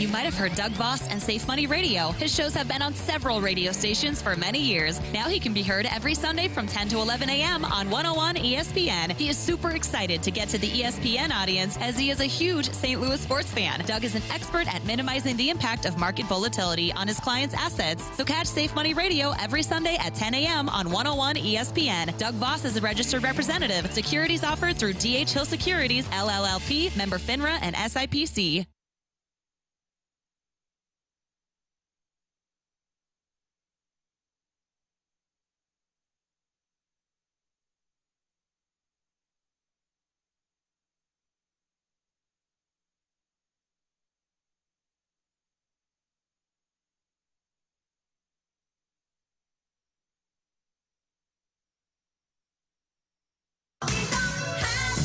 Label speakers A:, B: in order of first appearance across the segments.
A: You might have heard Doug Voss and Safe Money Radio. His shows have been on several radio stations for many years. Now he can be heard every Sunday from 10 to 11 a.m. on 101 ESPN. He is super excited to get to the ESPN audience as he is a huge St. Louis sports fan. Doug is an expert at minimizing the impact of market volatility on his clients' assets. So catch Safe Money Radio every Sunday at 10 a.m. on 101 ESPN. Doug Voss is a registered representative. Securities offered through D.H. Hill Securities, LLLP, member FINRA and SIPC.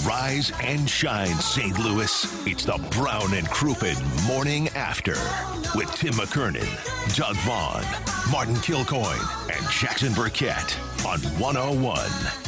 B: Rise and shine, St. Louis. It's the Brown and Crouppen Morning After with Tim McKernan, Doug Vaughn, Martin Kilcoyne, and Jackson Burkett on 101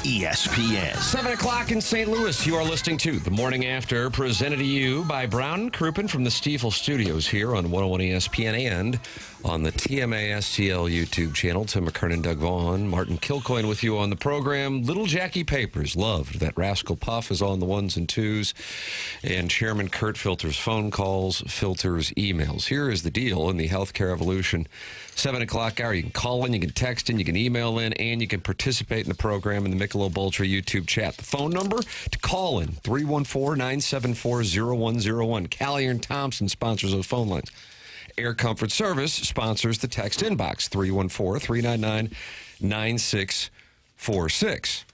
B: ESPN.
C: 7 o'clock in St. Louis. You are listening to The Morning After, presented to you by Brown and Crouppen from the Stiefel Studios here on 101 ESPN and on the TMA STL YouTube channel. Tim McKernan, Doug Vaughn, Martin Kilcoyne with you on the program. Little Jackie Papers loved that Rascal Puff is on the ones and twos. And Chairman Kurt filters phone calls, filters emails. Here is the deal in the healthcare evolution. 7 o'clock hour. You can call in, you can text in, you can email in, and you can participate in the program in the Michelob Ultra YouTube chat. The phone number to call in, 314-974-0101. Callier and Thompson sponsors those phone lines. Air Comfort Service sponsors the text inbox, 314-399-9646.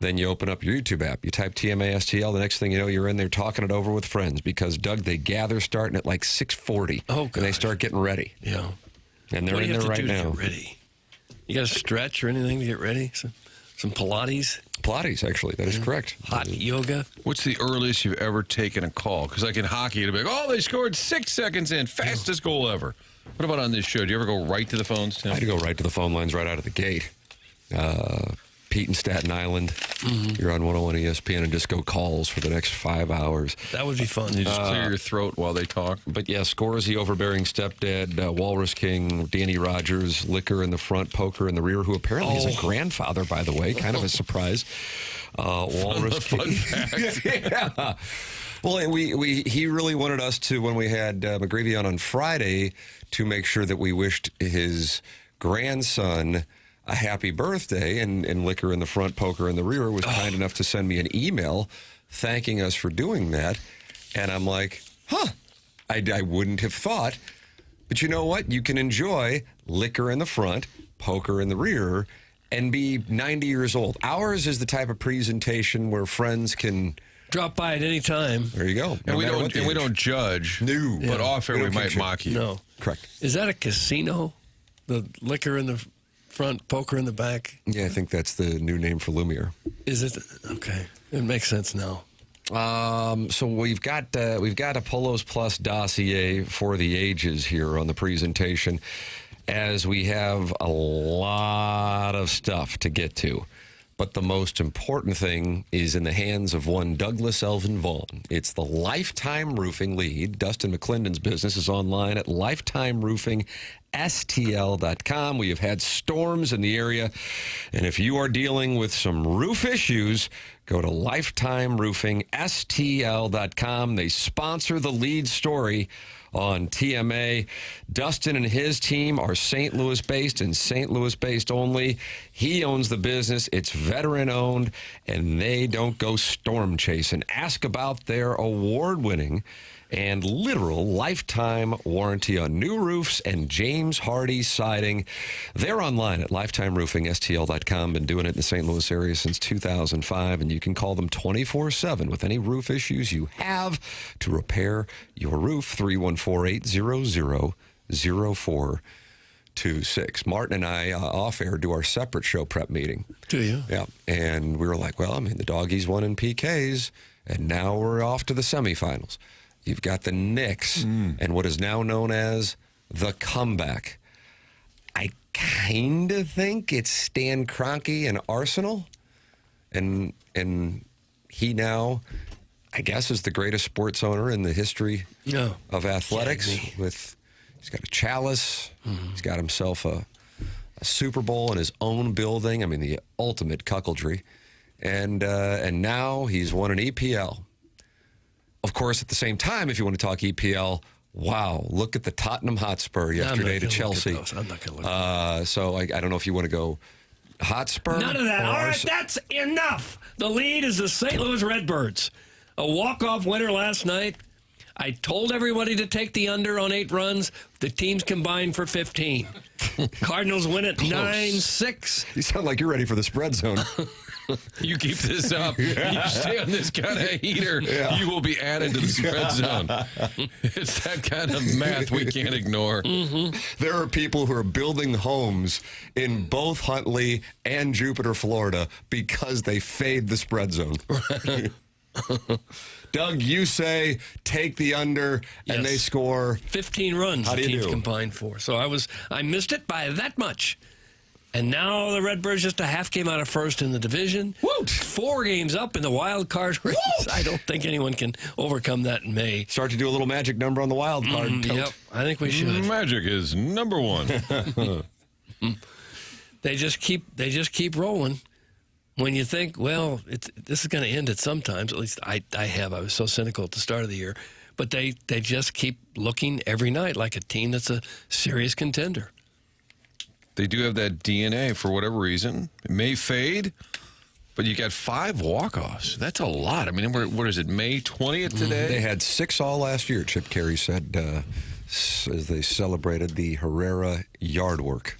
C: Then you open up your YouTube app. You type TMASTL. The next thing you know, you're in there talking it over with friends because, Doug, they gather starting at like 6:40.
D: Oh, God.
C: And they start getting ready.
D: Yeah.
C: And they're in there right now.
D: What do you have to do to get ready? You got to stretch or anything to get ready? Some Pilates?
C: Pilates, actually. That is correct.
D: Hot yoga?
E: What's the earliest you've ever taken a call? Because like in hockey, it'll be like, oh, they scored 6 seconds in. Fastest goal ever. What about on this show? Do you ever go right to the phones, Tim?
C: I had to go right to the phone lines right out of the gate. Pete in Staten Island. You're on 101 ESPN and just go calls for the next 5 hours.
D: That would be fun.
E: You just clear your throat while they talk.
C: But yeah, Scorsese, Overbearing Stepdad, Walrus King, Danny Rogers, Liquor in the front, Poker in the rear, who apparently is a grandfather, by the way. Kind of a surprise. Walrus
E: Fun
C: King.
E: fact.
C: Yeah. Well, he really wanted us to, when we had McGreevy on Friday, to make sure that we wished his grandson a happy birthday, and Liquor in the front, Poker in the rear was kind enough to send me an email thanking us for doing that. And I'm like, I wouldn't have thought. But you know what? You can enjoy Liquor in the front, Poker in the rear, and be 90 years old. Ours is the type of presentation where friends can
D: drop by at any time.
C: There you go.
E: And we don't judge.
C: No.
E: But off air we might mock you.
D: No.
C: Correct.
D: Is that a casino? The Liquor in the front, Poker in the back?
C: Yeah, I think that's the new name for Lumiere.
D: Is it? Okay. It makes sense now.
C: So we've got a Polos Plus dossier for the ages here on the presentation, as we have a lot of stuff to get to. But the most important thing is in the hands of one Douglas Elvin Vaughn. It's the Lifetime Roofing lead. Dustin McClendon's business is online at lifetimeroofingstl.com. We have had storms in the area, and if you are dealing with some roof issues, go to lifetimeroofingstl.com. They sponsor the lead story on TMA. Dustin and his team are St. Louis-based and St. Louis-based only. He owns the business. It's veteran-owned, and they don't go storm chasing. Ask about their award-winning and literal lifetime warranty on new roofs and James Hardy siding. They're online at lifetimeroofingstl.com. Been doing it in the St. Louis area since 2005, and you can call them 24/7 with any roof issues you have to repair your roof. 314-800-0426. Martin and I, off air, do our separate show prep meeting.
D: Do you?
C: Yeah, and we were like, well, I mean, the Doggies won in PKs, and now we're off to the semifinals. You've got the Knicks and what is now known as the comeback. I kind of think it's Stan Kroenke and Arsenal, and he now I guess, is the greatest sports owner in the history of athletics. He's got a chalice. He's got himself a Super Bowl in his own building. I mean, the ultimate cuckoldry. And now he's won an EPL. Of course, at the same time, if you want to talk EPL, wow, look at the Tottenham Hotspur yesterday to Chelsea.
D: I'm not going to look at those.
C: So I don't know if you want to go Hotspur.
D: None of that. All right, that's enough. The lead is the St. Louis Redbirds. A walk-off winner last night. I told everybody to take the under on 8 runs. The teams combined for 15. Cardinals win it 9-6.
C: You sound like you're ready for the spread zone.
E: You keep this up, you stay on this kind of heater, you will be added to the spread zone. It's that kind of math we can't ignore.
C: There are people who are building homes in both Huntley and Jupiter, Florida, because they fade the spread zone. Doug, you say take the under, and they score
D: 15 runs.
C: How do
D: the
C: you
D: teams
C: do?
D: combined for. So I missed it by that much. And now the Redbirds just a half game out of first in the division.
C: Woot!
D: 4 games up in the wild card race.
C: Woot!
D: I don't think anyone can overcome that in May.
C: Start to do a little magic number on the wild card.
D: Yep, I think we should.
E: Magic is number 1.
D: They just keep rolling. When you think, well, this is going to end at some times. At least I was so cynical at the start of the year. But they just keep looking every night like a team that's a serious contender.
E: They do have that DNA for whatever reason. It may fade, but you got 5 walk-offs. That's a lot. I mean, what is it, May 20th today?
C: They had 6 all last year, Chip Carey said, as they celebrated the Herrera yard work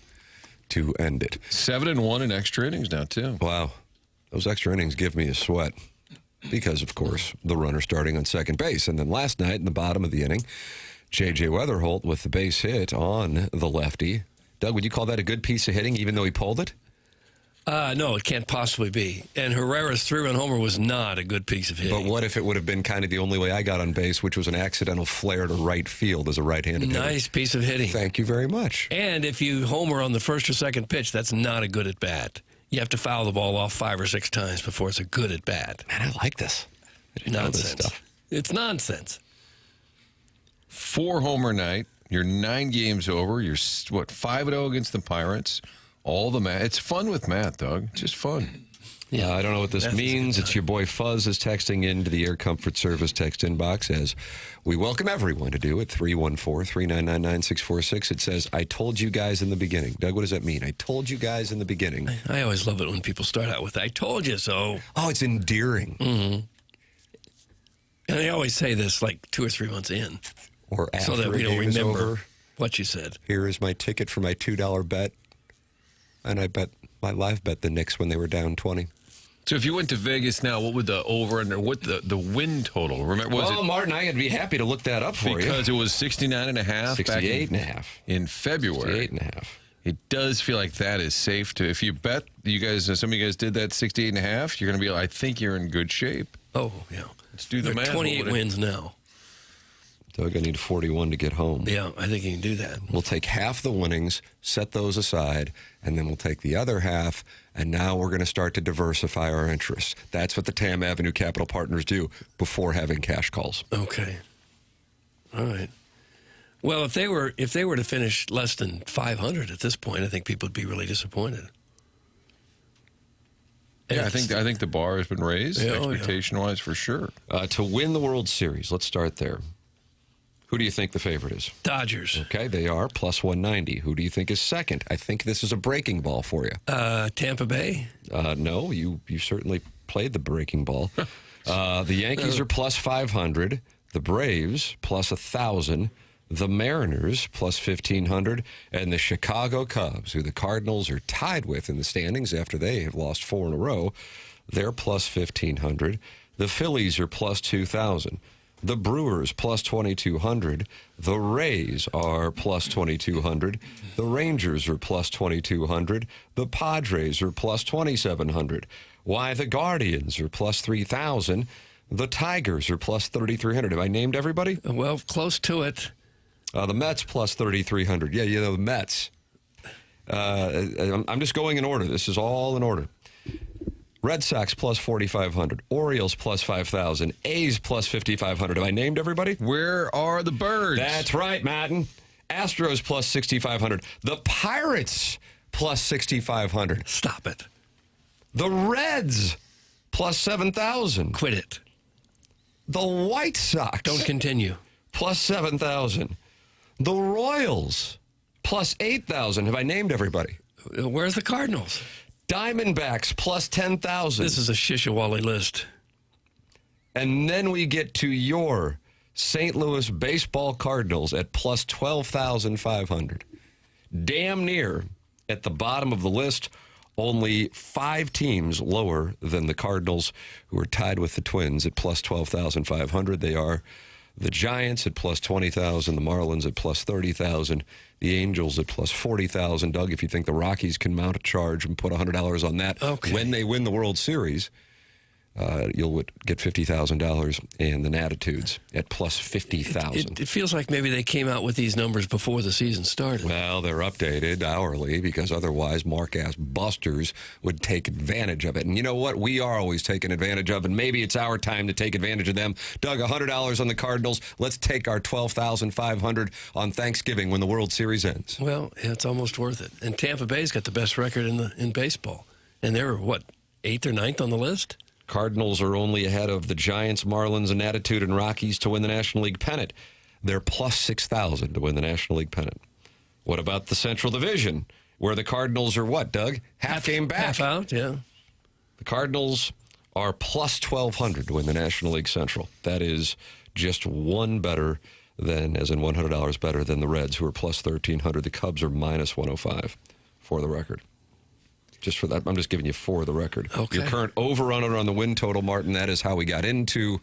C: to end it.
E: 7-1 in extra innings now, too.
C: Wow. Those extra innings give me a sweat because, of course, the runner starting on second base. And then last night in the bottom of the inning, J.J. Weatherholt with the base hit on the lefty. Doug, would you call that a good piece of hitting, even though he pulled it?
D: No, it can't possibly be. And Herrera's 3-run homer was not a good piece of hitting.
C: But what if it would have been kind of the only way I got on base, which was an accidental flare to right field as a right-handed hitter?
D: Nice piece of hitting.
C: Thank you very much.
D: And if you homer on the first or second pitch, that's not a good at bat. You have to foul the ball off 5 or 6 times before it's a good at bat.
C: Man, I like this. I didn't know this
D: Nonsense.
C: stuff.
D: It's nonsense.
E: 4-homer night. You're 9 games over. You're, 5-0 against the Pirates. All the math. It's fun with math, Doug. It's just fun.
C: Yeah, I don't know what this
D: Math is a
C: means.
D: good
C: It's
D: time.
C: your boy Fuzz is texting into the Air Comfort Service text inbox as we welcome everyone to do it. 314-399-9646. It says, I told you guys in the beginning. Doug, what does that mean? I told you guys in the beginning.
D: I always love it when people start out with, I told you so.
C: Oh, it's endearing.
D: And they always say this like 2 or 3 months in.
C: Or after
D: So that we
C: a
D: don't
C: game is
D: remember
C: over.
D: what you said.
C: Here is my ticket for my $2 bet. And I bet my live bet the Knicks when they were down 20.
E: So if you went to Vegas now, what would the over under, what the win total? Remember, was it
C: Martin, I'd be happy to look that up for
E: because it was 69.5
C: 68 and a half.
E: in February.
C: 68 and a half.
E: It does feel like that is safe to. If you bet, you guys, some of you guys did that 68.5. You're going to be. I think you're in good shape.
D: Oh, yeah.
E: Let's do the
D: They're
E: math.
D: 28 wins now.
C: Doug, I need 41 to get home.
D: Yeah, I think you can do that.
C: We'll take half the winnings, set those aside, and then we'll take the other half, and now we're going to start to diversify our interests. That's what the Tam Avenue Capital Partners do before having cash calls.
D: Okay. All right. Well, if they were to finish less than 500 at this point, I think people would be really disappointed.
E: Yeah, I think the bar has been raised,
D: Yeah,
E: expectation-wise, for sure.
C: To win the World Series, let's start there. Who do you think the favorite is?
D: Dodgers.
C: Okay, they are plus 190. Who do you think is second? I think this is a breaking ball for you.
D: Tampa Bay.
C: No, you certainly played the breaking ball. The Yankees are plus 500. The Braves plus 1,000. The Mariners plus 1,500. And the Chicago Cubs, who the Cardinals are tied with in the standings after they have lost 4 in a row, they're plus 1,500. The Phillies are plus 2,000. The Brewers plus 2,200. The Rays are plus 2,200. The Rangers are plus 2,200. The Padres are plus 2,700. Why, the Guardians are plus 3,000. The Tigers are plus 3,300. Have I named everybody?
D: Well, close to it.
C: The Mets plus 3,300. Yeah, the Mets. I'm just going in order. This is all in order. Red Sox plus 4,500. Orioles plus 5,000. A's plus 5,500. Have I named everybody?
E: Where are the birds?
C: That's right, Madden. Astros plus 6,500. The Pirates plus 6,500.
D: Stop it.
C: The Reds plus 7,000.
D: Quit it.
C: The White Sox.
D: Don't continue.
C: Plus 7,000. The Royals plus 8,000. Have I named everybody?
D: Where's the Cardinals?
C: Diamondbacks plus 10,000.
D: This is a Shishawali list.
C: And then we get to your St. Louis baseball Cardinals at plus 12,500. Damn near at the bottom of the list. Only 5 teams lower than the Cardinals, who are tied with the Twins at plus 12,500. They are the Giants at plus 20,000, the Marlins at plus 30,000, the Angels at plus 40,000. Doug, if you think the Rockies can mount a charge and put $100 on that when they win the World Series, you'll get $50,000, and the Natitudes at plus 50,000.
D: It feels like maybe they came out with these numbers before the season started.
C: Well, they're updated hourly because otherwise mark-ass busters would take advantage of it. And you know what? We are always taking advantage of, and maybe it's our time to take advantage of them. Doug, $100 on the Cardinals. Let's take our $12,500 on Thanksgiving when the World Series ends.
D: Well, it's almost worth it. And Tampa Bay's got the best record in baseball. And they're, 8th or 9th on the list?
C: Cardinals are only ahead of the Giants, Marlins, and Attitude and Rockies to win the National League pennant. They're plus 6,000 to win the National League pennant. What about the Central Division, where the Cardinals are what, Doug? Half game back.
D: Half out, yeah.
C: The Cardinals are plus 1,200 to win the National League Central. That is just one better than, as in $100 better than the Reds, who are plus 1,300. The Cubs are minus 105 for the record. Just for that, I'm just giving you for the record.
D: Okay.
C: Your current over-under on the win total, Martin, that is how we got into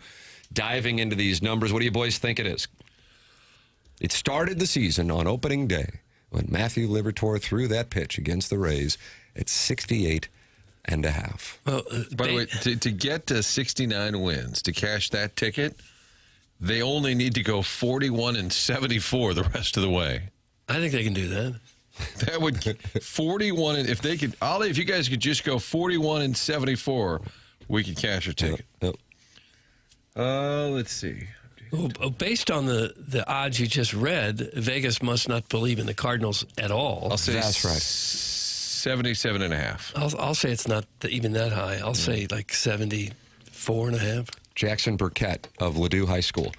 C: diving into these numbers. What do you boys think it is? It started the season on opening day when Matthew Liberatore threw that pitch against the Rays at 68 and a half.
D: Well,
E: By the way, to get to 69 wins, to cash that ticket, they only need to go 41 and 74 the rest of the way.
D: I think they can do that.
E: That would 41, and if they could, Ollie, if you guys could just go 41 and 74, we could cash a ticket.
C: Yep.
E: Let's see.
D: Well, based on the odds you just read, Vegas must not believe in the Cardinals at all.
E: I'll say
C: That's right.
E: 77 and a half.
D: I'll say it's not even that high. I'll say like 74 and a half.
C: Jackson Burkett of Ladue High School.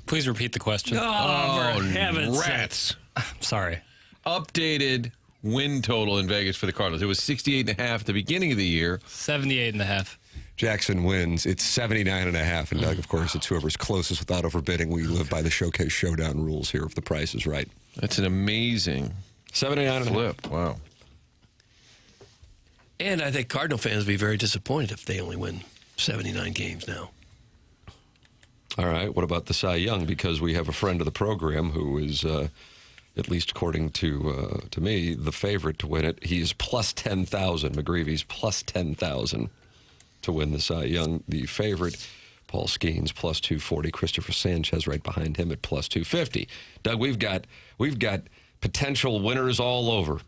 F: Please repeat the question.
D: Oh, for heaven's
E: rats.
F: Sorry.
E: Updated win total in Vegas for the Cardinals. It was 68 and a half at the beginning of the year.
F: 78 and a half.
C: Jackson wins. It's 79 and a half. And Doug, of course, it's whoever's closest without overbidding. We live by the Showcase Showdown rules here if the price is right.
E: That's an amazing
C: 79 and a half.
E: flip. Wow.
D: And I think Cardinal fans would be very disappointed if they only win 79 games now.
C: All right. What about the Cy Young? Because we have a friend of the program who is, at least according to me, the favorite to win it. He's plus 10,000. McGreevy's plus 10,000 to win the Cy Young. The favorite, Paul Skeens, plus 240. Christopher Sanchez right behind him at plus 250. Doug, we've got potential winners all over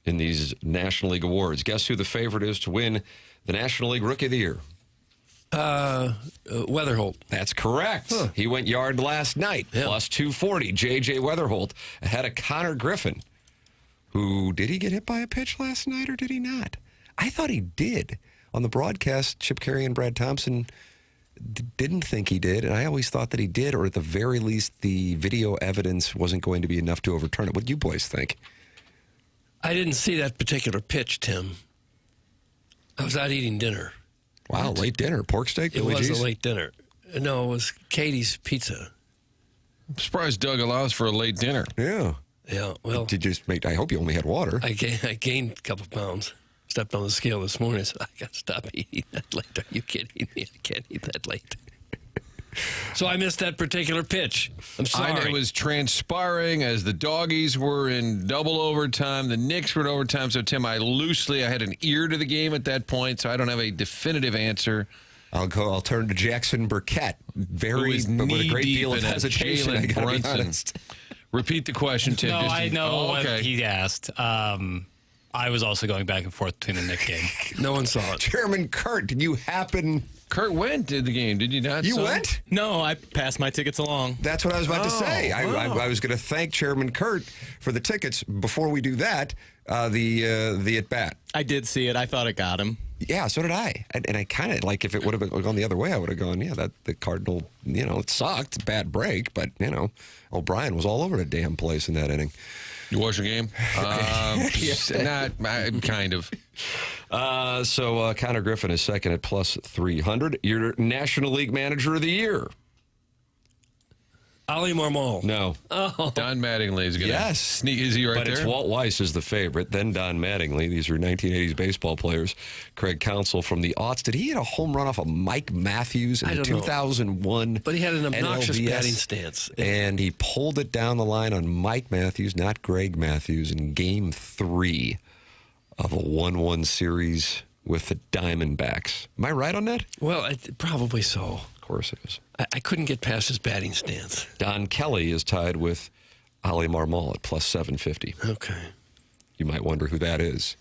C: in these National League awards. Guess who the favorite is to win the National League Rookie of the Year?
D: Weatherholt.
C: That's correct. Huh. He went yard last night, plus 240. J.J. Weatherholt ahead of Connor Griffin, who, did he get hit by a pitch last night or did he not? I thought he did. On the broadcast, Chip Carey and Brad Thompson didn't think he did, and I always thought that he did, or at the very least, the video evidence wasn't going to be enough to overturn it. What do you boys think?
D: I didn't see that particular pitch, Tim. I was out eating dinner.
C: Wow, late dinner. Pork steak?
D: It
C: Billy
D: was
C: G's?
D: a late dinner. No, it was Katie's Pizza.
E: I'm surprised Doug allows for a late dinner.
C: Yeah.
D: Yeah, well,
C: Did you just make? I hope you only had water.
D: I gained a couple pounds. Stepped on the scale this morning. So I got to stop eating that late. Are you kidding me? I can't eat that late. So I missed that particular pitch. I'm sorry.
E: I know it was transpiring as the Doggies were in double overtime. The Knicks were in overtime. So, Tim, I had an ear to the game at that point, so I don't have a definitive answer.
C: I'll turn to Jackson Burkett. With a great deal of hesitation, I gotta be honest.
E: Repeat the question, Tim.
F: No, I know what
E: okay.
F: he asked. I was also going back and forth between the Nick game.
D: No one saw it.
C: Chairman Kurt, did you happen?
E: Kurt went to the game, did you not?
C: You
E: son?
C: went?
G: No, I passed my tickets along.
C: That's what I was about to say.
E: wow.
C: I was going to thank Chairman Kurt for the tickets. Before we do that, the at bat.
G: I did see it. I thought it got him.
C: Yeah, so did I. And I kind of, like, if it would have gone the other way, I would have gone, yeah, that the Cardinal, it sucked. Bad break, but, O'Brien was all over the damn place in that inning.
E: You watch the game? Kind of.
C: So Connor Griffin is second at plus 300. Your National League Manager of the Year.
D: Oli Marmol.
C: No.
E: Don Mattingly is going to sneak. Is he right
C: but
E: there?
C: It's Walt Weiss is the favorite, then Don Mattingly. These are 1980s baseball players. Craig Counsell from the aughts. Did he hit a home run off of Mike Matthews in
D: I
C: the
D: don't know.
C: 2001
D: But he had an obnoxious
C: NLDS?
D: batting stance.
C: And he pulled it down the line on Mike Matthews, not Greg Matthews, in Game 3 of a 1-1 series with the Diamondbacks. Am I right on that?
D: Well, probably so.
C: Of course it is.
D: I couldn't get past his batting stance.
C: Don Kelly is tied with Oli Marmol at plus 750.
D: Okay.
C: You might wonder who that is.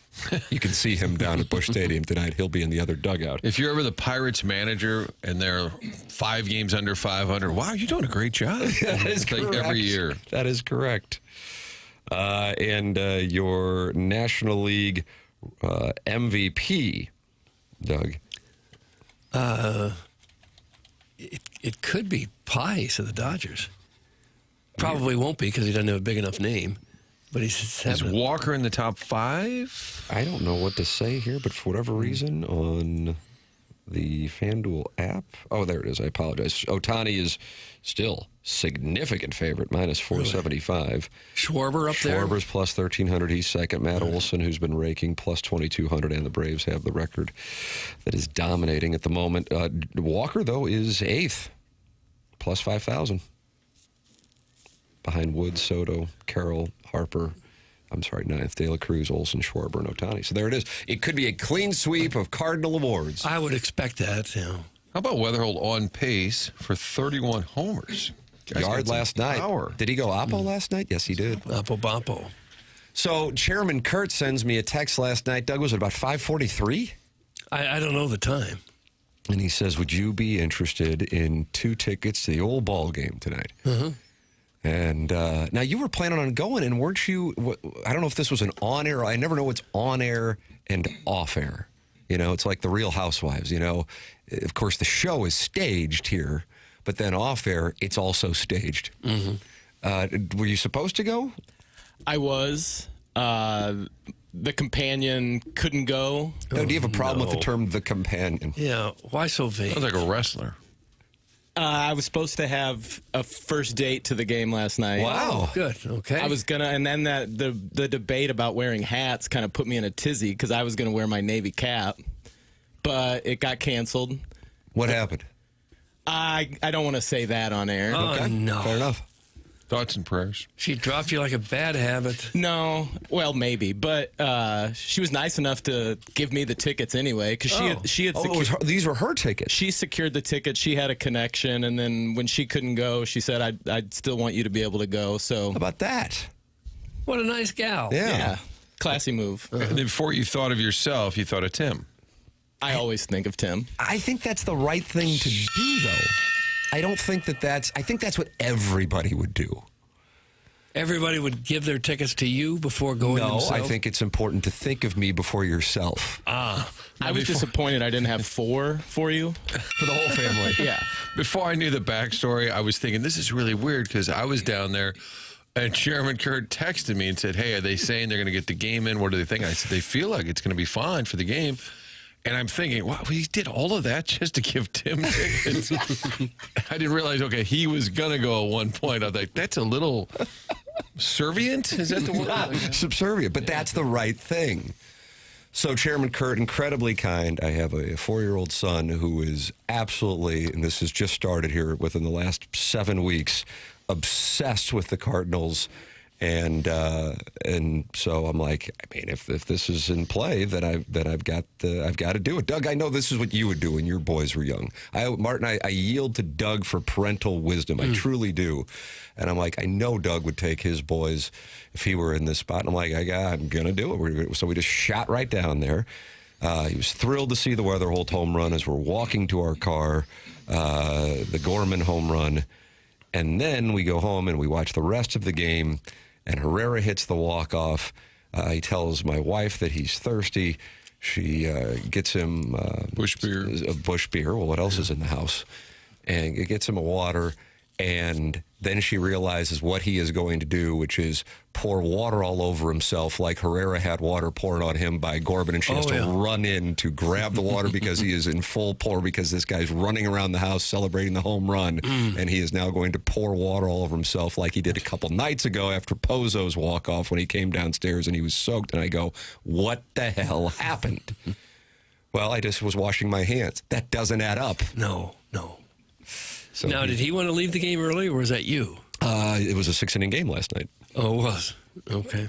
C: You can see him down at Busch Stadium tonight. He'll be in the other dugout.
E: If you're ever the Pirates manager and they're 5 games under 500, wow, you're doing a great job.
C: That is
E: It's like
C: correct.
E: every year.
C: That is correct. And your National League MVP, Doug.
D: It could be Pies of the Dodgers. Probably won't be because he doesn't have a big enough name. But he's
E: Is
D: having
E: Walker in the top 5?
C: I don't know what to say here, but for whatever reason on the FanDuel app. Oh, there it is. I apologize. Ohtani is still significant favorite, minus 475.
D: Schwarber up there.
C: Schwarber's plus 1,300. He's second. Matt Olson, who's been raking, plus 2,200. And the Braves have the record that is dominating at the moment. Walker, though, is eighth, plus 5,000. Behind Woods, Soto, Carroll, Harper. I'm sorry, ninth. De La Cruz, Olson, Schwarber, and Ohtani. So there it is. It could be a clean sweep of Cardinal awards.
D: I would expect that.
E: How about Weatherhold on pace for 31 homers? Guy's got
C: Yard
E: some
C: last night.
E: power.
C: Did he go Oppo last night? Yes, he did.
D: Bampo.
C: So Chairman Kurt sends me a text last night. Doug, was it about 5:43?
D: I don't know the time.
C: And he says, would you be interested in 2 tickets to the old ball game tonight? And now you were planning on going, and weren't you? I don't know if this was an on-air. I never know what's on-air and off-air. It's like the Real Housewives. Of course, the show is staged here, but then off-air, it's also staged. Were you supposed to go?
G: I was. The companion couldn't go.
C: No, do you have a problem with the term "the companion"?
D: Yeah. Why so vague?
E: Sounds like a wrestler.
G: I was supposed to have a first date to the game last night.
C: Wow.
D: Good. Okay.
G: I was gonna, and then the debate about wearing hats kind of put me in a tizzy because I was gonna wear my Navy cap, but it got canceled.
C: What happened?
G: I don't want to say that on air.
D: Oh, no.
C: Fair enough.
E: Thoughts and prayers.
D: She dropped you like a bad habit.
G: No, well, maybe, but she was nice enough to give me the tickets anyway because she had
C: These were her tickets.
G: she secured the ticket. She had a connection, and then when she couldn't go, she said, "I'd still want you to be able to go." So
C: How about that?
D: What a nice gal.
G: yeah, classy move.
E: And then before you thought of yourself, you thought of Tim.
G: I always think of Tim.
C: I think that's the right thing to do, though. I don't think I think that's what everybody would do.
D: Everybody would give their tickets to you before going themselves?
C: I think it's important to think of me before yourself.
G: I was disappointed I didn't have 4 for you.
C: For the whole family.
G: Yeah.
E: Before I knew the backstory, I was thinking, this is really weird because I was down there and Chairman Kurt texted me and said, hey, are they saying they're going to get the game in? What do they think? I said, they feel like it's going to be fine for the game. And I'm thinking, wow, he did all of that just to give Tim tickets. I didn't realize, okay, he was going to go at one point. I was like, that's a little subservient? Is that the word?
C: Subservient, but that's the right thing. So Chairman Kurt, incredibly kind. I have a 4-year-old son who is absolutely, and this has just started here within the last 7 weeks, obsessed with the Cardinals. And so I'm like, I mean, if this is in play, then I've got to do it. Doug, I know this is what you would do when your boys were young. Martin, I yield to Doug for parental wisdom. I truly do. And I'm like, I know Doug would take his boys if he were in this spot. And I'm like, I'm gonna do it. So we just shot right down there. He was thrilled to see the Rutherford home run as we're walking to our car, the Gorman home run. And then we go home and we watch the rest of the game, and Herrera hits the walk-off. He tells my wife that he's thirsty. She gets him
E: Bush beer.
C: A Bush beer. Well, what else is in the house? And it gets him a water. And then she realizes what he is going to do, which is pour water all over himself like Herrera had water poured on him by Gorman, and she has to run in to grab the water because he is in full pour because this guy's running around the house celebrating the home run, and he is now going to pour water all over himself like he did a couple nights ago after Pozo's walk-off when he came downstairs and he was soaked. And I go, what the hell happened? Well, I just was washing my hands. That doesn't add up.
D: No.
C: So
D: Now, did he want to leave the game early, or was that you?
C: It was a 6-inning game last night.
D: Oh, it was. Okay.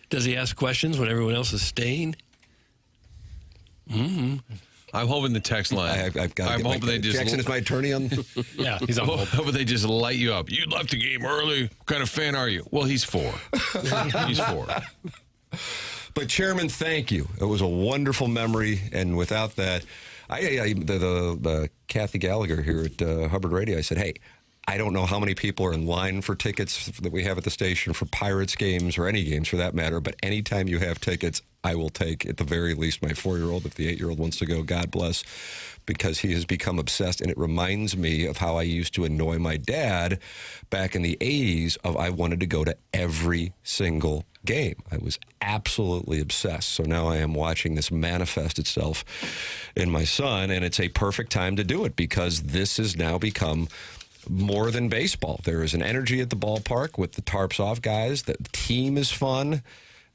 D: Does he ask questions when everyone else is staying?
E: I'm hoping the text line.
C: I've got.
E: I'm hoping they just.
C: Jackson is my attorney on.
F: Yeah, he's on
E: I'm
F: hold.
E: hoping they just light you up. You left the game early. What kind of fan are you? Well, he's 4. He's 4.
C: But Chairman, thank you. It was a wonderful memory, and without that, the Kathy Gallagher here at Hubbard Radio, I said, hey, I don't know how many people are in line for tickets that we have at the station for Pirates games or any games for that matter, but anytime you have tickets, I will take at the very least my 4-year-old. If the 8-year-old wants to go, God bless, because he has become obsessed, and it reminds me of how I used to annoy my dad back in the 80s of I wanted to go to every single game. I was absolutely obsessed. So now I am watching this manifest itself in my son, and it's a perfect time to do it because this has now become more than baseball. There is an energy at the ballpark with the tarps off guys. The team is fun,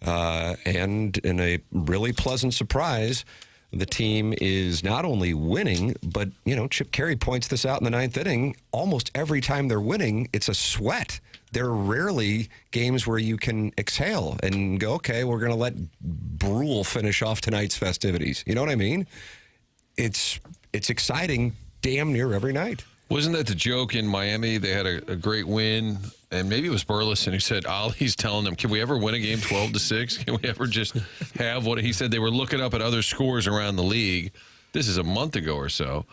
C: and in a really pleasant surprise, the team is not only winning, but, Chip Carey points this out in the 9th inning. Almost every time they're winning, it's a sweat. There are rarely games where you can exhale and go, okay, we're going to let Brule finish off tonight's festivities. You know what I mean? It's exciting damn near every night.
E: Wasn't that the joke in Miami? They had a great win, and maybe it was Burleson who said, Ollie's telling them, can we ever win a game 12-6? Can we ever just have what he said? They were looking up at other scores around the league. This is a month ago or so.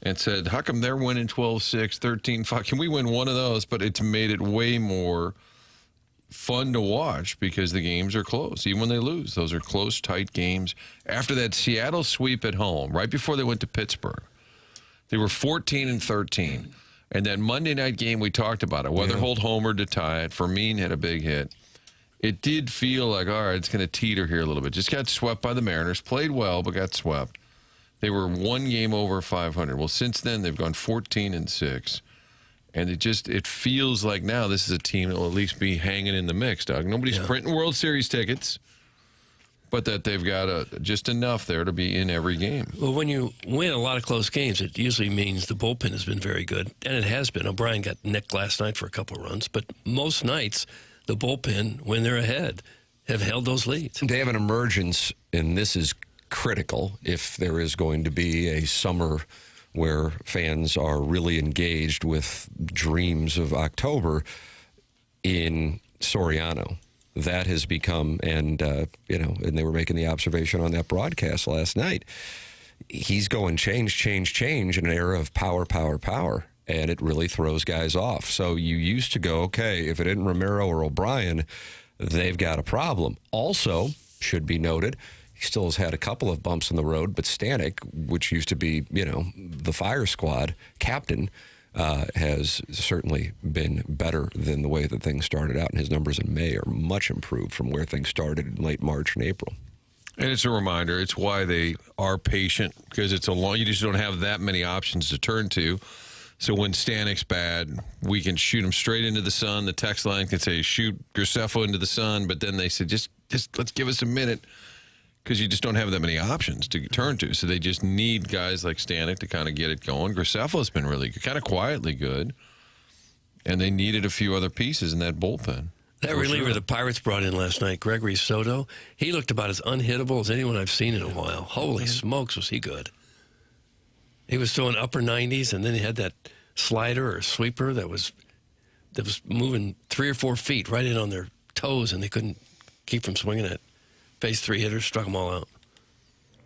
E: And said, how come they're winning 12-6, 13-5? Can we win one of those? But it's made it way more fun to watch because the games are close. Even when they lose, those are close, tight games. After that Seattle sweep at home, right before they went to Pittsburgh, they were 14-13. And that Monday night game we talked about it, Rutherford homered to tie it. Fermin had a big hit. It did feel like, all right, it's going to teeter here a little bit. Just got swept by the Mariners. Played well, but got swept. They were one game over 500. Well, since then, they've gone 14-6. And it feels like now this is a team that will at least be hanging in the mix, Doug. Nobody's printing World Series tickets, but that they've got just enough there to be in every game.
D: Well, when you win a lot of close games, it usually means the bullpen has been very good. And it has been. O'Brien got nicked last night for a couple of runs. But most nights, the bullpen, when they're ahead, have held those leads.
C: They have an emergence, and this is critical if there is going to be a summer where fans are really engaged with dreams of October in Soriano. That has become, and they were making the observation on that broadcast last night. He's going change in an era of power, and it really throws guys off. So you used to go, okay, if it isn't Romero or O'Brien, they've got a problem. Also, should be noted, he still has had a couple of bumps in the road, but Stanek, which used to be, the fire squad captain, has certainly been better than the way that things started out. And his numbers in May are much improved from where things started in late March and April.
E: And it's a reminder. It's why they are patient, because it's you just don't have that many options to turn to. So when Stanek's bad, we can shoot him straight into the sun. The text line can say, shoot Graceffo into the sun. But then they said, just let's give us a minute, because you just don't have that many options to turn to. So they just need guys like Stanek to kind of get it going. Graceffo's been really good, kind of quietly good. And they needed a few other pieces in that bullpen.
D: That reliever the Pirates brought in last night, Gregory Soto, he looked about as unhittable as anyone I've seen in a while. Holy smokes, was he good. He was throwing upper 90s, and then he had that slider or sweeper that was moving 3 or 4 feet right in on their toes, and they couldn't keep from swinging it. Faced 3 hitters, struck them all out.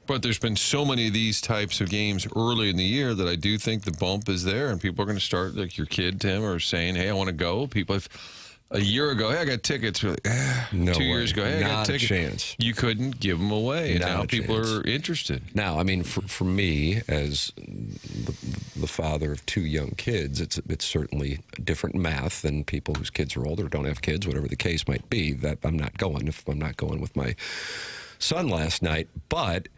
E: But there's been so many of these types of games early in the year that I do think the bump is there, and people are going to start, like your kid, Tim, or saying, hey, I want to go. People have, a year ago, hey, I got tickets. Like,
C: no
E: 2
C: way.
E: years ago, hey, I got
C: Not a
E: tickets.
C: chance.
E: You couldn't give them away. And
C: Not
E: now
C: a
E: people
C: chance.
E: are interested.
C: Now, I mean, for me, as the father of 2 young kids, it's certainly different math than people whose kids are older, don't have kids, whatever the case might be. That I'm not going if I'm not going with my son last night. But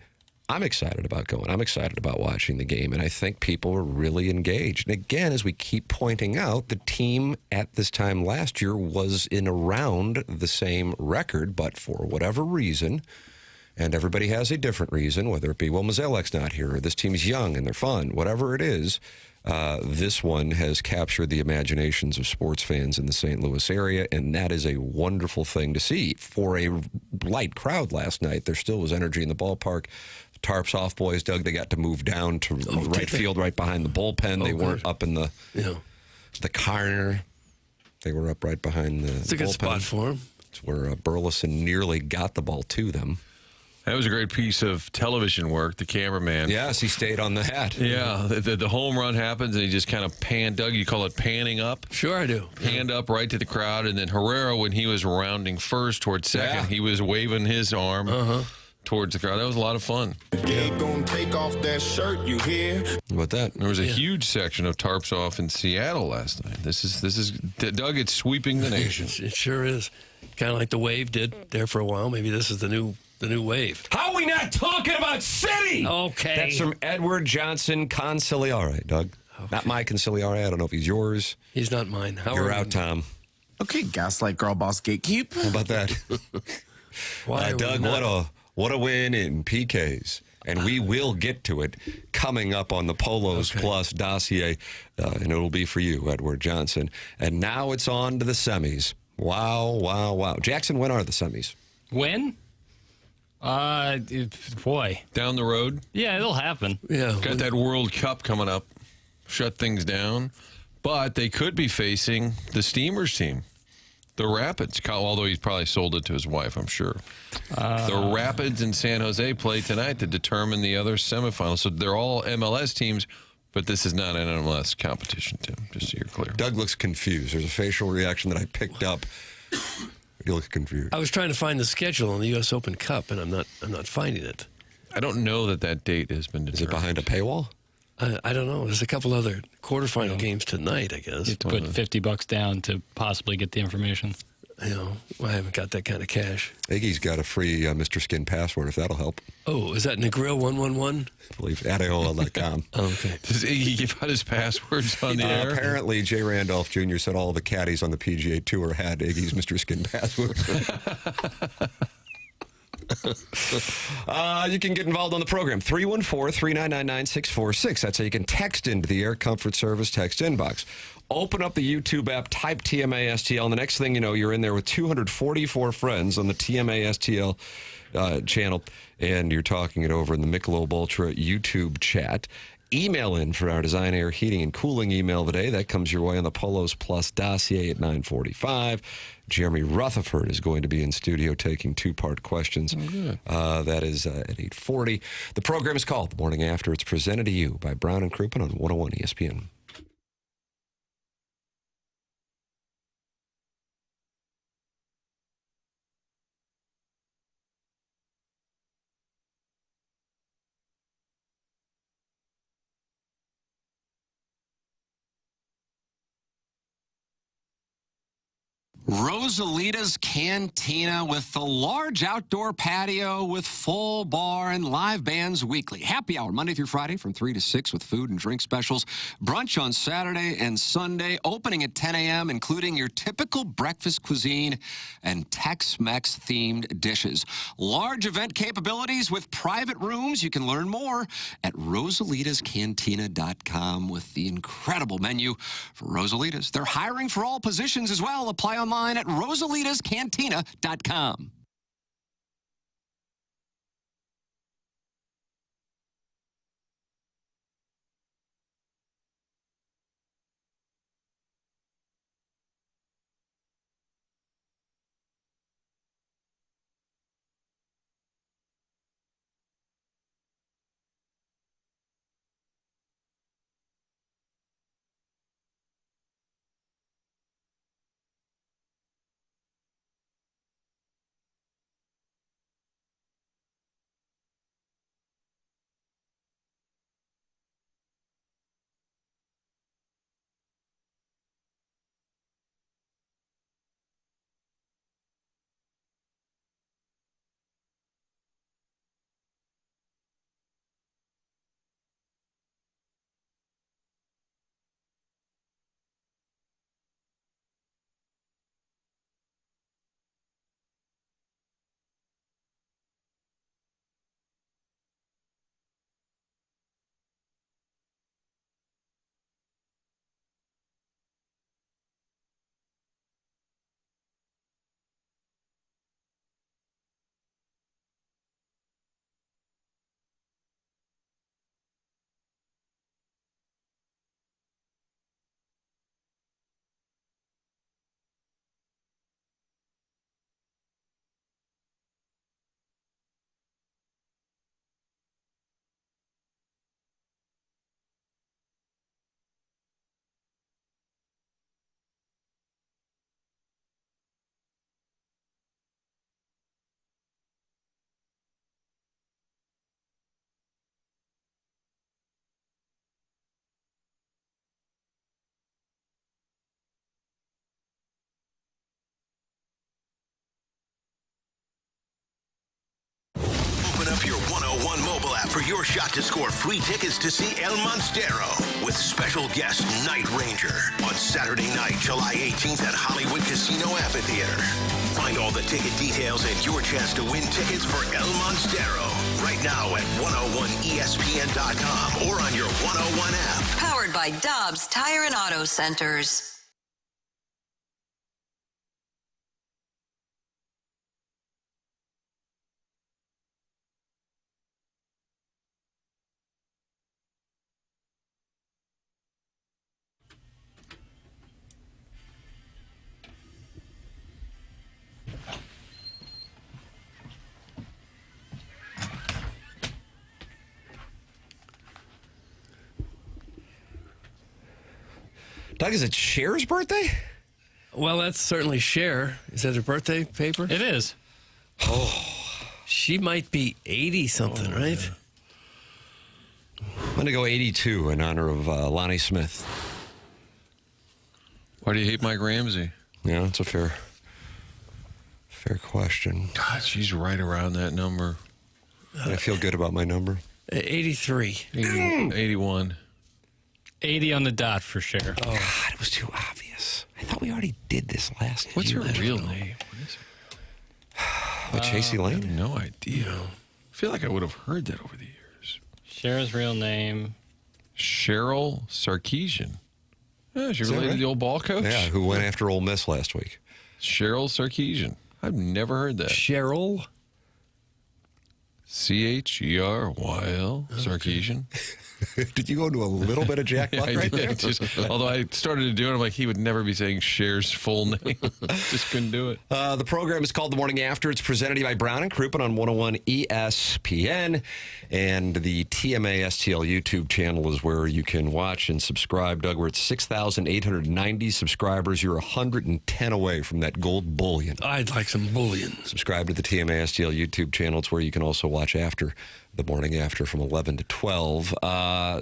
C: I'm excited about going. I'm excited about watching the game, and I think people are really engaged. And again, as we keep pointing out, the team at this time last year was in around the same record, but for whatever reason, and everybody has a different reason, whether it be, well, Mazzelek's not here, or this team's young and they're fun, whatever it is, this one has captured the imaginations of sports fans in the St. Louis area, and that is a wonderful thing to see. For a light crowd last night, there still was energy in the ballpark. Tarps off, boys, Doug. They got to move down to right field, right behind the bullpen. They weren't up in the corner. They were up right behind the
D: It's a good
C: bullpen.
D: spot for him.
C: It's where Burleson nearly got the ball to them.
E: That was a great piece of television work, the cameraman.
C: Yes, he stayed on the hat.
E: Yeah, the home run happens, and he just kind of panned. Doug, you call it panning up?
D: Sure I do.
E: Hand up right to the crowd, and then Herrera, when he was rounding first towards second, he was waving his arm towards the crowd. That was a lot of fun.
H: Ain't gonna take off that shirt, you hear?
C: How about that?
E: There was a huge section of tarps off in Seattle last night. This is Doug. It's sweeping the nation.
D: It sure is. Kind of like the Wave did there for a while. Maybe this is the new Wave.
C: How are we not talking about City?
D: Okay.
C: That's from Edward Johnson Conciliare, Doug.
D: Okay.
C: Not my Conciliare. I don't know if he's yours.
D: He's not mine. How
C: You're
D: are
C: out,
D: we-
C: Tom.
I: Okay, gaslight girl boss gatekeep.
C: How about that?
D: Why are we
C: Doug,
D: not-
C: what a win in PKs. And we will get to it coming up on the Polos Plus dossier. And it'll be for you, Edward Johnson. And now it's on to the semis. Wow, wow, wow. Jackson, when are the semis?
F: When? Boy.
E: Down the road,
F: Yeah, it'll happen.
D: Yeah.
E: got that World Cup coming up. Shut things down. But they could be facing the Steamers team. The Rapids, although he's probably sold it to his wife, I'm sure. The Rapids in San Jose play tonight to determine the other semifinals. So they're all MLS teams, but this is not an MLS competition, Tim, just so you're clear.
C: Doug looks confused. There's a facial reaction that I picked up. He looks confused.
D: I was trying to find the schedule on the U.S. Open Cup, and I'm not finding it.
E: I don't know that date has been determined.
C: Is it behind a paywall?
D: I don't know. There's a couple other quarterfinal games tonight, I guess.
F: You have to put $50 down to possibly get the information.
D: You know, I haven't got that kind of cash.
C: Iggy's got a free Mr. Skin password, if that'll help.
D: Oh, is that Negril 111?
C: I believe at AOL.com.
D: Okay.
E: Does Iggy give out his passwords on the air?
C: Apparently, Jay Randolph Jr. said all the caddies on the PGA Tour had Iggy's Mr. Skin password. You can get involved on the program. 314-399-9646. That's how you can text into the Air Comfort Service text inbox. Open up the YouTube app, type TMA STL, and the next thing you know, you're in there with 244 friends on the TMA STL channel, and you're talking it over in the Michelob Ultra YouTube chat. Email in for our Design, Air, Heating, and Cooling email today. That comes your way on the Polos Plus dossier at 9:45. Jeremy Rutherford is going to be in studio taking two-part questions. That is at 8:40. The program is called The Morning After. It's presented to you by Brown and Crouppen on 101 ESPN.
J: Rosalita's Cantina with the large outdoor patio with full bar and live bands weekly. Happy hour Monday through Friday from 3 to 6 with food and drink specials. Brunch on Saturday and Sunday, opening at 10 a.m., including your typical breakfast cuisine and Tex-Mex themed dishes. Large event capabilities with private rooms. You can learn more at rosalitascantina.com with the incredible menu for Rosalita's. They're hiring for all positions as well. Apply online online at rosalitascantina.com.
B: Open up your 101 mobile app for your shot to score free tickets to see El Monstero with special guest Night Ranger on Saturday night, July 18th at Hollywood Casino Amphitheater. Find all the ticket details and your chance to win tickets for El Monstero right now at 101ESPN.com or on your 101 app.
K: Powered by Dobbs Tire and Auto Centers.
C: Doug, is it Cher's birthday?
D: Well, that's certainly Cher. Is that her birthday paper?
F: It is.
D: Oh, she might be 80-something, right?
C: Yeah. I'm going to go 82 in honor of Lonnie Smith.
E: Why do you hate Mike Ramsey?
C: Yeah, that's a fair question.
E: God, she's right around that number.
C: I feel good about my number.
D: 83.
E: 81.
F: 80 on the dot for sure.
C: Oh, God, it was too obvious. I thought we already did this last
E: What's
C: year.
E: her real name? What is it?
C: With Chasey Lane?
E: I have no idea. I feel like I would have heard that over the years.
F: Cher's real name.
E: Cheryl Sarkeesian. Yeah, she related to the old ball coach?
C: Yeah, who went after Ole Miss last week.
E: Cheryl Sarkeesian. I've never heard that.
D: Cheryl?
E: Cheryl Sarkeesian.
C: Did you go into a little bit of Jack Buck right there?
E: Although I started to do it, I'm like, he would never be saying Cher's full name. Just couldn't do it.
C: The program is called The Morning After. It's presented to you by Brown and Crouppen on 101 ESPN. And the TMA STL YouTube channel is where you can watch and subscribe. Doug, we're at 6,890 subscribers. You're 110 away from that gold bullion.
D: I'd like some bullion.
C: Subscribe to the TMA STL YouTube channel. It's where you can also watch after the morning after from 11 to 12.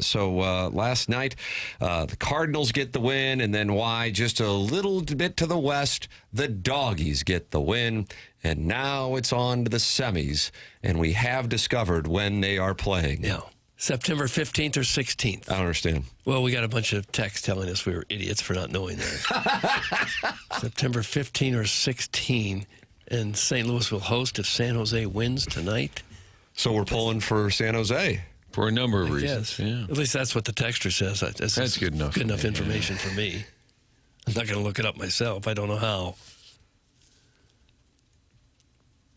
C: So last night, the Cardinals get the win, and then why? Just a little bit to the west, the Doggies get the win. And now it's on to the semis, and we have discovered when they are playing.
D: Yeah. September 15th or 16th.
C: I don't understand.
D: Well, we got a bunch of texts telling us we were idiots for not knowing that. September 15 or 16, and St. Louis will host if San Jose wins tonight.
C: So we're pulling for San Jose.
E: For a number of reasons.
D: Yes. Yeah. At least that's what the texter says.
E: That's good enough.
D: Good enough information for me. I'm not going to look it up myself. I don't know how.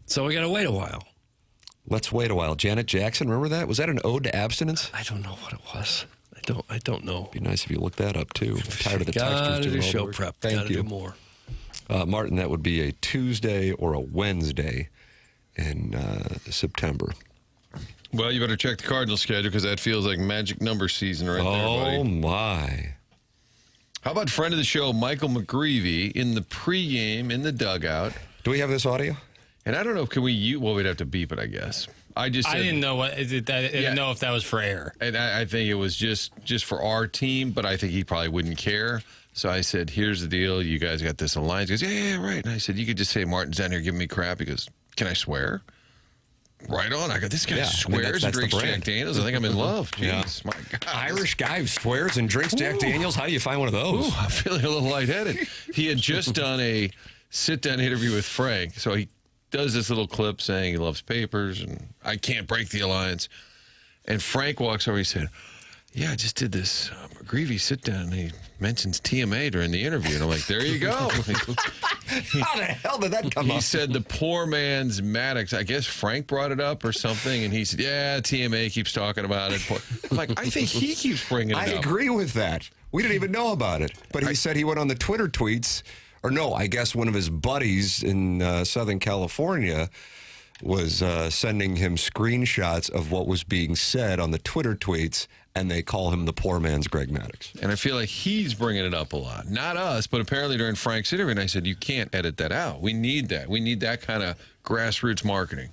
D: So we got to wait a while.
C: Let's wait a while. Janet Jackson, remember that? Was that an ode to abstinence?
D: I don't know what it was. I don't know.
C: Be nice if you looked that up too. I'm tired of the
D: Gotta
C: texters doing
D: do
C: all the
D: show
C: work.
D: prep.
C: Thank
D: Gotta
C: you.
D: do more.
C: Martin, that would be a Tuesday or a Wednesday in September.
E: Well, you better check the Cardinals schedule because that feels like magic number season right there, buddy.
C: Oh, my.
E: How about friend of the show, Michael McGreevy, in the pregame in the dugout?
C: Do we have this audio?
E: And I don't know, well, we'd have to beep it, I guess. I
F: didn't know I didn't know if that was for air.
E: And I think it was just for our team, but I think he probably wouldn't care. So I said, here's the deal. You guys got this alliance. He goes, yeah, right. And I said, you could just say Martin's down here giving me crap. He goes, can I swear? Right on. I go, this guy swears and drinks Jack Daniels. I think I'm in love. Jeez, my God.
C: Irish guy who swears and drinks Jack Daniels. How do you find one of those?
E: I'm feeling a little lightheaded. He had just done a sit-down interview with Frank. So he does this little clip saying he loves papers and I can't break the alliance. And Frank walks over. He said, yeah, I just did this McGreevy sit-down, and he mentions TMA during the interview. And I'm like, there you go.
C: How the hell did that come up?
E: He said the poor man's Maddox. I guess Frank brought it up or something, and he said, yeah, TMA keeps talking about it. I'm like, I think he keeps bringing it up.
C: I agree with that. We didn't even know about it. But he said he went on the Twitter tweets, or no, I guess one of his buddies in Southern California was sending him screenshots of what was being said on the Twitter tweets, and they call him the poor man's Greg Maddox.
E: And I feel like he's bringing it up a lot. Not us, but apparently during Frank's interview, and I said, you can't edit that out. We need that. We need that kind of grassroots marketing.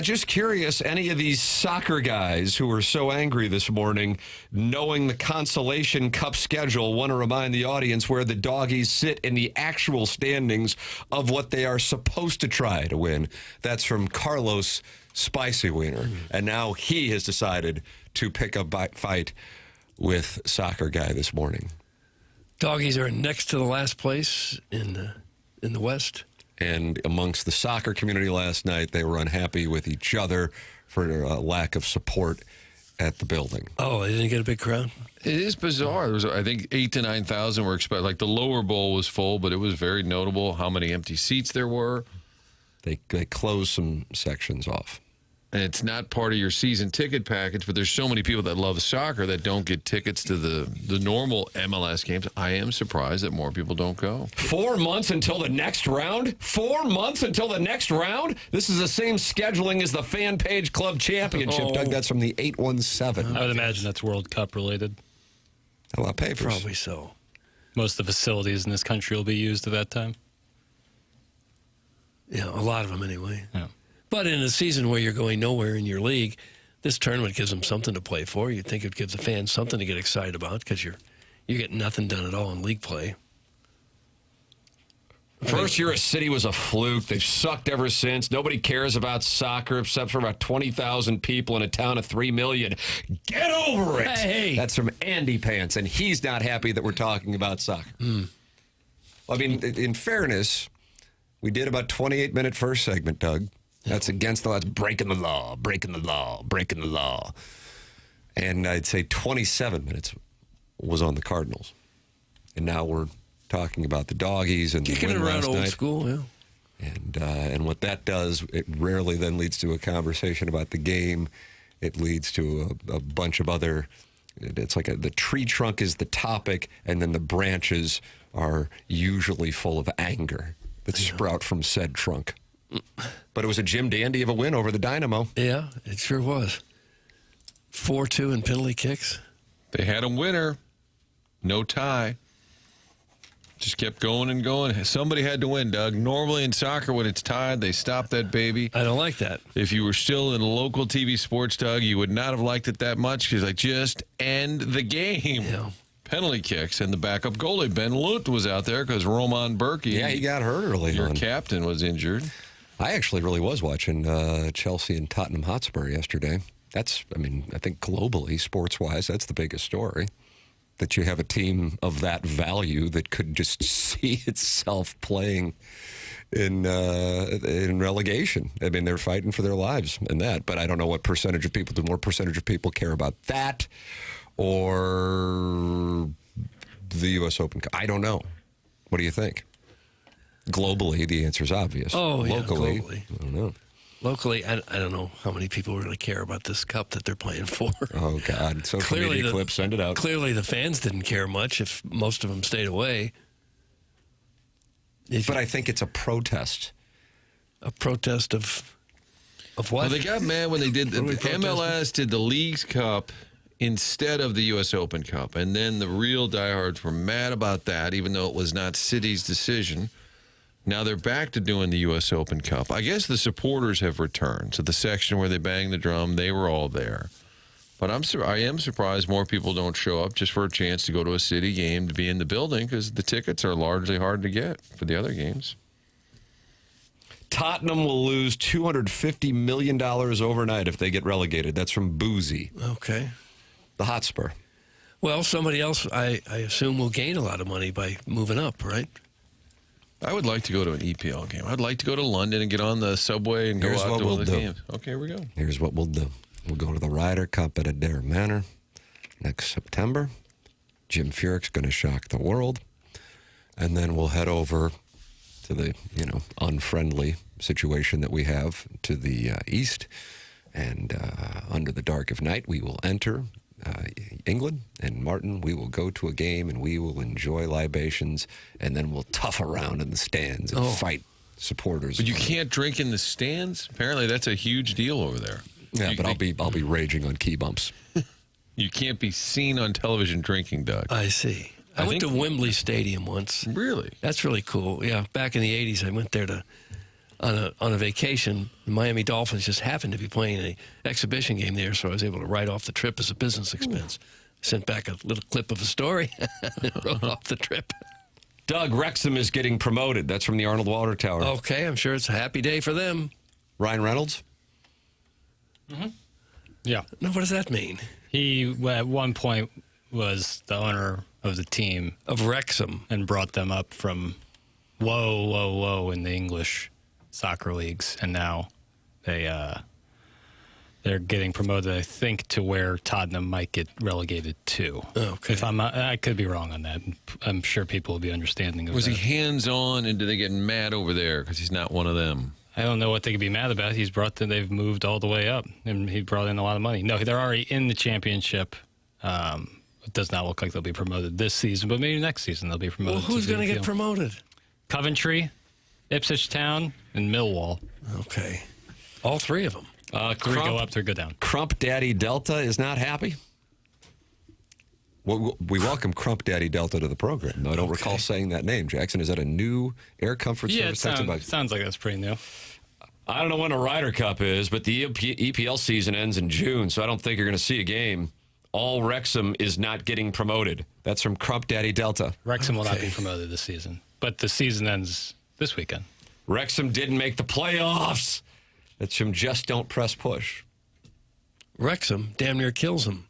C: Just curious, any of these soccer guys who were so angry this morning, knowing the Consolation Cup schedule, want to remind the audience where the Doggies sit in the actual standings of what they are supposed to try to win. That's from Carlos Spicy Wiener. And now he has decided to pick a fight with soccer guy this morning.
D: Doggies are next to the last place in the West.
C: And amongst the soccer community last night, they were unhappy with each other for a lack of support at the building.
D: Oh, they didn't get a big crowd?
E: It is bizarre. There was, I think, 8,000 to 9,000 were expected. Like the lower bowl was full, but it was very notable how many empty seats there were.
C: They closed some sections off.
E: And it's not part of your season ticket package, but there's so many people that love soccer that don't get tickets to the normal MLS games. I am surprised that more people don't go.
C: 4 months until the next round? 4 months until the next round? This is the same scheduling as the Fan Page Club Championship. Doug, that's from the 817.
F: I would imagine that's World Cup related.
C: A lot of papers.
D: Probably so.
F: Most of the facilities in this country will be used at that time.
D: Yeah, a lot of them anyway.
F: Yeah.
D: But in a season where you're going nowhere in your league, this tournament gives them something to play for. You'd think it gives the fans something to get excited about because you're getting nothing done at all in league play.
C: First year of City was a fluke. They've sucked ever since. Nobody cares about soccer except for about 20,000 people in a town of 3 million. Get over it.
D: Hey.
C: That's from Andy Pants, and he's not happy that we're talking about soccer. I mean, in fairness, we did about 28-minute first segment, Doug. That's against the law. That's breaking the law, breaking the law, breaking the law. And I'd say 27 minutes was on the Cardinals. And now we're talking about the Doggies and
D: kicking
C: the
D: it
C: win
D: around
C: last
D: old
C: night.
D: school, yeah.
C: And what that does, it rarely then leads to a conversation about the game. It leads to a bunch of other. It's like the tree trunk is the topic, and then the branches are usually full of anger that sprout from said trunk. But it was a Jim Dandy of a win over the Dynamo.
D: Yeah, it sure was. 4-2 in penalty kicks.
E: They had a winner. No tie. Just kept going and going. Somebody had to win, Doug. Normally in soccer, when it's tied, they stop that baby.
D: I don't like that.
E: If you were still in local TV sports, Doug, you would not have liked it that much because just end the game.
D: Yeah.
E: Penalty kicks, and the backup goalie, Ben Lunt, was out there because Roman Burkett,
C: Yeah, he got hurt early
E: your
C: on.
E: captain, was injured.
C: I actually really was watching Chelsea and Tottenham Hotspur yesterday. I think globally, sports-wise, that's the biggest story. That you have a team of that value that could just see itself playing in relegation. I mean, they're fighting for their lives in that. But I don't know what percentage of people, do more percentage of people care about that or the U.S. Open? I don't know. What do you think? Globally, the answer is obvious.
D: Oh, yeah,
C: Locally,
D: globally.
C: I don't know.
D: Locally, I don't know how many people really care about this cup that they're playing for.
C: Oh, God. Social media clips, send it out.
D: Clearly, the fans didn't care much if most of them stayed away.
C: But I think it's a protest.
D: A protest of what?
E: Well, they got mad when they did the MLS did the Leagues Cup instead of the U.S. Open Cup. And then the real diehards were mad about that, even though it was not City's decision. Now they're back to doing the U.S. Open Cup. I guess the supporters have returned. So the section where they bang the drum, they were all there. But I am surprised more people don't show up just for a chance to go to a City game, to be in the building, because the tickets are largely hard to get for the other games.
C: Tottenham will lose $250 million overnight if they get relegated. That's from Boozy.
D: Okay.
C: The Hotspur.
D: Well, somebody else, I assume, will gain a lot of money by moving up, right?
E: I would like to go to an EPL game. I'd like to go to London and get on the subway and go out to one of the games. Okay, here we go.
C: Here's what we'll do. We'll go to the Ryder Cup at Adair Manor next September. Jim Furyk's going to shock the world. And then we'll head over to the, unfriendly situation that we have to the east. And under the dark of night, we will enter England. And, Martin, we will go to a game and we will enjoy libations. And then we'll tough around in the stands and fight supporters.
E: But you can't drink in the stands? Apparently that's a huge deal over there.
C: Yeah, but I'll be raging on key bumps.
E: You can't be seen on television drinking, Doug.
D: I see. I went to Wembley Stadium once.
E: Really?
D: That's really cool. Yeah, back in the 80s, I went there on a vacation. The Miami Dolphins just happened to be playing an exhibition game there, so I was able to write off the trip as a business expense. Sent back a little clip of a story and wrote off the trip.
C: Doug, Wrexham is getting promoted. That's from the Arnold Water Tower.
D: Okay, I'm sure it's a happy day for them.
C: Ryan Reynolds?
F: Mm-hmm. Yeah.
D: No, what does that mean?
F: He, at one point, was the owner of the team.
D: Of Wrexham.
F: And brought them up from low in the English soccer leagues. And now they're getting promoted, I think, to where Tottenham might get relegated to.
D: Okay.
F: I could be wrong on that. I'm sure people will be understanding of
E: Was
F: that.
E: he hands-on, and do they get mad over there because he's not one of them?
F: I don't know what they could be mad about. They've moved all the way up, and he brought in a lot of money. No, they're already in the championship. It does not look like they'll be promoted this season, but maybe next season they'll be promoted.
D: Well, who's going to get promoted?
F: Coventry, Ipswich Town, and Millwall.
D: Okay. All three of them.
F: Three go up, three go down.
C: Crump Daddy Delta is not happy? We welcome Crump Daddy Delta to the program. No, I don't recall saying that name, Jackson. Is that a new Air Comfort Service?
F: Sounds like that's pretty new.
C: I don't know when a Ryder Cup is, but the EPL season ends in June, so I don't think you're going to see a game. All Wrexham is not getting promoted. That's from Crump Daddy Delta.
F: Wrexham will not be promoted this season, but the season ends this weekend.
C: Wrexham didn't make the playoffs. That's from Just Don't Press Push.
D: Wrexham damn near kills him.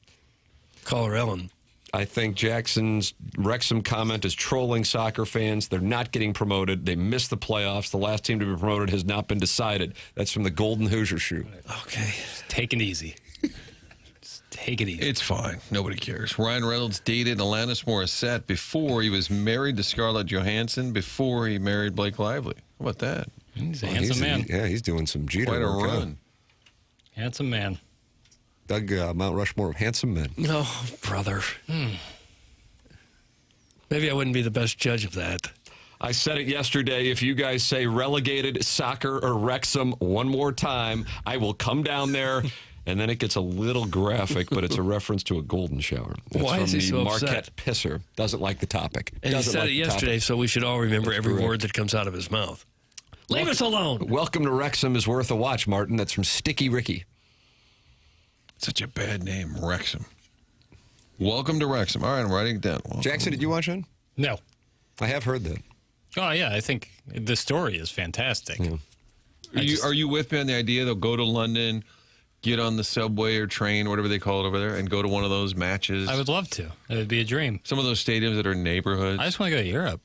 D: Caller Ellen.
C: I think Jackson's Wrexham comment is trolling soccer fans. They're not getting promoted. They missed the playoffs. The last team to be promoted has not been decided. That's from the Golden Hoosier Shoe.
D: Okay.
F: Just take it easy. Take it easy.
E: It's fine. Nobody cares. Ryan Reynolds dated Alanis Morissette before he was married to Scarlett Johansson, before he married Blake Lively. How about that?
F: He's a handsome man.
C: He's doing some Jeter
E: Quite a
C: work,
E: run.
F: Handsome man.
C: Doug, Mount Rushmore of handsome men.
D: No, brother. Maybe I wouldn't be the best judge of that.
C: I said it yesterday. If you guys say relegated soccer or Wrexham one more time, I will come down there. And then it gets a little graphic, but it's a reference to a golden shower. That's
D: Why is he so
C: Marquette
D: upset?
C: Pisser. Doesn't like the topic.
D: And he said it yesterday, so we should all remember every word that comes out of his mouth. Leave us alone.
C: Welcome to Wrexham is worth a watch, Martin. That's from Sticky Ricky.
E: Such a bad name, Wrexham. Welcome to Wrexham. All right, I'm writing it down. Welcome.
C: Jackson, did you watch it?
F: No.
C: I have heard that.
F: Oh, yeah. I think the story is fantastic.
C: Yeah.
E: Are you with me on the idea they'll go to London, get on the subway or train, whatever they call it over there, and go to one of those matches?
F: I would love to. It would be a dream.
E: Some of those stadiums that are neighborhoods.
F: I just want to go to Europe.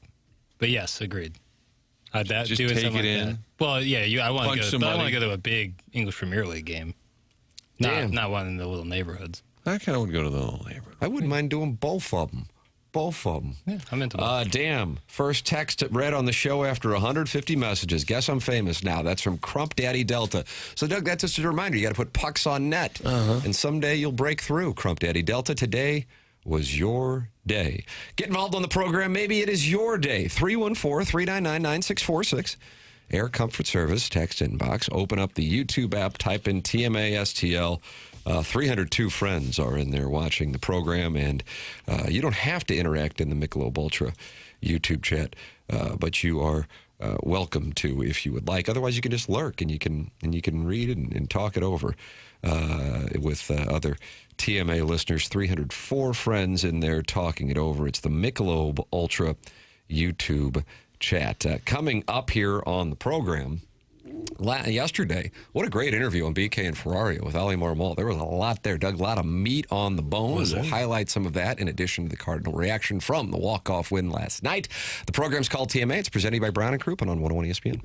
F: But yes, agreed.
E: Just take it in.
F: That. Well, yeah, I want to go.
E: I
F: want to go to a big English Premier League game. Not one in the little neighborhoods.
E: I kind of would go to the little neighborhood.
C: I wouldn't mind doing both of them. Both of them.
F: Yeah, I'm into both.
C: Damn. First text read on the show after 150 messages. Guess I'm famous now. That's from Crump Daddy Delta. So, Doug, that's just a reminder. You got to put pucks on net. And someday you'll break through. Crump Daddy Delta, today was your day. Get involved on the program. Maybe it is your day. 314-399-9646. Air Comfort Service, text inbox. Open up the YouTube app. Type in TMA-STL. 302 friends are in there watching the program, and you don't have to interact in the Michelob Ultra YouTube chat, but you are welcome to if you would like. Otherwise, you can just lurk and you can read it and talk it over with other TMA listeners. 304 friends in there talking it over. It's the Michelob Ultra YouTube chat. Coming up here on the program. Yesterday, what a great interview on BK and Ferrario with Oli Marmol. There was a lot there, Doug, a lot of meat on the bone. We'll highlight some of that in addition to the Cardinal reaction from the walk-off win last night. The program's called TMA. It's presented by Brown & Crouppen on 101 ESPN.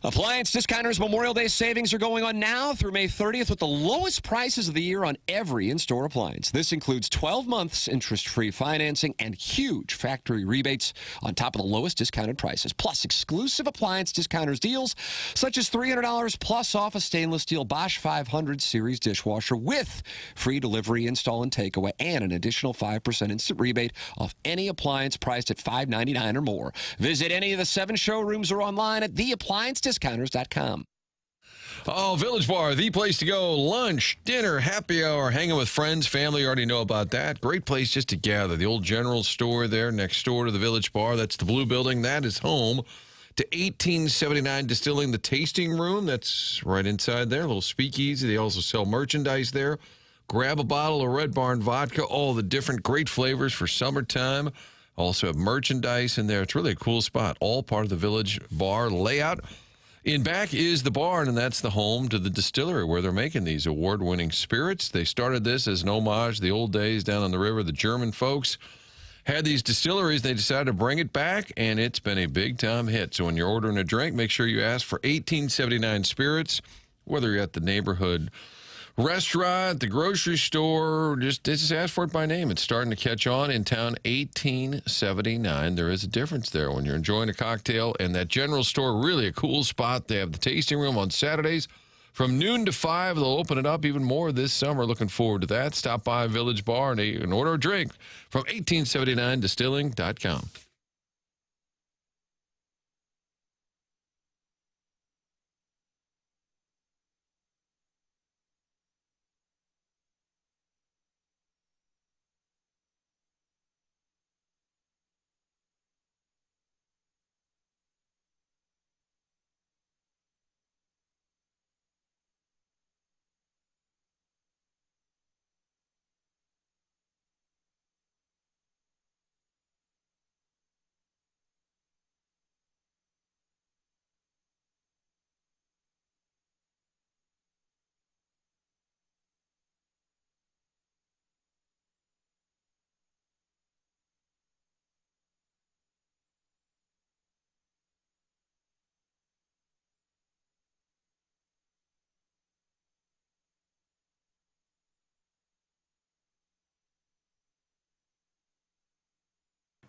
C: Appliance Discounters Memorial Day savings are going on now through May 30th with the lowest prices of the year on every in-store appliance. This includes 12 months interest-free financing and huge factory rebates on top of the lowest discounted prices, plus exclusive Appliance Discounters deals such as $300 plus off a stainless steel Bosch 500 series dishwasher with free delivery, install, and takeaway, and an additional 5% instant rebate off any appliance priced at $5.99 or more. Visit any of the 7 showrooms or online at theappliancediscounters.com.
E: Oh, Village Bar, the place to go. Lunch, dinner, happy hour, hanging with friends, family. You already know about that. Great place just to gather. The old general store there next door to the Village Bar. That's the blue building. That is home to 1879 Distilling, the tasting room. That's right inside there. A little speakeasy. They also sell merchandise there. Grab a bottle of Red Barn vodka. All the different great flavors for summertime. Also have merchandise in there. It's really a cool spot. All part of the Village Bar layout. In back is the barn, and that's the home to the distillery where they're making these award-winning spirits. They started this as an homage to the old days down on the river. The German folks had these distilleries. They decided to bring it back, and it's been a big-time hit. So when you're ordering a drink, make sure you ask for 1879 spirits, whether you're at the neighborhood restaurant, the grocery store, just ask for it by name. It's starting to catch on in town. 1879. There is a difference there when you're enjoying a cocktail. And that general store, really a cool spot. They have the tasting room on Saturdays from noon to 5. They'll open it up even more this summer. Looking forward to that. Stop by Village Bar and order a drink from 1879distilling.com.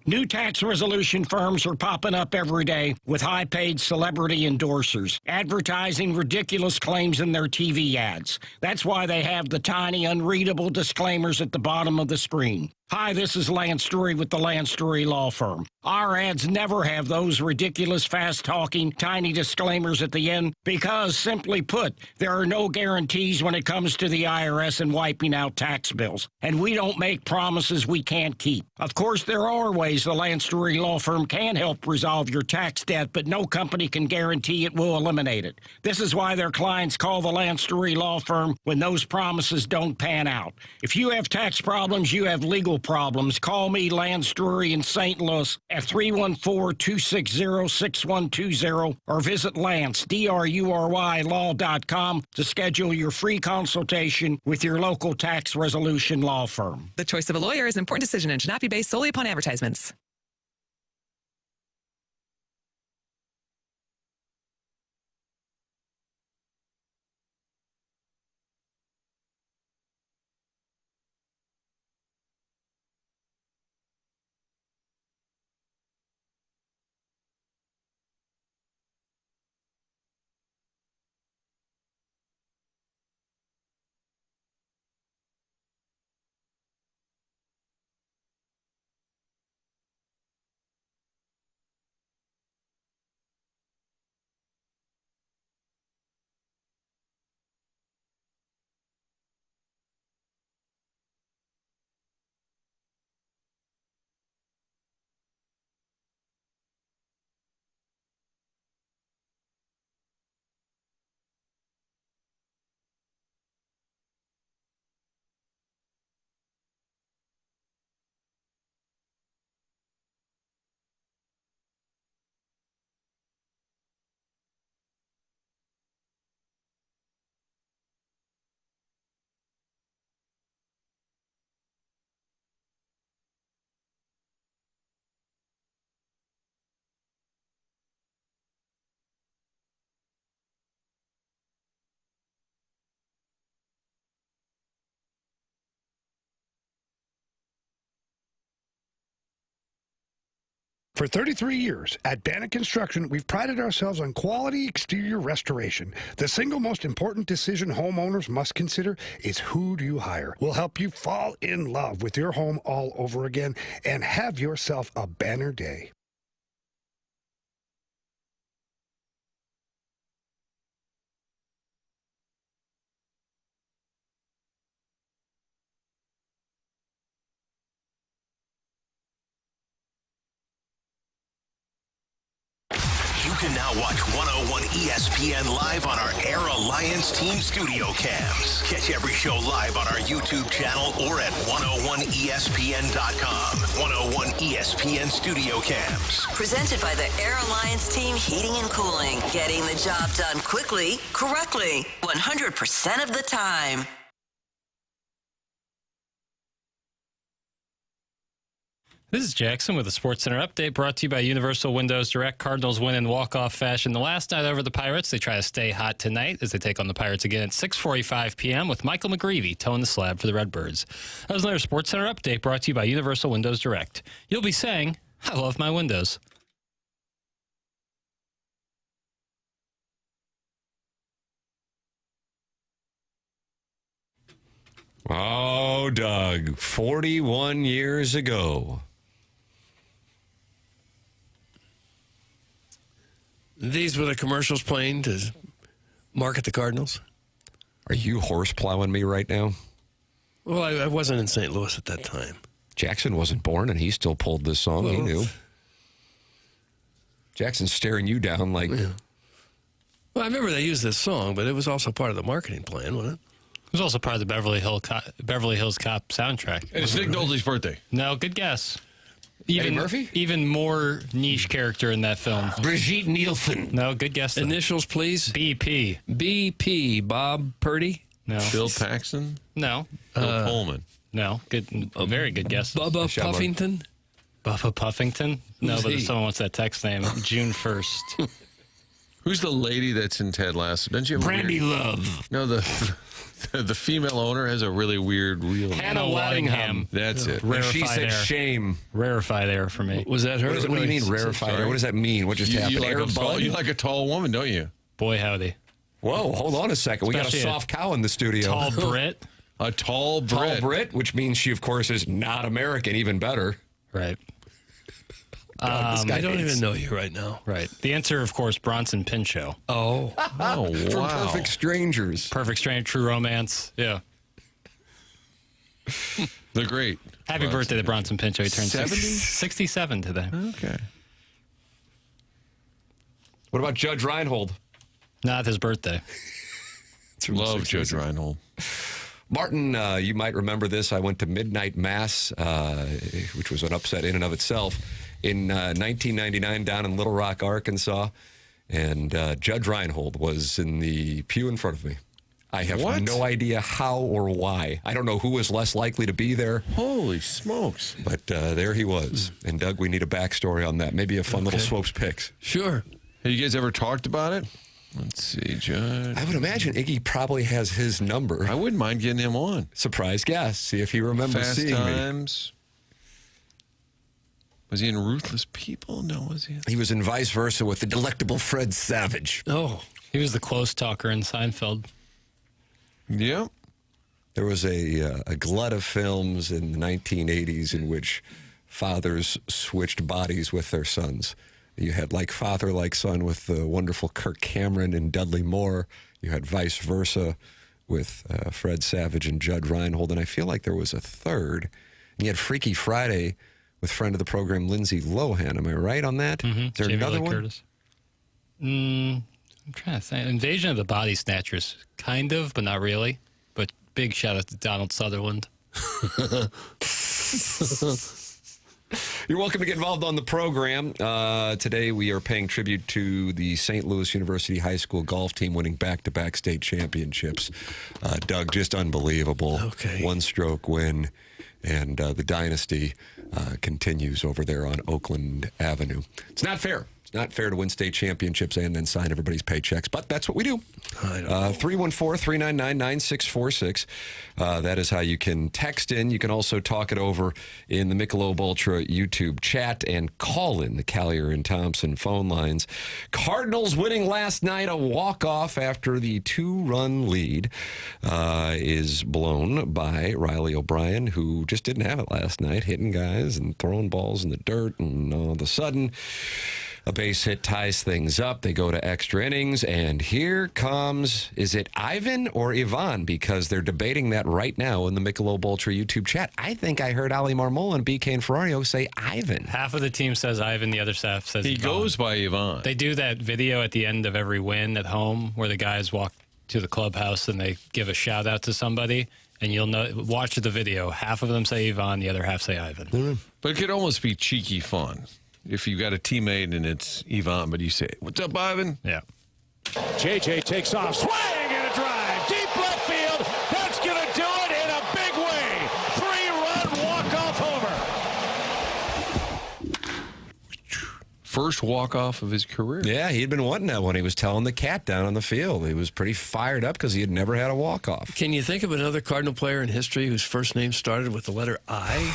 L: New tax resolution firms are popping up every day with high-paid celebrity endorsers, advertising ridiculous claims in their TV ads. That's why they have the tiny, unreadable disclaimers at the bottom of the screen. Hi, this is Lance Story with the Lance Story Law Firm. Our ads never have those ridiculous, fast-talking, tiny disclaimers at the end because, simply put, there are no guarantees when it comes to the IRS and wiping out tax bills. And we don't make promises we can't keep. Of course, there are ways the Lance Story Law Firm can help resolve your tax debt, but no company can guarantee it will eliminate it. This is why their clients call the Lance Story Law Firm when those promises don't pan out. If you have tax problems, you have legal problems, call me, Lance Drury in St. Louis, at 314-260-6120 or visit Lance, D-R-U-R-Y, law.com to schedule your free consultation with your local tax resolution law firm.
M: The choice of a lawyer is an important decision and should not be based solely upon advertisements.
N: For 33 years at Bannock Construction, we've prided ourselves on quality exterior restoration. The single most important decision homeowners must consider is who do you hire. We'll help you fall in love with your home all over again and have yourself a banner day.
B: You can now watch 101 ESPN live on our Air Alliance Team Studio Cams. Catch every show live on our YouTube channel or at 101ESPN.com. 101 ESPN Studio Cams.
K: Presented by the Air Alliance Team Heating and Cooling. Getting the job done quickly, correctly, 100% of the time.
F: This is Jackson with a SportsCenter update brought to you by Universal Windows Direct. Cardinals win in walk-off fashion the last night over the Pirates. They try to stay hot tonight as they take on the Pirates again at 6:45 p.m. with Michael McGreevy towing the slab for the Redbirds. That was another SportsCenter update brought to you by Universal Windows Direct. You'll be saying, I love my windows.
C: Oh, Doug, 41 years ago.
D: These were the commercials playing to market the Cardinals.
C: Are you horse plowing me right now?
D: Well, I wasn't in St. Louis at that time.
C: Jackson wasn't born, and he still pulled this song. He knew. Jackson's staring you down like...
D: Yeah. Well, I remember they used this song, but it was also part of the marketing plan, wasn't it?
F: It was also part of the Beverly Hills Cop soundtrack.
E: It's Nick Nolte's birthday.
F: No, good guess.
C: Eddie Murphy?
F: Even more niche character in that film.
C: Brigitte Nielsen.
F: No, good guess.
D: Initials, please.
F: BP.
D: BP. Bob Purdy?
F: No.
E: Bill Paxton?
F: No.
E: Bill Pullman?
F: No. Good. Very good guess.
D: Bubba Puffington?
F: Bubba Puffington? No, but if someone wants that text name, June 1st.
E: Who's the lady that's in Ted Lasso? Don't you have
C: Brandy Love.
E: No, the female owner has a really weird real name.
F: Hannah Waddingham.
E: That's it.
C: When she said
F: air.
C: shame.
F: Rarefied air for me.
D: Was that her?
C: What do you mean rarefied air? What does that mean? What just happened?
E: You like a tall woman, don't you?
F: Boy, howdy.
C: Whoa, hold on a second. We got a soft cow in the studio.
F: Tall Brit.
E: A tall Brit.
C: Tall Brit, which means she, of course, is not American, even better.
F: Right.
D: I don't even know you right now.
F: Right. The answer, of course, Bronson Pinchot.
D: Oh.
E: Wow.
C: From Perfect Strangers.
F: Perfect Stranger, True Romance. Yeah.
E: They're great.
F: Happy birthday to Bronson Pinchot. He turned 67 today.
E: Okay.
C: What about Judge Reinhold?
F: Not his birthday.
E: Love Judge Reinhold.
C: Martin, you might remember this. I went to midnight mass, which was an upset in and of itself, in 1999 down in Little Rock, Arkansas. And Judge Reinhold was in the pew in front of me. I have no idea how or why. I don't know who was less likely to be there.
E: Holy smokes.
C: But there he was. And, Doug, we need a backstory on that. Maybe a fun little Swopes picks.
D: Sure.
E: Have you guys ever talked about it? Let's see, Judge.
C: I would imagine Iggy probably has his number.
E: I wouldn't mind getting him on.
C: Surprise guest. See if he remembers
E: Fast
C: seeing
E: Times. Was he in Ruthless People? No, was he?
C: He was in Vice Versa with the delectable Fred Savage.
D: Oh.
F: He was the close talker in Seinfeld.
E: Yeah.
C: There was a glut of films in the 1980s in which fathers switched bodies with their sons. You had Like Father, Like Son with the wonderful Kirk Cameron and Dudley Moore. You had Vice Versa with Fred Savage and Judge Reinhold. And I feel like there was a third. And you had Freaky Friday with friend of the program, Lindsay Lohan. Am I right on that?
F: Mm-hmm.
C: Is there another one?
F: Curtis. I'm trying to think. Invasion of the Body Snatchers, kind of, but not really. But big shout out to Donald Sutherland.
C: You're welcome to get involved on the program. Today we are paying tribute to the St. Louis University High School golf team winning back-to-back state championships. Doug, just unbelievable.
D: Okay.
C: One-stroke win, and the dynasty continues over there on Oakland Avenue. It's not fair. It's not fair to win state championships and then sign everybody's paychecks, but that's what we do. 314-399-9646. That is how you can text in. You can also talk it over in the Michelob Ultra YouTube chat and call in the Callier and Thompson phone lines. Cardinals winning last night, a walk-off after the 2-run lead is blown by Riley O'Brien, who just didn't have it last night, hitting guys and throwing balls in the dirt, and all of a sudden a base hit ties things up. They go to extra innings, and here comes, is it Ivan or Ivan? Because they're debating that right now in the Michelob Ultra YouTube chat. I think I heard Oli Marmol and BK and Ferrario say Ivan.
F: Half of the team says Ivan, the other half says
E: He
F: Ivan.
E: goes by Ivan.
F: They do that video at the end of every win at home where the guys walk to the clubhouse and they give a shout out to somebody. And you'll know, watch the video. Half of them say Ivan, the other half say Ivan.
E: But it could almost be cheeky fun. If you got a teammate and it's Ivan, but you say, "What's up, Ivan?"
F: Yeah.
O: JJ takes off, swing and a drive, deep left field. That's going to do it in a big way. 3-run walk-off homer.
E: First walk-off of his career.
C: Yeah, he had been wanting that one. He was telling the cat down on the field. He was pretty fired up because he had never had a walk-off.
D: Can you think of another Cardinal player in history whose first name started with the letter I?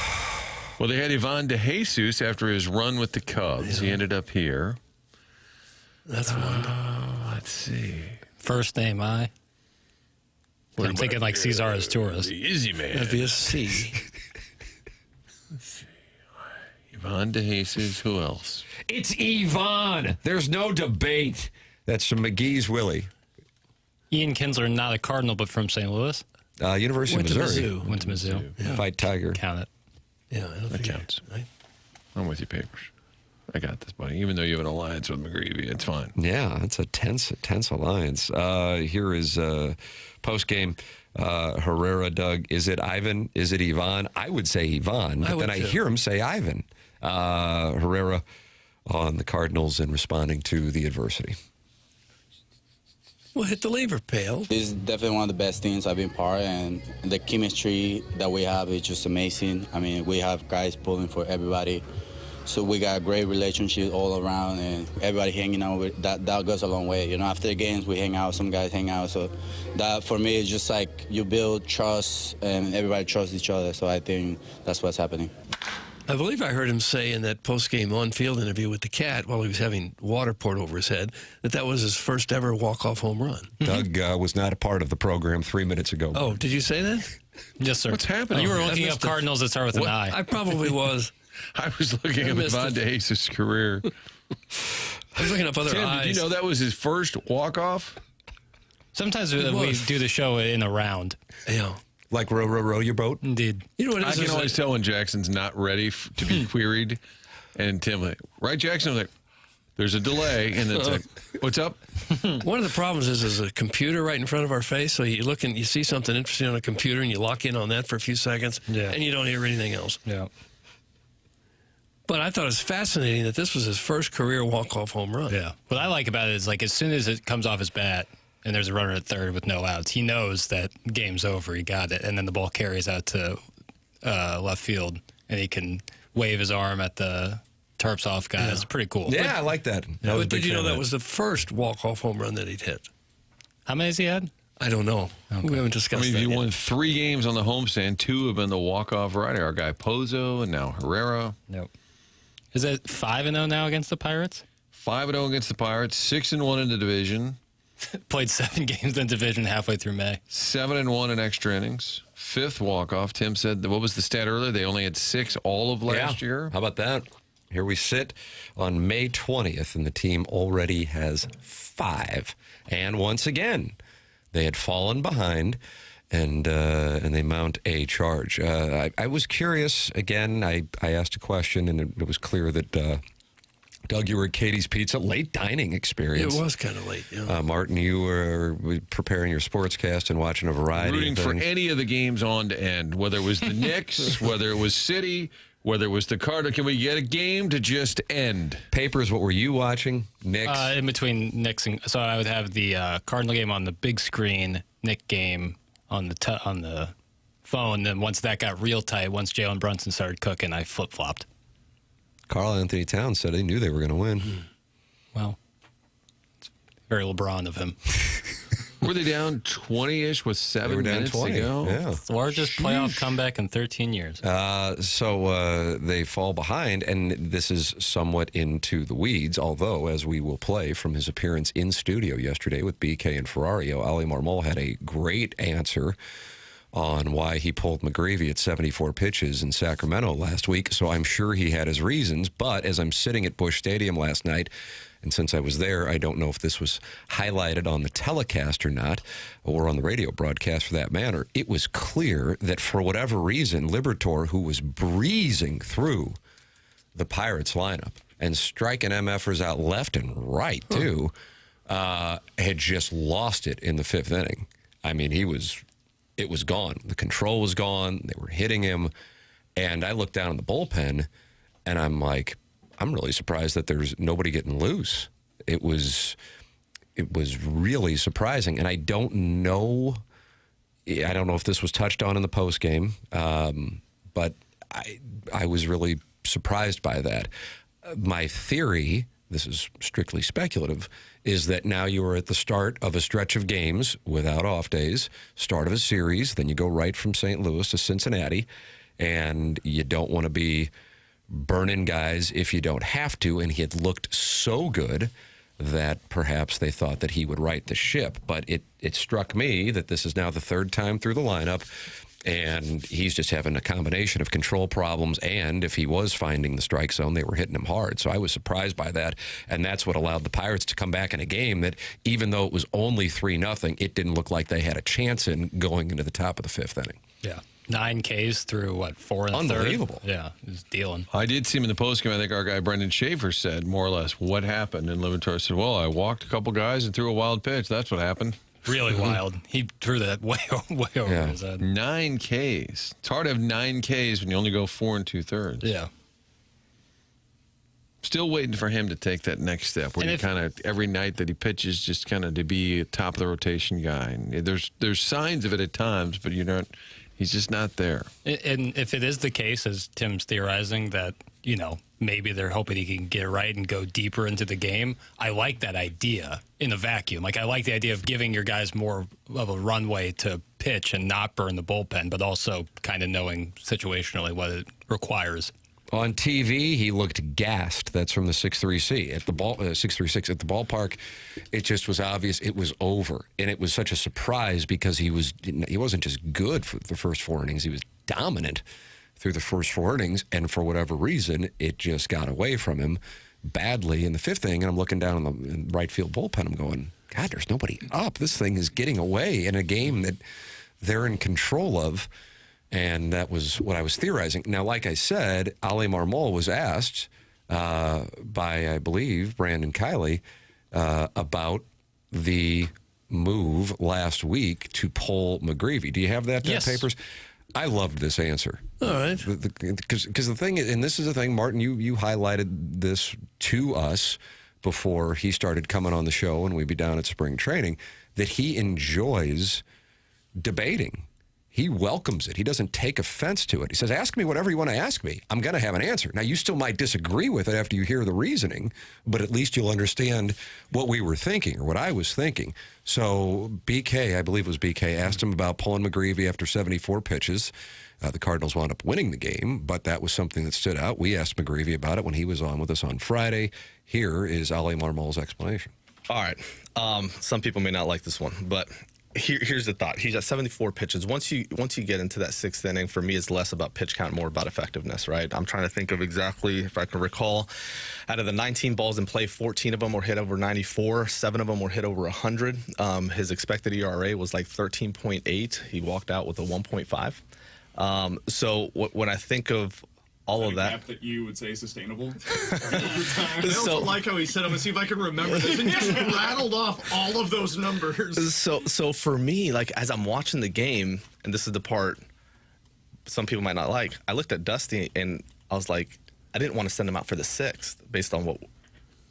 E: Well, they had Ivan DeJesus after his run with the Cubs. Yeah. He ended up here.
D: That's one.
E: Let's see.
F: First name I. I'm thinking like Cesar Asturias.
E: The Izzy man.
D: That'd be a C.
E: Let's see. Ivan DeJesus. Who else?
C: It's Ivan. There's no debate. That's from McGee's Willie.
F: Ian Kinsler, not a Cardinal, but from St. Louis.
C: University of Missouri.
F: Went to Mizzou.
C: Yeah. Fight Tiger.
F: Count it.
D: Yeah, I don't
E: that
D: think
E: counts. I'm with you, Papers. I got this, buddy. Even though you have an alliance with McGreevy, it's fine.
C: Yeah, it's a tense alliance. Here is post-game Herrera, Doug. Is it Ivan? Is it Ivan? I would say Ivan, but then I hear him say Ivan. Herrera on the Cardinals and responding to the adversity.
D: Well, hit the lever, Pale.
P: This is definitely one of the best teams I've been part of, and the chemistry that we have is just amazing. I mean, we have guys pulling for everybody, so we got a great relationship all around, and everybody hanging out with that goes a long way. You know, after the games, we hang out, some guys hang out, so that for me is just like you build trust, and everybody trusts each other, so I think that's what's happening.
D: I believe I heard him say in that post-game on-field interview with the Cat while he was having water poured over his head that was his first ever walk-off home run.
C: Doug was not a part of the program 3 minutes ago.
D: Oh, did you say that?
F: Yes, sir.
E: What's happening?
F: You were looking up Cardinals that start with an I.
D: I probably was.
E: I was looking at Ivan DeJesus' career.
D: I was looking up other
E: Tim,
D: eyes.
E: did you know that was his first walk-off?
F: Sometimes we do the show in a round.
D: Yeah.
C: Like row your boat?
F: Indeed.
D: You know what it is?
E: I can always tell when Jackson's not ready to be queried. And Tim, like, right, Jackson? I'm like, There's a delay, and it's like, what's up?
D: One of the problems is there's a computer right in front of our face, so you look and you see something interesting on a computer, and you lock in on that for a few seconds, and you don't hear anything else.
F: Yeah.
D: But I thought it was fascinating that this was his first career walk-off home run.
F: Yeah. What I like about it is, like, as soon as it comes off his bat and there's a runner at third with no outs, he knows that game's over. He got it. And then the ball carries out to left field, and he can wave his arm at the Terps off guy. It's pretty cool.
C: Yeah, I like that.
D: But did you know that was the first walk-off home run that he'd hit?
F: How many has he had?
D: I don't know. Okay. We haven't discussed that
E: He
D: yet.
E: won 3 games on the homestand. 2 have been the walk-off rider. Our guy Pozo and now Herrera.
F: Nope. Is it 5-0 now against the Pirates?
E: 5-0 against the Pirates. 6-1 in the division.
F: Played 7 games in division halfway through May.
E: 7-1 in extra innings. 5th walk-off. Tim said, what was the stat earlier? They only had 6 all of last year.
C: How about that? Here we sit on May 20th, and the team already has 5. And once again, they had fallen behind, and they mount a charge. I was curious. Again, I asked a question, and it was clear that, Doug, you were at Katie's Pizza, late dining experience.
D: It was kind of late, yeah.
C: Martin, you were preparing your sportscast and watching a variety
E: Rooting
C: of
E: for
C: things.
E: any of the games on to end, whether it was the Knicks, whether it was City, whether it was the Cardinals. Can we get a game to just end?
C: Papers, what were you watching? Knicks?
F: In between Knicks and... So I would have the Cardinal game on the big screen, Knick game on the phone. Then once that got real tight, once Jalen Brunson started cooking, I flip-flopped.
C: Carl Anthony Towns said he knew they were going to win.
F: Well, it's very LeBron of him.
E: Were they down 20-ish with 7 minutes to go?
C: Yeah.
F: It's the largest playoff comeback in 13 years.
C: So they fall behind, and this is somewhat into the weeds, although, as we will play from his appearance in studio yesterday with BK and Ferrario, Oli Marmol had a great answer on why he pulled McGreevy at 74 pitches in Sacramento last week. So I'm sure he had his reasons, but as I'm sitting at Busch Stadium last night, and since I was there, I don't know if this was highlighted on the telecast or not, or on the radio broadcast for that matter. It was clear that for whatever reason, Liberatore, who was breezing through the Pirates lineup and striking MFers out left and right, too, had just lost it in the 5th inning. I mean, it was gone. The control was gone. They were hitting him. And I looked down in the bullpen, and I'm like, I'm really surprised that there's nobody getting loose. It was really surprising. And I don't know if this was touched on in the postgame, but I was really surprised by that. My theory, this is strictly speculative, is that now you are at the start of a stretch of games without off days, start of a series, then you go right from St. Louis to Cincinnati, and you don't want to be burning guys if you don't have to, and he had looked so good that perhaps they thought that he would right the ship. But it struck me that this is now the 3rd time through the lineup, and he's just having a combination of control problems, and if he was finding the strike zone, they were hitting him hard. So I was surprised by that, and that's what allowed the Pirates to come back in a game that, even though it was only 3-0, it didn't look like they had a chance in going into the top of the 5th inning.
F: Yeah. 9 Ks through, 4 and a
C: Unbelievable.
F: third? Yeah, he's dealing.
E: I did see him in the postgame. I think our guy Brendan Schaefer said, more or less, what happened? And Liberatore said, well, I walked a couple guys and threw a wild pitch. That's what happened.
F: Really wild. He threw that way over his head.
E: 9 Ks. It's hard to have 9 Ks when you only go 4 2/3.
F: Yeah.
E: Still waiting for him to take that next step where you kind of, every night that he pitches, just kind of to be a top of the rotation guy. And there's signs of it at times, but he's just not there.
F: And if it is the case, as Tim's theorizing, that, maybe they're hoping he can get it right and go deeper into the game, I like that idea in a vacuum. Like, I like the idea of giving your guys more of a runway to pitch and not burn the bullpen, but also kind of knowing situationally what it requires.
C: On TV, he looked gassed. That's from the 636 at the ballpark. It just was obvious it was over, and it was such a surprise because he wasn't just good for the first 4 innings. He was dominant through the first 4 innings, and for whatever reason, it just got away from him badly in the 5th inning. And I'm looking down in the right field bullpen. I'm going, God, there's nobody up. This thing is getting away in a game that they're in control of. And that was what I was theorizing. Now, like I said, Oli Marmol was asked by, I believe, Brandon Kiley about the move last week to pull McGreevy. Do you have that
D: Yes.
C: papers? I loved this answer.
D: All right.
C: Because the thing is, and this is the thing, Martin, you highlighted this to us before he started coming on the show and we'd be down at spring training, that he enjoys debating. He welcomes it. He doesn't take offense to it. He says, ask me whatever you want to ask me. I'm going to have an answer. Now, you still might disagree with it after you hear the reasoning, but at least you'll understand what we were thinking or what I was thinking. So BK, I believe it was BK, asked him about pulling McGreevy after 74 pitches. The Cardinals wound up winning the game, but that was something that stood out. We asked McGreevy about it when he was on with us on Friday. Here is Oli Marmol's explanation.
Q: All right. Some people may not like this one, but here's the thought. He's at 74 pitches. Once you get into that sixth inning, for me, it's less about pitch count, more about effectiveness, right? I'm trying to think of exactly, if I can recall, out of the 19 balls in play, 14 of them were hit over 94. 7 of them were hit over 100. His expected ERA was like 13.8. He walked out with a 1.5. So when I think of all of that.
R: That you would say sustainable over time. I also like how he said, I'm going to see if I can remember this, and just rattled off all of those numbers.
Q: So for me, like, as I'm watching the game, and this is the part some people might not like, I looked at Dusty and I was like, I didn't want to send him out for the sixth based on what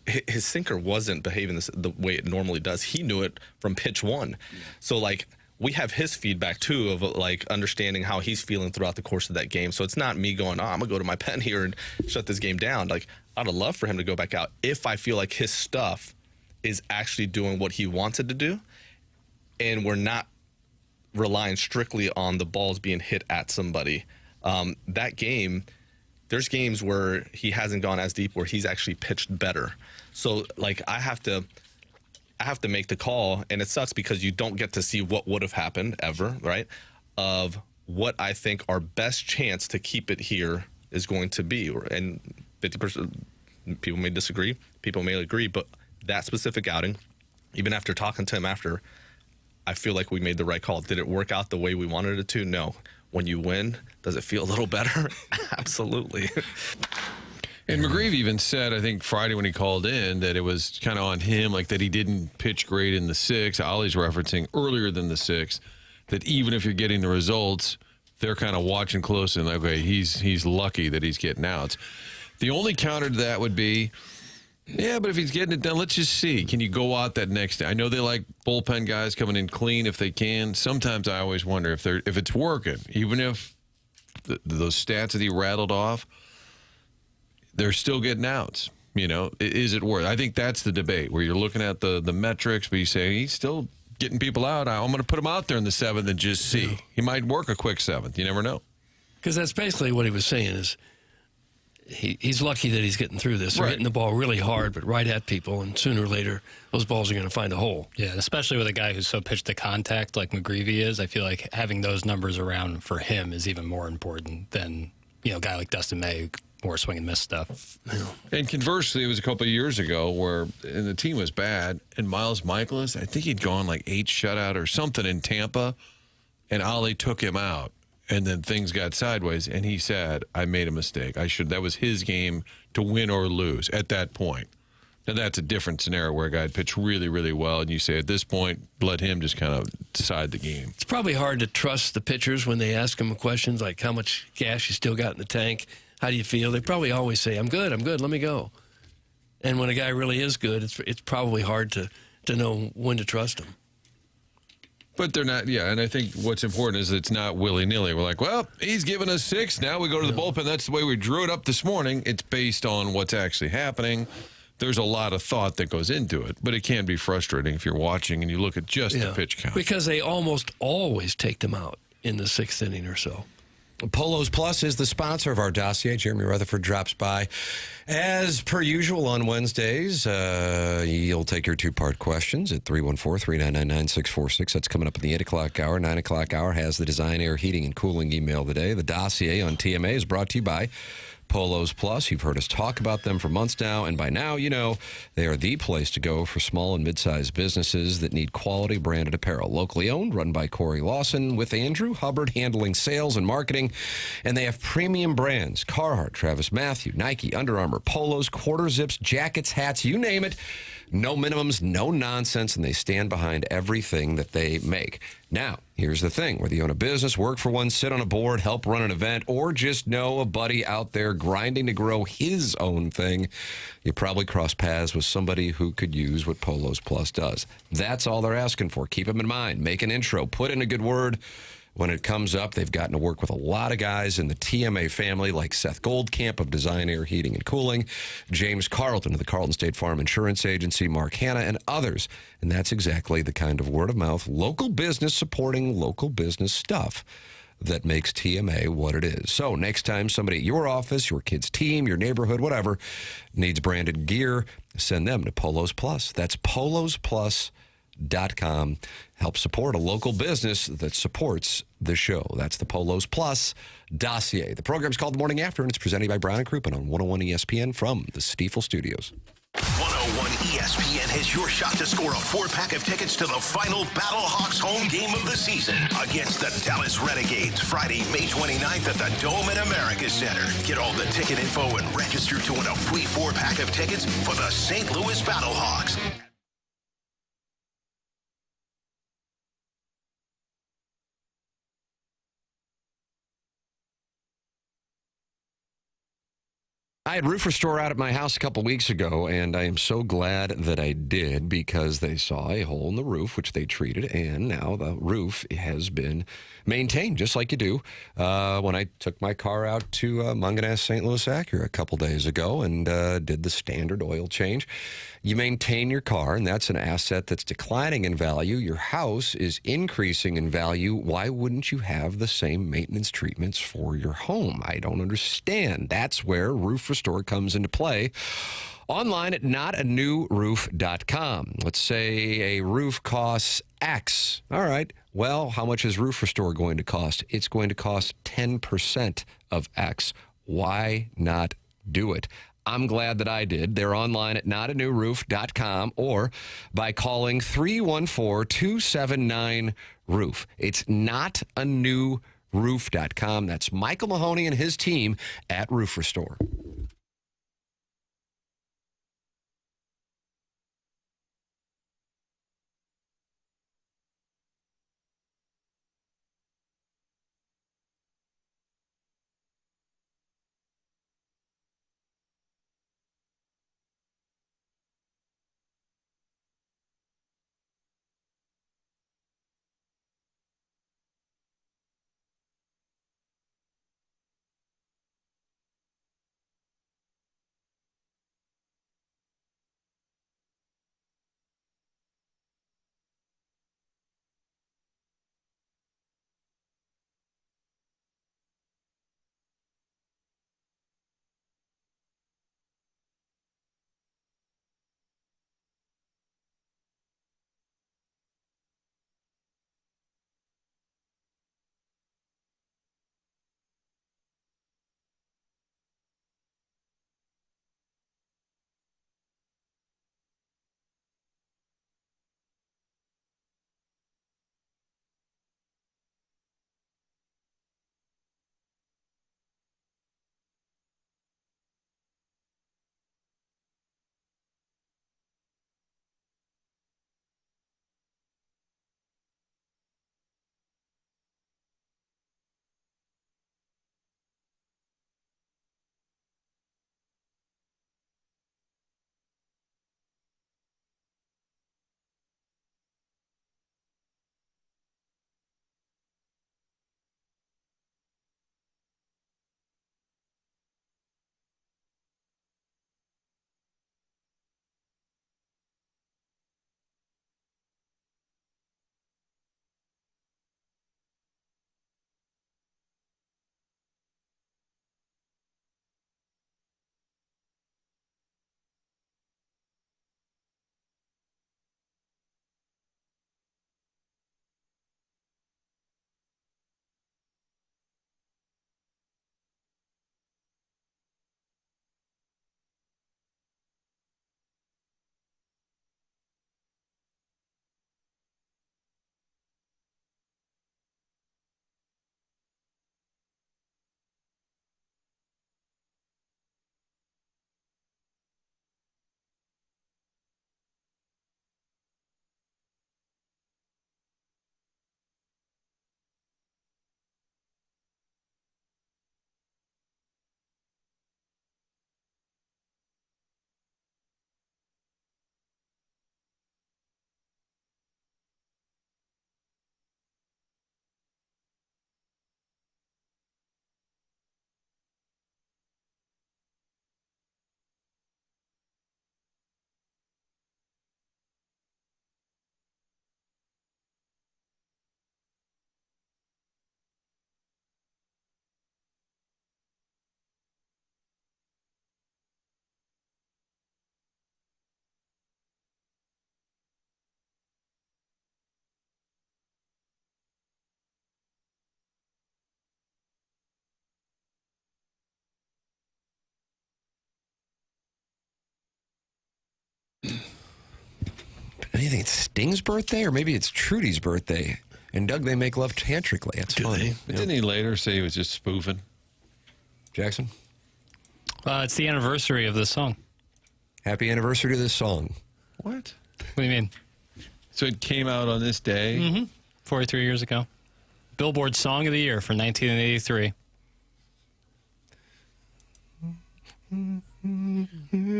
Q: his sinker wasn't behaving the way it normally does. He knew it from pitch one. Yeah. So, like, we have his feedback, too, of, like, understanding how he's feeling throughout the course of that game. So it's not me going, I'm going to go to my pen here and shut this game down. Like, I'd have loved for him to go back out if I feel like his stuff is actually doing what he wanted to do, and we're not relying strictly on the balls being hit at somebody. That game, there's games where he hasn't gone as deep, where he's actually pitched better. So, like, I have to make the call, and it sucks because you don't get to see what would have happened ever, right? Of what I think our best chance to keep it here is going to be. And 50%, people may disagree, people may agree, but that specific outing, even after talking to him after, I feel like we made the right call. Did it work out the way we wanted it to? No. When you win, does it feel a little better? Absolutely.
E: And McGreevy even said, I think Friday when he called in, that it was kind of on him, like that he didn't pitch great in the sixth. Ollie's referencing earlier than the sixth, that even if you're getting the results, they're kind of watching close and like, okay, he's lucky that he's getting outs. The only counter to that would be, yeah, but if he's getting it done, let's just see. Can you go out that next day? I know they like bullpen guys coming in clean if they can. Sometimes I always wonder if it's working, even if those stats that he rattled off, they're still getting outs. You know, is it worth? I think that's the debate where you're looking at the metrics, but you say he's still getting people out. I'm going to put him out there in the seventh and just see. Yeah. He might work a quick seventh. You never know.
D: Because that's basically what he was saying is he's lucky that he's getting through this. Right. They're hitting the ball really hard, but right at people, and sooner or later, those balls are going to find a hole.
F: Yeah, especially with a guy who's so pitch to contact like McGreevy is. I feel like having those numbers around for him is even more important than, a guy like Dustin May, more swing and miss stuff.
E: And conversely, it was a couple of years ago where the team was bad, and Miles Michaelis, I think he'd gone like 8 shutout or something in Tampa, and Oli took him out, and then things got sideways, and he said, I made a mistake. That was his game to win or lose at that point. Now, that's a different scenario where a guy had pitched really, really well, and you say at this point, let him just kind of decide the game.
D: It's probably hard to trust the pitchers when they ask them questions like how much gas you still got in the tank. How do you feel? They probably always say, I'm good, let me go. And when a guy really is good, it's probably hard to know when to trust him.
E: But they're not, and I think what's important is it's not willy-nilly. We're like, well, he's given us 6, now we go to the bullpen. That's the way we drew it up this morning. It's based on what's actually happening. There's a lot of thought that goes into it, but it can be frustrating if you're watching and you look at just the pitch count.
D: Because they almost always take them out in the 6th inning or so.
C: Polos Plus is the sponsor of our dossier. Jeremy Rutherford drops by as per usual on Wednesdays. You'll take your 2-part questions at 314-399-9646. That's coming up in the 8 o'clock hour. 9 o'clock hour has the Design Air Heating and Cooling email today. The dossier on TMA is brought to you by Polos Plus. You've heard us talk about them for months now, and by now you know they are the place to go for small and mid-sized businesses that need quality branded apparel. Locally owned, run by Corey Lawson, with Andrew Hubbard handling sales and marketing. And they have premium brands: Carhartt, Travis Matthew, Nike, Under Armour, polos, quarter zips, jackets, hats, you name it. No minimums, no nonsense, and they stand behind everything that they make. Now, here's the thing. Whether you own a business, work for one, sit on a board, help run an event, or just know a buddy out there grinding to grow his own thing, you probably cross paths with somebody who could use what Polos Plus does. That's all they're asking for. Keep them in mind. Make an intro. Put in a good word. When it comes up, they've gotten to work with a lot of guys in the TMA family, like Seth Goldcamp of Design Air Heating and Cooling, James Carlton of the Carlton State Farm Insurance Agency, Mark Hanna, and others. And that's exactly the kind of word-of-mouth, local business supporting local business stuff that makes TMA what it is. So next time somebody at your office, your kid's team, your neighborhood, whatever, needs branded gear, send them to Polos Plus. That's polosplus.com. Help support a local business that supports the show. That's the Polos Plus dossier. The program's called The Morning After, and it's presented by Brown and Crouppen on 101 ESPN from the Stiefel Studios.
B: 101 ESPN has your shot to score a 4-pack of tickets to the final Battlehawks home game of the season against the Dallas Renegades, Friday, May 29th at the Dome at America Center. Get all the ticket info and register to win a free 4-pack of tickets for the St. Louis Battlehawks.
C: I had Roof Restore out at my house a couple weeks ago, and I am so glad that I did, because they saw a hole in the roof, which they treated, and now the roof has been maintained, just like you do. When I took my car out to Munganess St. Louis Acura a couple days ago and did the standard oil change, you maintain your car, and that's an asset that's declining in value. Your house is increasing in value. Why wouldn't you have the same maintenance treatments for your home? I don't understand. That's where Roof Restore comes into play. Online at notanewroof.com. Let's say a roof costs X. All right. Well, how much is Roof Restore going to cost? It's going to cost 10% of X. Why not do it? I'm glad that I did. They're online at notanewroof.com or by calling 314-279-ROOF. It's notanewroof.com. That's Michael Mahoney and his team at Roof Restore. think it's Sting's birthday, or maybe it's Trudy's birthday. And Doug, they make love tantrically. That's funny.
E: Didn't he later say he was just spoofing?
C: Jackson?
F: It's the anniversary of this song.
C: Happy anniversary to this song.
E: What?
F: What do you mean?
E: So it came out on this day?
F: Mm-hmm. 43 years ago. Billboard Song of the Year for 1983.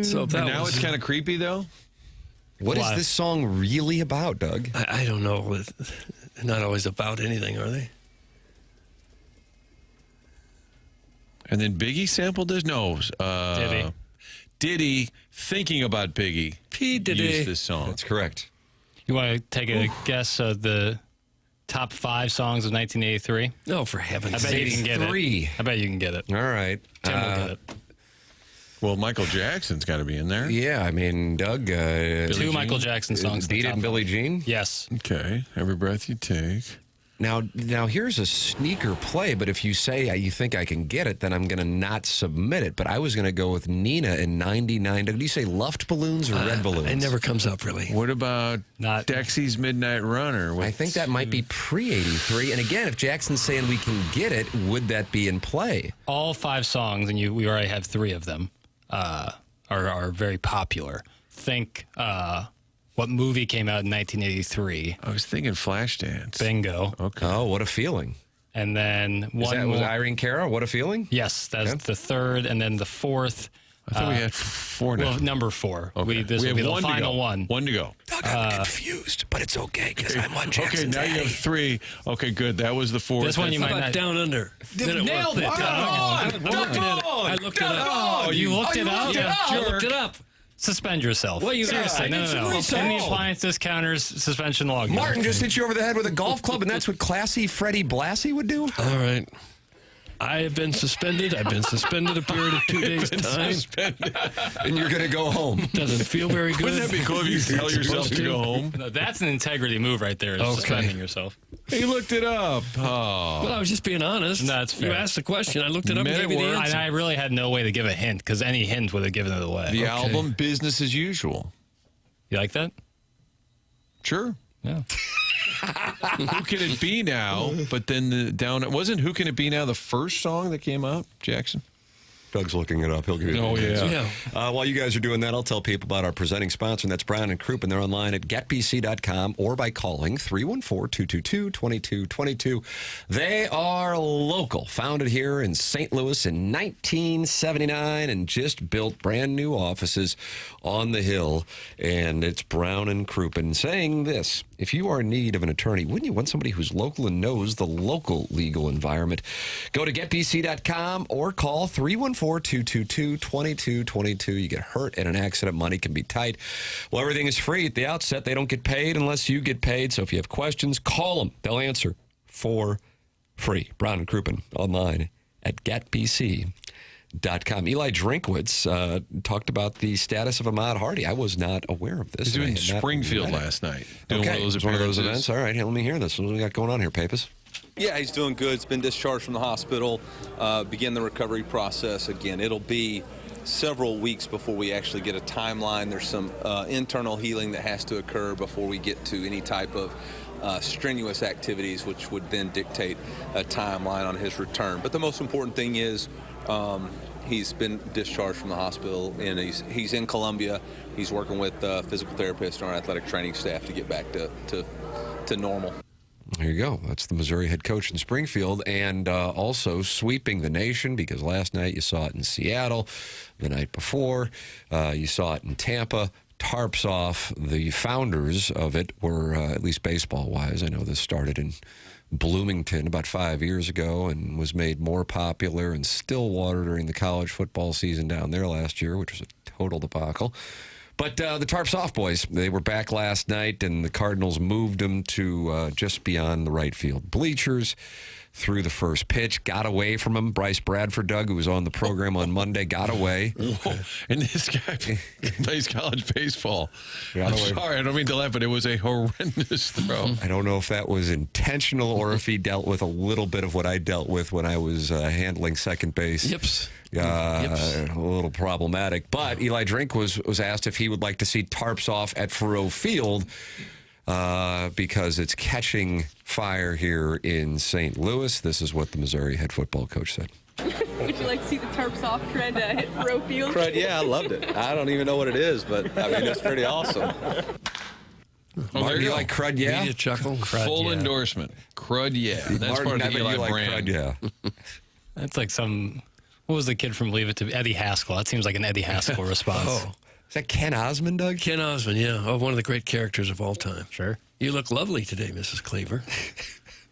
D: So that
E: now it's kind of creepy, though?
C: What is this song really about, Doug?
D: I don't know. They're not always about anything, are they?
E: And then Biggie sampled this? No. Diddy thinking about Biggie.
D: P. Diddy.
E: Used this song.
C: That's correct.
F: You want to take a guess of the top 5 songs of 1983?
D: No, for heaven's
F: sake. I bet you can get it.
C: 3.
F: I bet you can get it.
C: All right.
F: Tim will get it.
E: Well, Michael Jackson's got to be in there.
C: Yeah, I mean, Doug.
F: 2 Michael Jackson songs.
C: Beat It and Billie Jean?
F: Yes.
E: Okay. Every Breath You Take.
C: Now here's a sneaker play, but if you say you think I can get it, then I'm going to not submit it. But I was going to go with Nina in 99. Did you say Luft Balloons or Red Balloons?
D: It never comes up, really.
E: What about Dexy's Midnight Runner?
C: I think that might be pre-83. And again, if Jackson's saying we can get it, would that be in play?
F: All 5 songs, and we already have 3 of them, are very popular. Think... what movie came out in 1983?
E: I was thinking Flashdance.
F: Bingo.
E: Okay.
C: Oh, What a Feeling.
F: And then
C: was Irene Cara, What a Feeling?
F: Yes, that's the 3rd. And then the 4th.
E: I thought we had 4 now.
F: Well, number 4.
E: Okay.
F: This
E: we
F: will
E: have
F: be the
E: one
F: final
E: to go.
F: one.
E: One to go.
C: Doug, I'm confused, but it's okay because I'm on Jackson's
E: Okay, now you have 3. Okay, good. That was the 4th.
F: This one you might not.
D: Down Under.
F: Nailed it.
D: I looked it up.
F: Oh, you looked it up?
D: Yeah, I looked it up.
F: Suspend yourself.
D: Well,
F: seriously, no. In the appliance discounters suspension log.
C: Martin just hit you over the head with a golf club, and that's what classy Freddie Blassie would do?
D: All right. I have been suspended. I've been suspended a period of 2 days' time.
C: And you're going to go home.
D: Doesn't feel very good.
E: Wouldn't that be cool if you tell yourself to go home?
F: No, that's an integrity move right there, is suspending yourself.
E: He looked it up. Oh.
D: Well, I was just being honest.
F: No, that's fair.
D: You asked the question. I looked it up and gave you the answer.
F: And I really had no way to give a hint, because any hint would have given it away.
E: The album, Business as Usual.
F: You like that?
E: Sure.
F: Yeah.
E: Who Can It Be Now? But then wasn't Who Can It Be Now the first song that came out, Jackson?
C: Doug's looking it up. He'll give you
E: yeah.
C: While you guys are doing that, I'll tell people about our presenting sponsor, and that's Brown & Crouppen. They're online at getbc.com or by calling 314-222-2222. They are local, founded here in St. Louis in 1979 and just built brand new offices on the hill. And it's Brown & Crouppen saying this: if you are in need of an attorney, wouldn't you want somebody who's local and knows the local legal environment? Go to getbc.com or call 314-222-2222. You get hurt in an accident, money can be tight. Well, everything is free at the outset. They don't get paid unless you get paid. So if you have questions, call them. They'll answer for free. Brown & Crouppen online at getbc.com. Eli Drinkwitz talked about the status of Ahmad Hardy. I was not aware of this.
E: He was doing Springfield last night. Doing
C: one of those events. All right, here, let me hear this. What do we got going on here, Pappas?
S: Yeah, he's doing good. He's been discharged from the hospital, begin the recovery process again. It'll be several weeks before we actually get a timeline. There's some internal healing that has to occur before we get to any type of strenuous activities, which would then dictate a timeline on his return. But the most important thing is he's been discharged from the hospital, and he's in Columbia. He's working with physical therapists and our athletic training staff to get back to normal.
C: There you go. That's the Missouri head coach in Springfield, and also sweeping the nation, because last night you saw it in Seattle. The night before, you saw it in Tampa. Tarps off. The founders of it were, at least baseball-wise, I know this started in Bloomington about 5 years ago and was made more popular in Stillwater during the college football season down there last year, which was a total debacle. But the Tarps off boys, they were back last night, and the Cardinals moved them to just beyond the right field bleachers. threw the first pitch, got away from him. Bryce Bradford, Doug, who was on the program on Monday, got away.
E: And this guy plays college baseball.
C: Got
E: I'm
C: away.
E: sorry, I don't mean to laugh, but it was a horrendous throw.
C: I don't know if that was intentional or if he dealt with a little bit of what I dealt with when I was handling second base.
D: Yips.
C: A little problematic. But Eli Drink was asked if he would like to see tarps off at Faurot Field because it's catching fire here in St. Louis. This is what the Missouri head football coach said.
T: Would you like to see the tarps off trend hit Faurot Field?
S: Crud, yeah, I loved it. I don't even know what it is, but I mean, it's pretty awesome.
C: Martin, you like crud, yeah?
D: Media chuckle.
C: Crud,
E: Full
C: yeah.
E: endorsement. Crud, yeah. That's
C: Martin,
E: part
C: I
E: of the
C: bet
E: Eli
C: you like
E: brand.
C: crud, yeah.
F: That's like some. What was the kid from Leave It to Eddie Haskell? That seems like an Eddie Haskell response.
D: Oh.
C: Is that Ken Osmond, Doug?
D: Ken Osmond, yeah. Oh, one of the great characters of all time.
F: Sure.
D: You look lovely today, Mrs. Cleaver.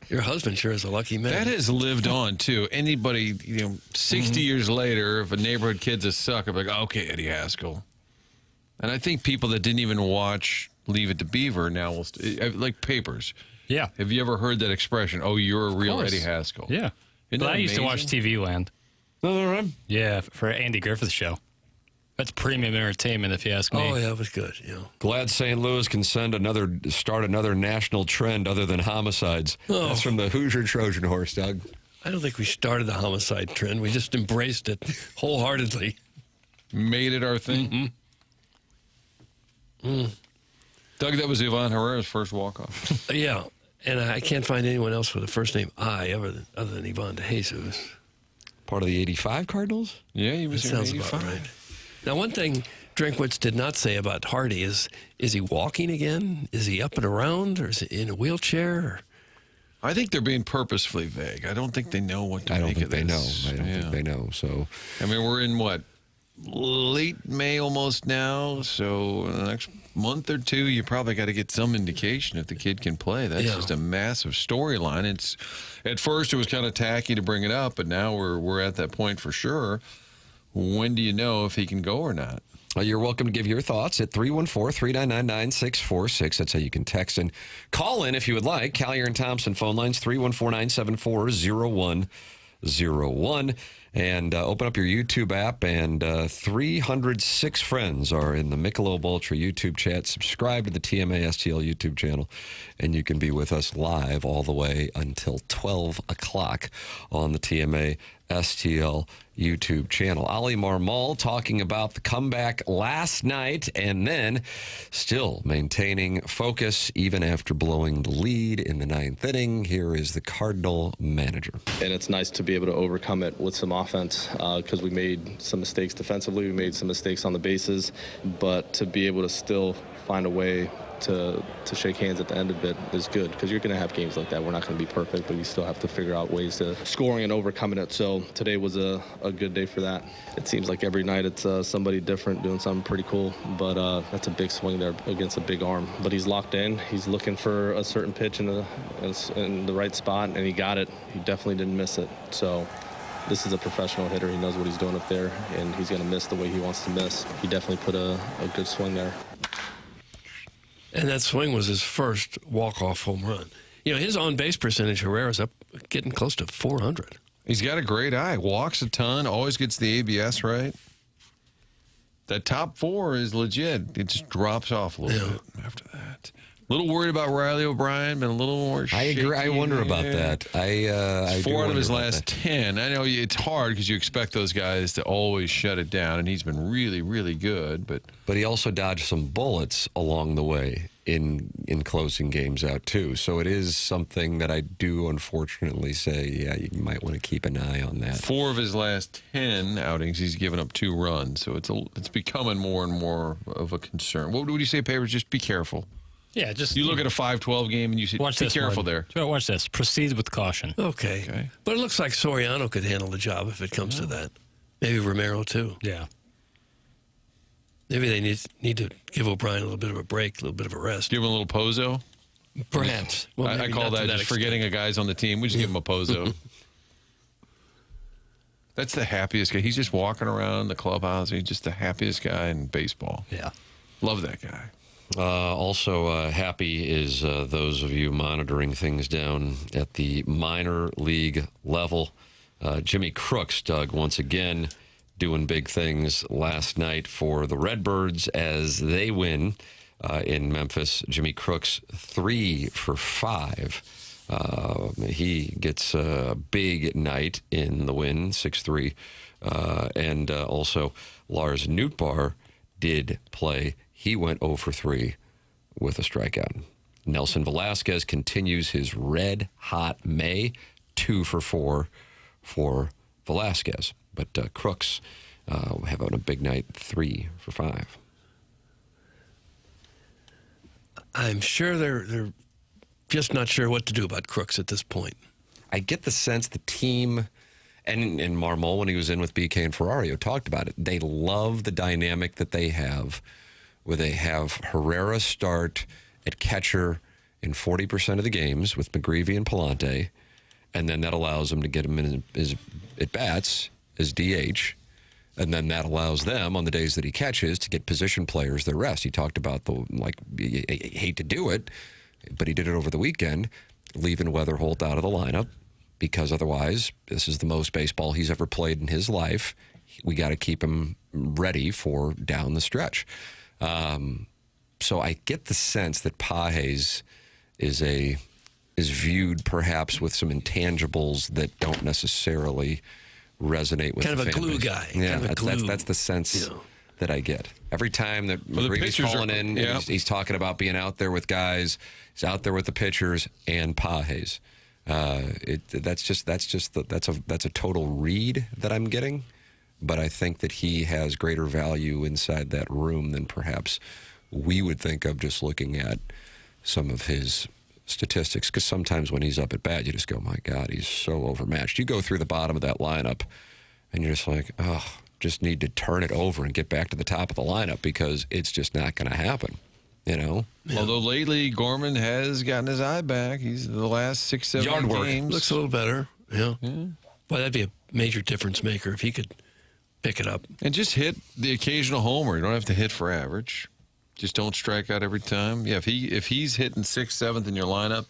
D: Your husband sure is a lucky man.
E: That has lived on, too. Anybody, 60 years later, if a neighborhood kid's a suck, I'm like, okay, Eddie Haskell. And I think people that didn't even watch Leave It to Beaver now will, like Papers.
F: Yeah.
E: Have you ever heard that expression? Oh, you're a real
F: course.
E: Eddie Haskell.
F: Yeah.
E: Isn't
F: But
E: that
F: I used to watch
E: amazing?
F: TV Land.
C: Oh,
F: Yeah, for Andy Griffith's show. That's premium entertainment, if you ask me.
D: Oh, yeah, it was good. Yeah.
C: Glad St. Louis can start another national trend other than homicides.
D: Oh.
C: That's from the Hoosier Trojan Horse, Doug.
D: I don't think we started the homicide trend. We just embraced it wholeheartedly.
E: Made it our thing. Doug, that was Ivan Herrera's first walk-off.
D: Yeah, and I can't find anyone else with a first name I other than Ivan DeJesus.
C: Part of the 85 Cardinals?
E: Yeah, he was
D: That
E: here in
D: sounds about
E: 85.
D: right. Now, one thing Drinkwitz did not say about Hardy is he walking again? Is he up and around? Or is he in a wheelchair? Or?
E: I think they're being purposefully vague. I don't think they know what to
C: I don't
E: make
C: think
E: of
C: they know.
E: this.
C: I don't think they know. So,
E: I mean, we're in what? Late May almost now. So in the next month or two, you probably got to get some indication if the kid can play. That's just a massive storyline. It's at first it was kind of tacky to bring it up, but now we're at that point for sure. When do you know if he can go or not?
C: You're welcome to give your thoughts at 314-399-9646. That's how you can text and call in if you would like. Collier and Thompson phone lines, 314-974-0101. And open up your YouTube app, and 306 friends are in the Michelob Ultra YouTube chat. Subscribe to the TMA STL YouTube channel, and you can be with us live all the way until 12 o'clock on the TMA STL YouTube channel. Oli Marmol talking about the comeback last night and then still maintaining focus even after blowing the lead in the ninth inning. Here is the Cardinal manager.
Q: And it's nice to be able to overcome it with some offense because we made some mistakes defensively. We made some mistakes on the bases, but to be able to still find a way to shake hands at the end of it is good because you're going to have games like that. We're not going to be perfect, but you still have to figure out ways to scoring and overcoming it. So today was a good day for that. It seems like every night it's somebody different doing something pretty cool, but that's a big swing there against a big arm. But he's locked in. He's looking for a certain pitch in the right spot, and he got it. He definitely didn't miss it. So this is a professional hitter. He knows what he's doing up there, and he's going to miss the way he wants to miss. He definitely put a good swing there.
D: And that swing was his first walk-off home run. You know, his on-base percentage, Herrera's up getting close to 400.
E: He's got a great eye. Walks a ton. Always gets the ABS right. That top four is legit. It just drops off a little bit after that. A little worried about Riley O'Brien, been a little more shaky.
C: I agree. I wonder about that. I
E: 4 out of his last 10. I know it's hard because you expect those guys to always shut it down, and he's been really, really good. But
C: he also dodged some bullets along the way in closing games out, too. So it is something that I do unfortunately say, yeah, you might want to keep an eye on that.
E: 4 of his last 10 outings, he's given up 2 runs. So it's becoming more and more of a concern. What would you say, Papers? Just be careful.
F: Yeah, just
E: you look at a 5-12 game and you say,
F: watch
E: be
F: this,
E: careful
F: Martin.
E: there.
F: Watch this. Proceed with caution.
D: Okay. But it looks like Soriano could handle the job if it comes to that. Maybe Romero, too.
F: Yeah.
D: Maybe they need to give O'Brien a little bit of a break, a little bit of a rest.
E: Give him a little pozo?
D: Perhaps. Well,
E: I
D: maybe
E: call
D: not to
E: that just
D: extent.
E: forgetting a guy's on the team. We just give him a pozo. That's the happiest guy. He's just walking around the clubhouse. He's just the happiest guy in baseball.
F: Yeah.
E: Love that guy.
C: Also happy is those of you monitoring things down at the minor league level. Jimmy Crooks, Doug, once again doing big things last night for the Redbirds as they win in Memphis. Jimmy Crooks 3 for 5. He gets a big night in the win, 6-3. And also Lars Nootbaar did play. He went 0 for 3 with a strikeout. Nelson Velasquez continues his red-hot May, 2 for 4 for Velasquez. But Crooks having a big night, 3 for 5.
D: I'm sure they're just not sure what to do about Crooks at this point.
C: I get the sense the team, and Marmol, when he was in with BK and Ferrario, talked about it. They love the dynamic that they have, where they have Herrera start at catcher in 40% of the games with McGreevy and Palante, and then that allows them to get him in his at-bats as DH, and then that allows them, on the days that he catches, to get position players their rest. He talked about I hate to do it, but he did it over the weekend, leaving Weatherholt out of the lineup, because otherwise, this is the most baseball he's ever played in his life. We got to keep him ready for down the stretch. So I get the sense that Pages is viewed perhaps with some intangibles that don't necessarily resonate with
D: kind
C: the
D: of a
C: fan
D: glue
C: base.
D: guy.
C: Yeah,
D: kind of a glue.
C: that's the sense that I get. Every time that McGreevy's calling in, he's talking about being out there with guys. He's out there with the pitchers and Pages. That's a total read that I'm getting. But I think that he has greater value inside that room than perhaps we would think of just looking at some of his statistics. Because sometimes when he's up at bat, you just go, my God, he's so overmatched. You go through the bottom of that lineup, and you're just like, oh, just need to turn it over and get back to the top of the lineup because it's just not going to happen, you know?
E: Yeah. Although lately Gorman has gotten his eye back. He's the last 6-7
C: Yard work
E: games.
D: Looks a little better. Yeah. Boy, that'd be a major difference maker if he could pick it up.
E: And just hit the occasional homer. You don't have to hit for average. Just don't strike out every time. Yeah, if he's hitting 6th, 7th in your lineup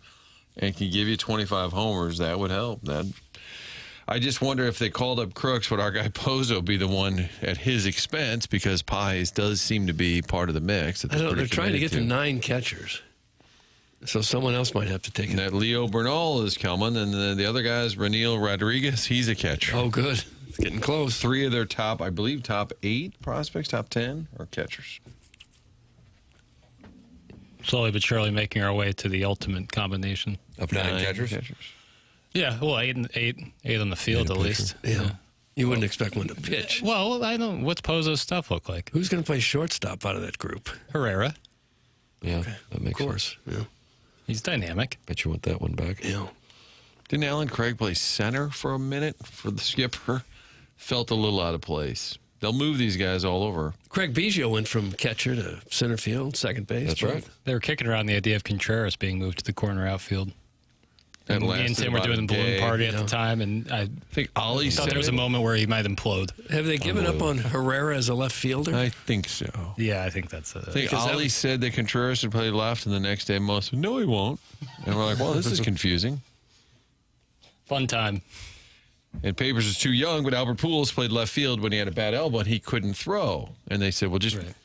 E: and can give you 25 homers, that would help. I just wonder if they called up Crooks, would our guy Pozo be the one at his expense? Because Pages does seem to be part of the mix.
D: I know they're trying to get to 9 catchers. So someone else might have to take it.
E: And that Leo Bernal is coming, and the other guy is Reinhold Rodriguez. He's a catcher.
D: Oh, good. It's getting close.
E: 3 of their top 8 prospects, top 10 are catchers.
F: Slowly but surely making our way to the ultimate combination
C: of 9 catchers.
F: Yeah, well, eight on the field at least.
D: Yeah. You wouldn't expect one to pitch.
F: Well, I don't. What's Pozo's stuff look like?
D: Who's going to play shortstop out of that group?
F: Herrera.
C: Yeah, that makes sense.
D: Yeah.
F: He's dynamic.
C: Bet you want that one back.
D: Yeah.
E: Didn't Alan Craig play center for a minute for the skipper? Felt a little out of place. They'll move these guys all over.
D: Craig Biggio went from catcher to center field, second base.
C: That's right.
F: They were kicking around the idea of Contreras being moved to the corner outfield.
E: And
F: me and Tim were doing the balloon party at the time, and I
E: think Oli
F: thought there was a moment where he might implode.
D: Have they given up on Herrera as a left fielder?
E: I think so.
F: Yeah, I think that's
E: I think Oli said that Contreras would play left, and the next day most said, no, he won't. And we're like, well, this is confusing.
F: Fun time.
E: And Papers was too young, but Albert Pujols played left field when he had a bad elbow and he couldn't throw. And they said, well,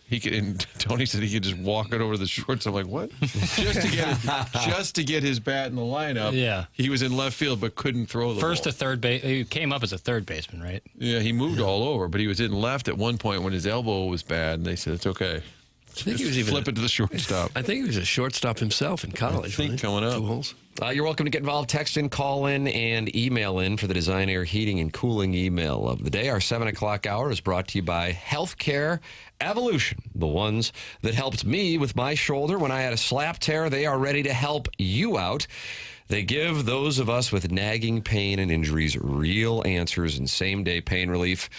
E: he could. And Tony said he could just walk it over the shorts. I'm like, what? just to get his bat in the lineup.
F: Yeah,
E: he was in left field but couldn't throw the
F: first
E: ball.
F: to third base. He came up as a third baseman, right?
E: Yeah, he moved all over, but he was in left at one point when his elbow was bad, and they said it's okay.
D: I think he was even
E: flip it to the shortstop.
D: I think he was a shortstop himself in college.
E: I think coming up.
C: You're welcome to get involved. Text in, call in, and email in for the Design Air Heating and Cooling email of the day. Our 7 o'clock hour is brought to you by Healthcare Evolution, the ones that helped me with my shoulder when I had a slap tear. They are ready to help you out. They give those of us with nagging pain and injuries real answers and same-day pain relief.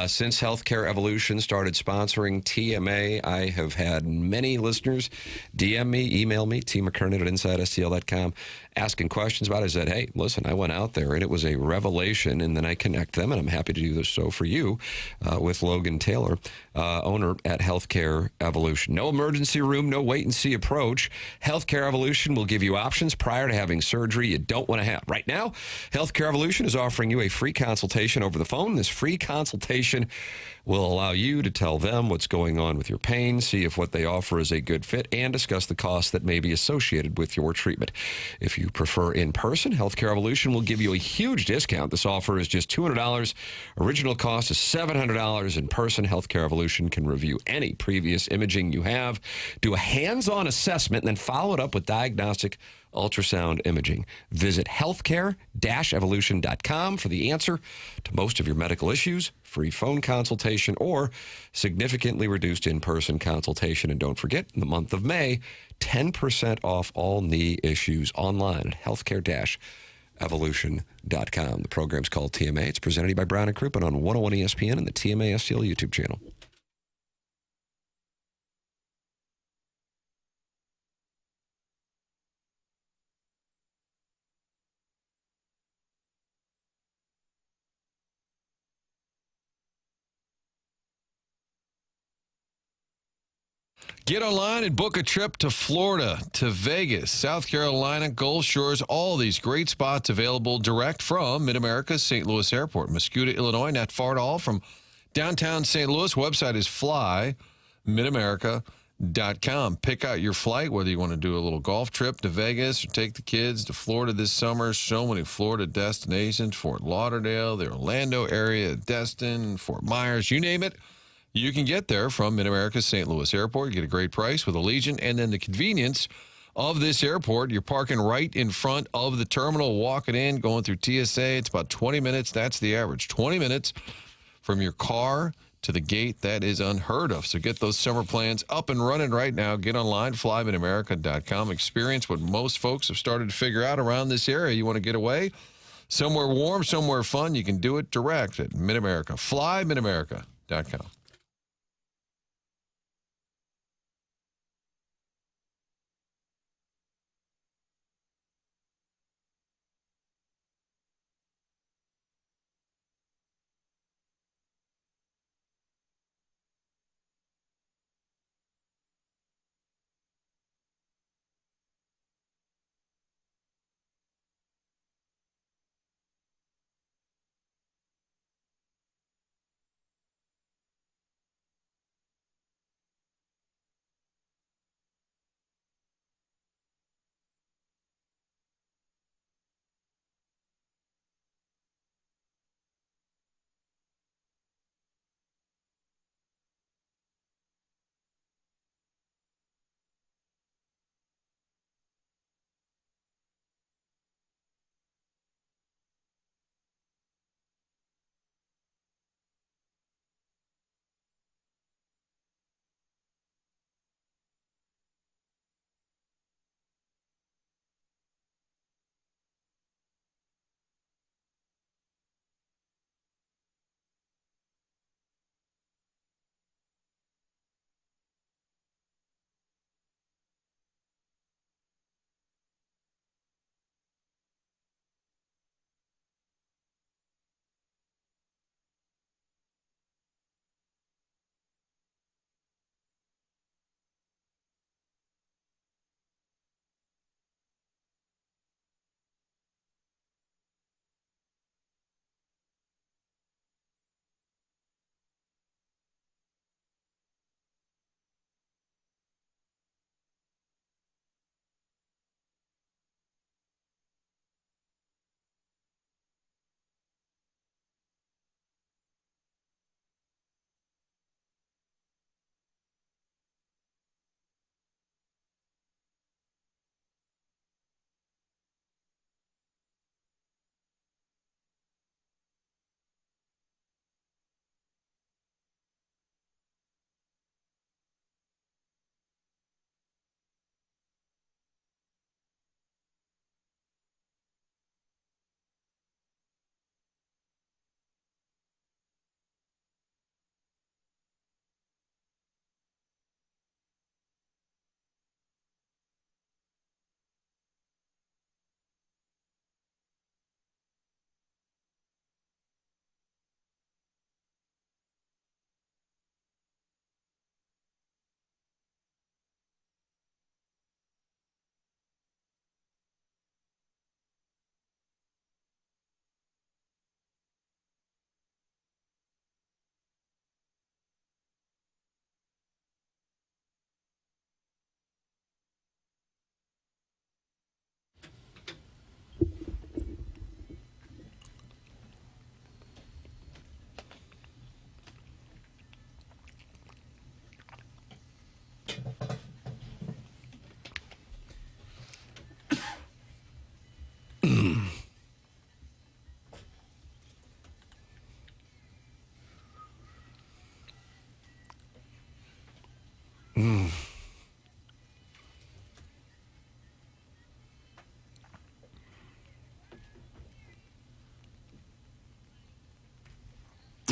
C: Since Healthcare Evolution started sponsoring TMA, I have had many listeners DM me, email me, tmckernan@InsideSTL.com, asking questions about it. I said, hey, listen, I went out there and it was a revelation, and then I connect them, and I'm happy to do this so for you with Logan Taylor, owner at Healthcare Evolution. No emergency room, no wait-and-see approach. Healthcare Evolution will give you options prior to having surgery you don't want to have. Right now, Healthcare Evolution is offering you a free consultation over the phone. This free consultation will allow you to tell them what's going on with your pain, see if what they offer is a good fit, and discuss the costs that may be associated with your treatment. If you prefer in person, Healthcare Evolution will give you a huge discount. This offer is just $200. Original cost is $700 in person. Healthcare Evolution can review any previous imaging you have, do a hands-on assessment, and then follow it up with diagnostic ultrasound imaging. Visit healthcare-evolution.com for the answer to most of your medical issues, free phone consultation, or significantly reduced in-person consultation. And don't forget, in the month of May, 10% off all knee issues online at healthcare-evolution.com. The program's called TMA. It's presented by Brown & Crouppen on 101 ESPN and the TMA STL YouTube channel.
E: Get online and book a trip to Florida, to Vegas, South Carolina, Gulf Shores, all these great spots available direct from Mid-America's St. Louis Airport. Muscuda, Illinois, not far at all from downtown St. Louis. Website is flymidamerica.com. Pick out your flight, whether you want to do a little golf trip to Vegas or take the kids to Florida this summer. So many Florida destinations, Fort Lauderdale, the Orlando area, Destin, Fort Myers, you name it. You can get there from Mid-America's St. Louis Airport. You get a great price with Allegiant, and then the convenience of this airport. You're parking right in front of the terminal, walking in, going through TSA. It's about 20 minutes. That's the average. 20 minutes from your car to the gate. That is unheard of. So get those summer plans up and running right now. Get online, flymidamerica.com. Experience what most folks have started to figure out around this area. You want to get away somewhere warm, somewhere fun. You can do it direct at Mid-America. flymidamerica.com.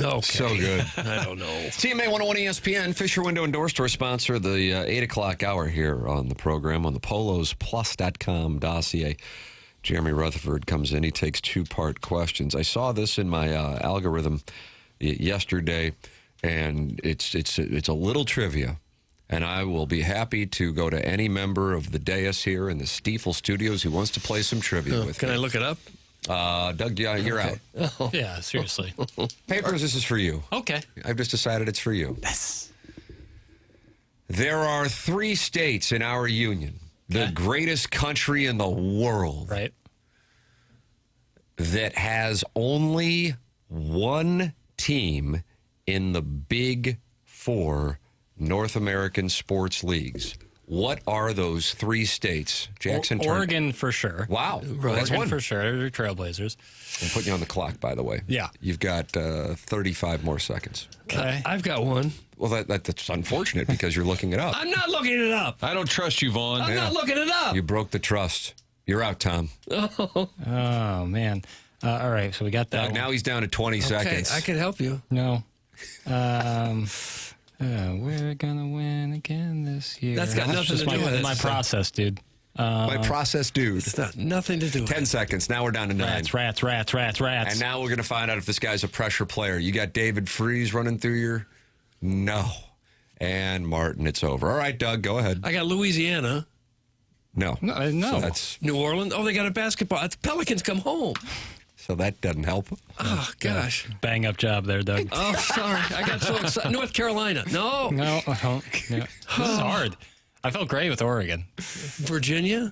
D: Okay.
C: So good.
D: I don't know.
C: TMA 101 ESPN, Fisher Window and Door Store sponsor the 8 o'clock hour here on the program on the polosplus.com dossier. Jeremy Rutherford comes in. He takes two-part questions. I saw this in my algorithm yesterday, and it's a little trivia. And I will be happy to go to any member of the dais here in the Stiefel studios who wants to play some trivia with me.
D: Can I look it up?
C: Doug, you're out.
D: Oh.
F: Yeah, seriously.
C: Papers, this is for you.
F: Okay.
C: I've just decided it's for you.
F: Yes.
C: There are 3 states in our union, the greatest country in the world,
F: right,
C: that has only one team in the Big 4 North American sports leagues. What are those 3 states? Jackson?
F: Oregon for sure.
C: Wow.
F: Oregon for sure. They're Trailblazers.
C: I'm putting you on the clock, by the way.
F: Yeah.
C: You've got 35 more seconds.
F: Okay.
D: I've got one.
C: Well, that's unfortunate because you're looking it up.
D: I'm not looking it up.
E: I don't trust you, Vaughn.
D: I'm not looking it up.
C: You broke the trust. You're out, Tom.
D: Oh,
F: man. All right, so we got that.
C: Now he's down to 20 seconds.
D: I can help you.
F: No. We're gonna win again this year.
D: That's got nothing to do with it.
F: My process, dude.
C: My process, dude.
D: It's not nothing to do with
C: 10 seconds. Now we're down to 9.
F: Rats.
C: And now we're going to find out if this guy's a pressure player. You got David Freese running through your... No. And Martin, it's over. All right, Doug, go ahead.
D: I got Louisiana.
C: No.
F: No.
C: So that's...
D: New Orleans. Oh, they got a basketball. The Pelicans come home.
C: So that doesn't help.
D: Oh, gosh.
F: Bang up job there, Doug.
D: Oh, sorry. I got so excited. North Carolina. No.
F: No. Yeah. This is hard. I felt great with Oregon.
D: Virginia?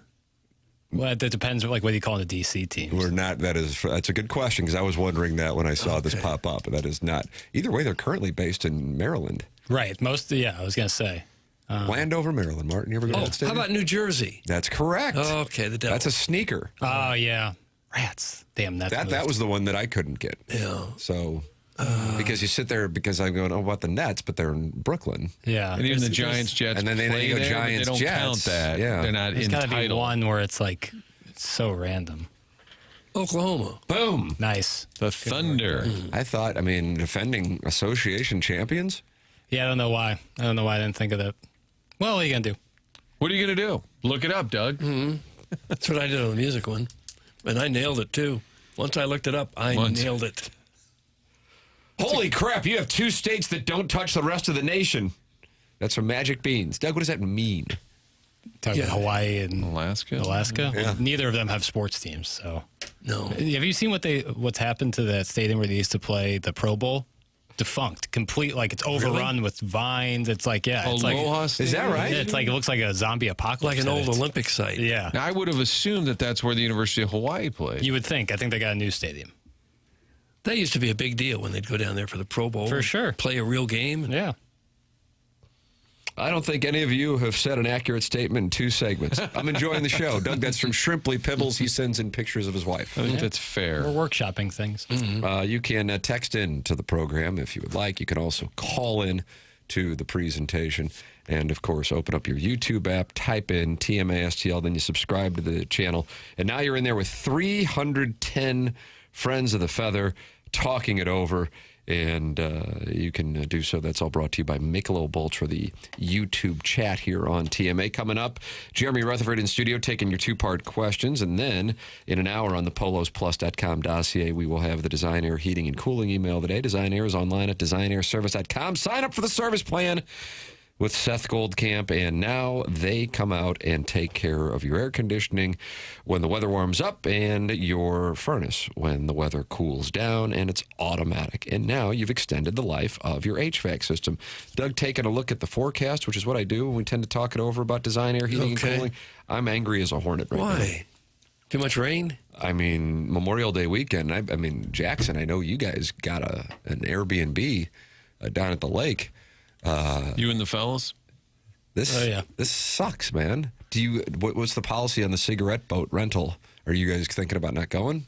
F: Well, that depends, like, what do you call the DC teams?
C: We're not. That's a good question because I was wondering that when I saw this pop up. That is not. Either way, they're currently based in Maryland.
F: Right. I was going to say.
C: Landover, Maryland. Martin, you ever go to that
D: How
C: stadium?
D: about New Jersey?
C: That's correct.
D: Okay, the Devils.
C: That's a sneaker.
F: Oh, yeah. Rats. Damn,
C: that was the one that I couldn't get.
D: Yeah.
C: So, because you sit there because I'm going, oh, what the Nets? But they're in Brooklyn.
F: Yeah.
E: And even the Giants, Jets,
C: and then they go
E: there,
C: Giants,
E: they don't
C: Jets.
E: count that.
C: Yeah.
E: They're not
F: There's got to be
E: entitled.
F: one where it's like so random.
D: Oklahoma.
C: Boom.
F: Nice.
E: The Thunder.
C: I thought, defending association champions.
F: Yeah, I don't know why. I didn't think of that. Well, what are you going to do?
E: What are you going to do? Look it up, Doug.
D: Mm-hmm. That's what I did on the music one. And I nailed it, too. Once I looked it up, I nailed it.
C: Holy crap, you have 2 states that don't touch the rest of the nation. That's from Magic Beans. Doug, what does that mean?
F: Talking about Hawaii and
E: Alaska?
C: Yeah.
F: Neither of them have sports teams, so.
D: No.
F: Have you seen what's happened to that stadium where they used to play the Pro Bowl? Defunct. Complete, like it's overrun with vines. It's like, yeah. It's
E: Aloha
F: like,
E: Stadium?
C: Is that right?
F: Yeah, it's like, it looks like a zombie apocalypse.
D: Like an old Olympic site.
F: Yeah.
E: Now, I would have assumed that that's where the University of Hawaii played.
F: You would think. I think they got a new stadium.
D: That used to be a big deal when they'd go down there for the Pro Bowl.
F: For sure.
D: Play a real game.
F: Yeah.
C: I don't think any of you have said an accurate statement in 2 segments. I'm enjoying the show. Doug, that's from Shrimply Pibbles. He sends in pictures of his wife.
E: I think that's fair.
F: We're workshopping things.
C: You can text in to the program if you would like. You can also call in to the presentation. And, of course, open up your YouTube app, type in TMASTL, then you subscribe to the channel. And now you're in there with 310 friends of the feather talking it over. And you can do so. That's all brought to you by Michelob Ultra, the YouTube chat here on TMA. Coming up, Jeremy Rutherford in studio taking your 2-part questions. And then in an hour on the polosplus.com dossier, we will have the Design Air Heating and Cooling email of the day. Design Air is online at designairservice.com. Sign up for the service plan with Seth Goldcamp, and now they come out and take care of your air conditioning when the weather warms up and your furnace when the weather cools down, and it's automatic. And now you've extended the life of your HVAC system. Doug, taking a look at the forecast, which is what I do when we tend to talk it over about Design Air Heating and Cooling. I'm angry as a hornet right now.
D: Why? Too much rain?
C: Memorial Day weekend. Jackson, I know you guys got an Airbnb down at the lake.
E: You and the fellas?
C: This sucks, man. What's the policy on the cigarette boat rental? Are you guys thinking about not going?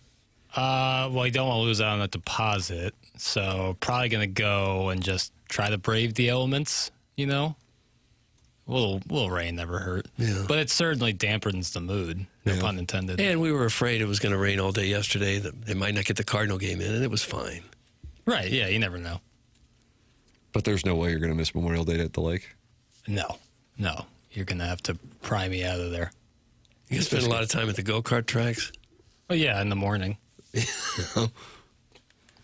F: Well, you don't want to lose out on that deposit, so probably going to go and just try to brave the elements, A little rain never hurt.
D: Yeah.
F: But it certainly dampens the mood, no pun intended.
D: And we were afraid it was going to rain all day yesterday, that they might not get the Cardinal game in, and it was fine.
F: Right, yeah, you never know.
C: But there's no way you're going to miss Memorial Day at the lake?
F: No. You're going to have to pry me out of there.
D: You spend a lot of time at the go-kart tracks?
F: Oh, yeah, in the morning.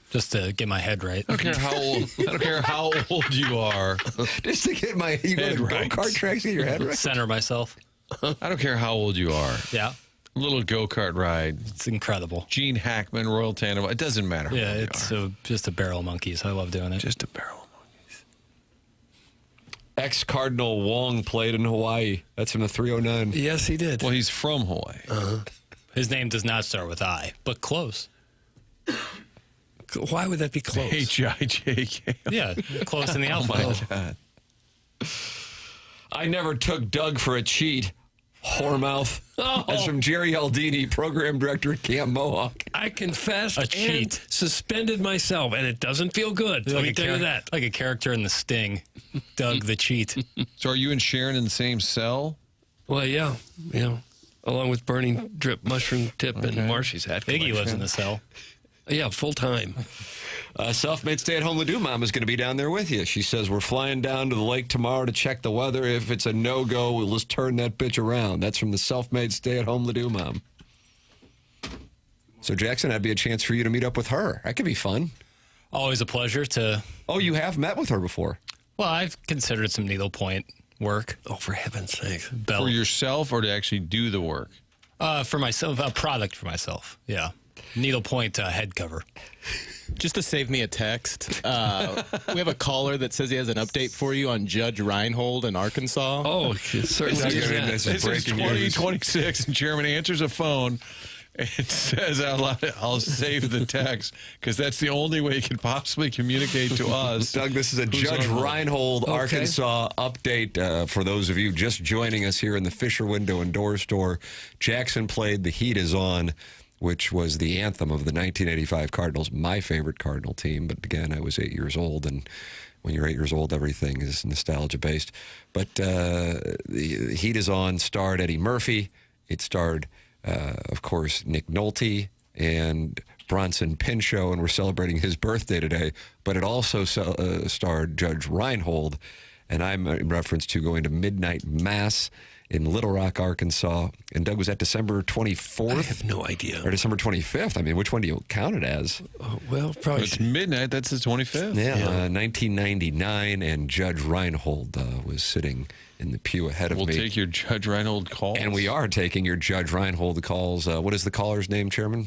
F: Just to get my head right.
E: I don't care how old you are.
C: Just to get my head right. Go-kart tracks, get your head right.
F: Center myself.
E: I don't care how old you are.
F: Yeah.
E: A little go-kart ride.
F: It's incredible.
E: Gene Hackman, Royal Tandem. It doesn't matter.
F: Yeah, it's just a barrel of monkeys. I love doing it.
E: Just a barrel of monkeys.
C: Ex-Cardinal Wong played in Hawaii. That's from the 309.
D: Yes, he did.
E: Well, he's from Hawaii.
F: His name does not start with I, but close.
D: Why would that be close?
E: H-I-J-K.
F: Yeah, close in the alphabet.
E: Oh, my God.
C: I never took Doug for a cheat. Whoremouth. That's from Jerry Aldini, program director at Camp Mohawk.
D: I confessed
F: A cheat.
D: and suspended myself, and it doesn't feel good. Let me tell you that.
F: Like a character in The Sting. Doug the cheat.
E: So are you and Sharon in the same cell?
D: Well, yeah. Along with Burning Drip, Mushroom Tip, and Marshy's hat.
F: Iggy lives in the cell.
D: Yeah, full time.
C: Self-made stay-at-home Ladue mom is going to be down there with you. She says, we're flying down to the lake tomorrow to check the weather. If it's a no-go, we'll just turn that bitch around. That's from the self-made stay-at-home Ladue mom. So, Jackson, that'd be a chance for you to meet up with her. That could be fun.
F: Always a pleasure to...
C: Oh, you have met with her before?
F: Well, I've considered some needlepoint work.
D: Oh, for heaven's sake.
E: For yourself or to actually do the work?
F: For myself, a product for myself, yeah. Needlepoint head cover.
G: Just to save me a text, we have a caller that says he has an update for you on Judge Reinhold in Arkansas.
D: Oh, certainly.
E: This is 2026, and Chairman answers a phone and says out loud, I'll save the text, because that's the only way he can possibly communicate to us.
C: Doug, this is a Judge Reinhold, Arkansas update for those of you just joining us here in the Fisher Window and Door Store. Jackson played The Heat Is On, which was the anthem of the 1985 Cardinals, my favorite Cardinal team. But again, I was 8 years old, and when you're 8 years old, everything is nostalgia-based. But The Heat Is On starred Eddie Murphy. It starred, of course, Nick Nolte and Bronson Pinchot, and we're celebrating his birthday today. But it also starred Judge Reinhold, and I'm in reference to going to midnight mass in Little Rock, Arkansas. And Doug, was that December 24th?
D: I have no idea.
C: Or December 25th? I mean, which one do you count it as?
D: Well, probably.
E: It's midnight. That's the 25th.
C: Yeah, 1999, and Judge Reinhold was sitting in the pew ahead of me.
E: We'll take your Judge Reinhold calls.
C: And we are taking your Judge Reinhold calls. What is the caller's name, Chairman?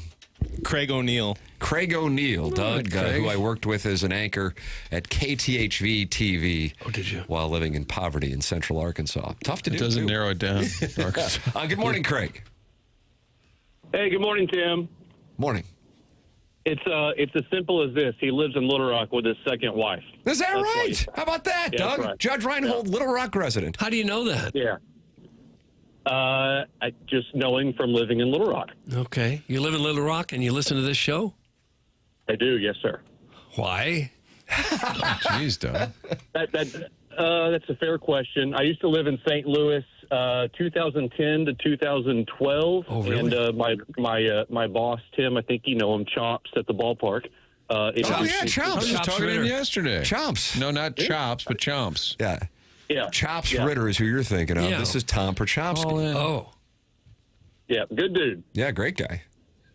G: Craig O'Neill.
C: Craig O'Neill, Doug,
D: Craig.
C: who I worked with as an anchor at KTHV TV.
D: Oh, did you?
C: While living in poverty in Central Arkansas. Tough to do.
E: It doesn't
C: too.
E: narrow it down. Arkansas.
C: Good morning, Craig.
U: Hey, good morning, Tim.
C: Morning.
U: It's as simple as this. He lives in Little Rock with his second wife.
C: Is that right? How about that,
U: Yeah,
C: Doug?
U: that's right.
C: Judge Reinhold, Little Rock resident.
D: How do you know that?
U: Yeah. I just knowing from living in Little Rock.
D: Okay. You live in Little Rock and you listen to this show?
U: I do, yes, sir.
D: Why?
E: Jeez, Doug.
U: That's a fair question. I used to live in St. Louis, 2010 to 2012.
D: Oh, really?
U: And my boss, Tim, I think you know him, Chomps at the ballpark.
C: Chomps.
E: I was just talking to him yesterday.
C: Chomps.
E: No, not Chops, but Chomps.
C: Yeah.
U: Yeah.
C: Chops
U: Yeah.
C: Ritter is who you're thinking of.
D: Yeah.
C: This is Tom Perchowski.
D: Oh.
U: Yeah, good dude.
C: Yeah, great guy.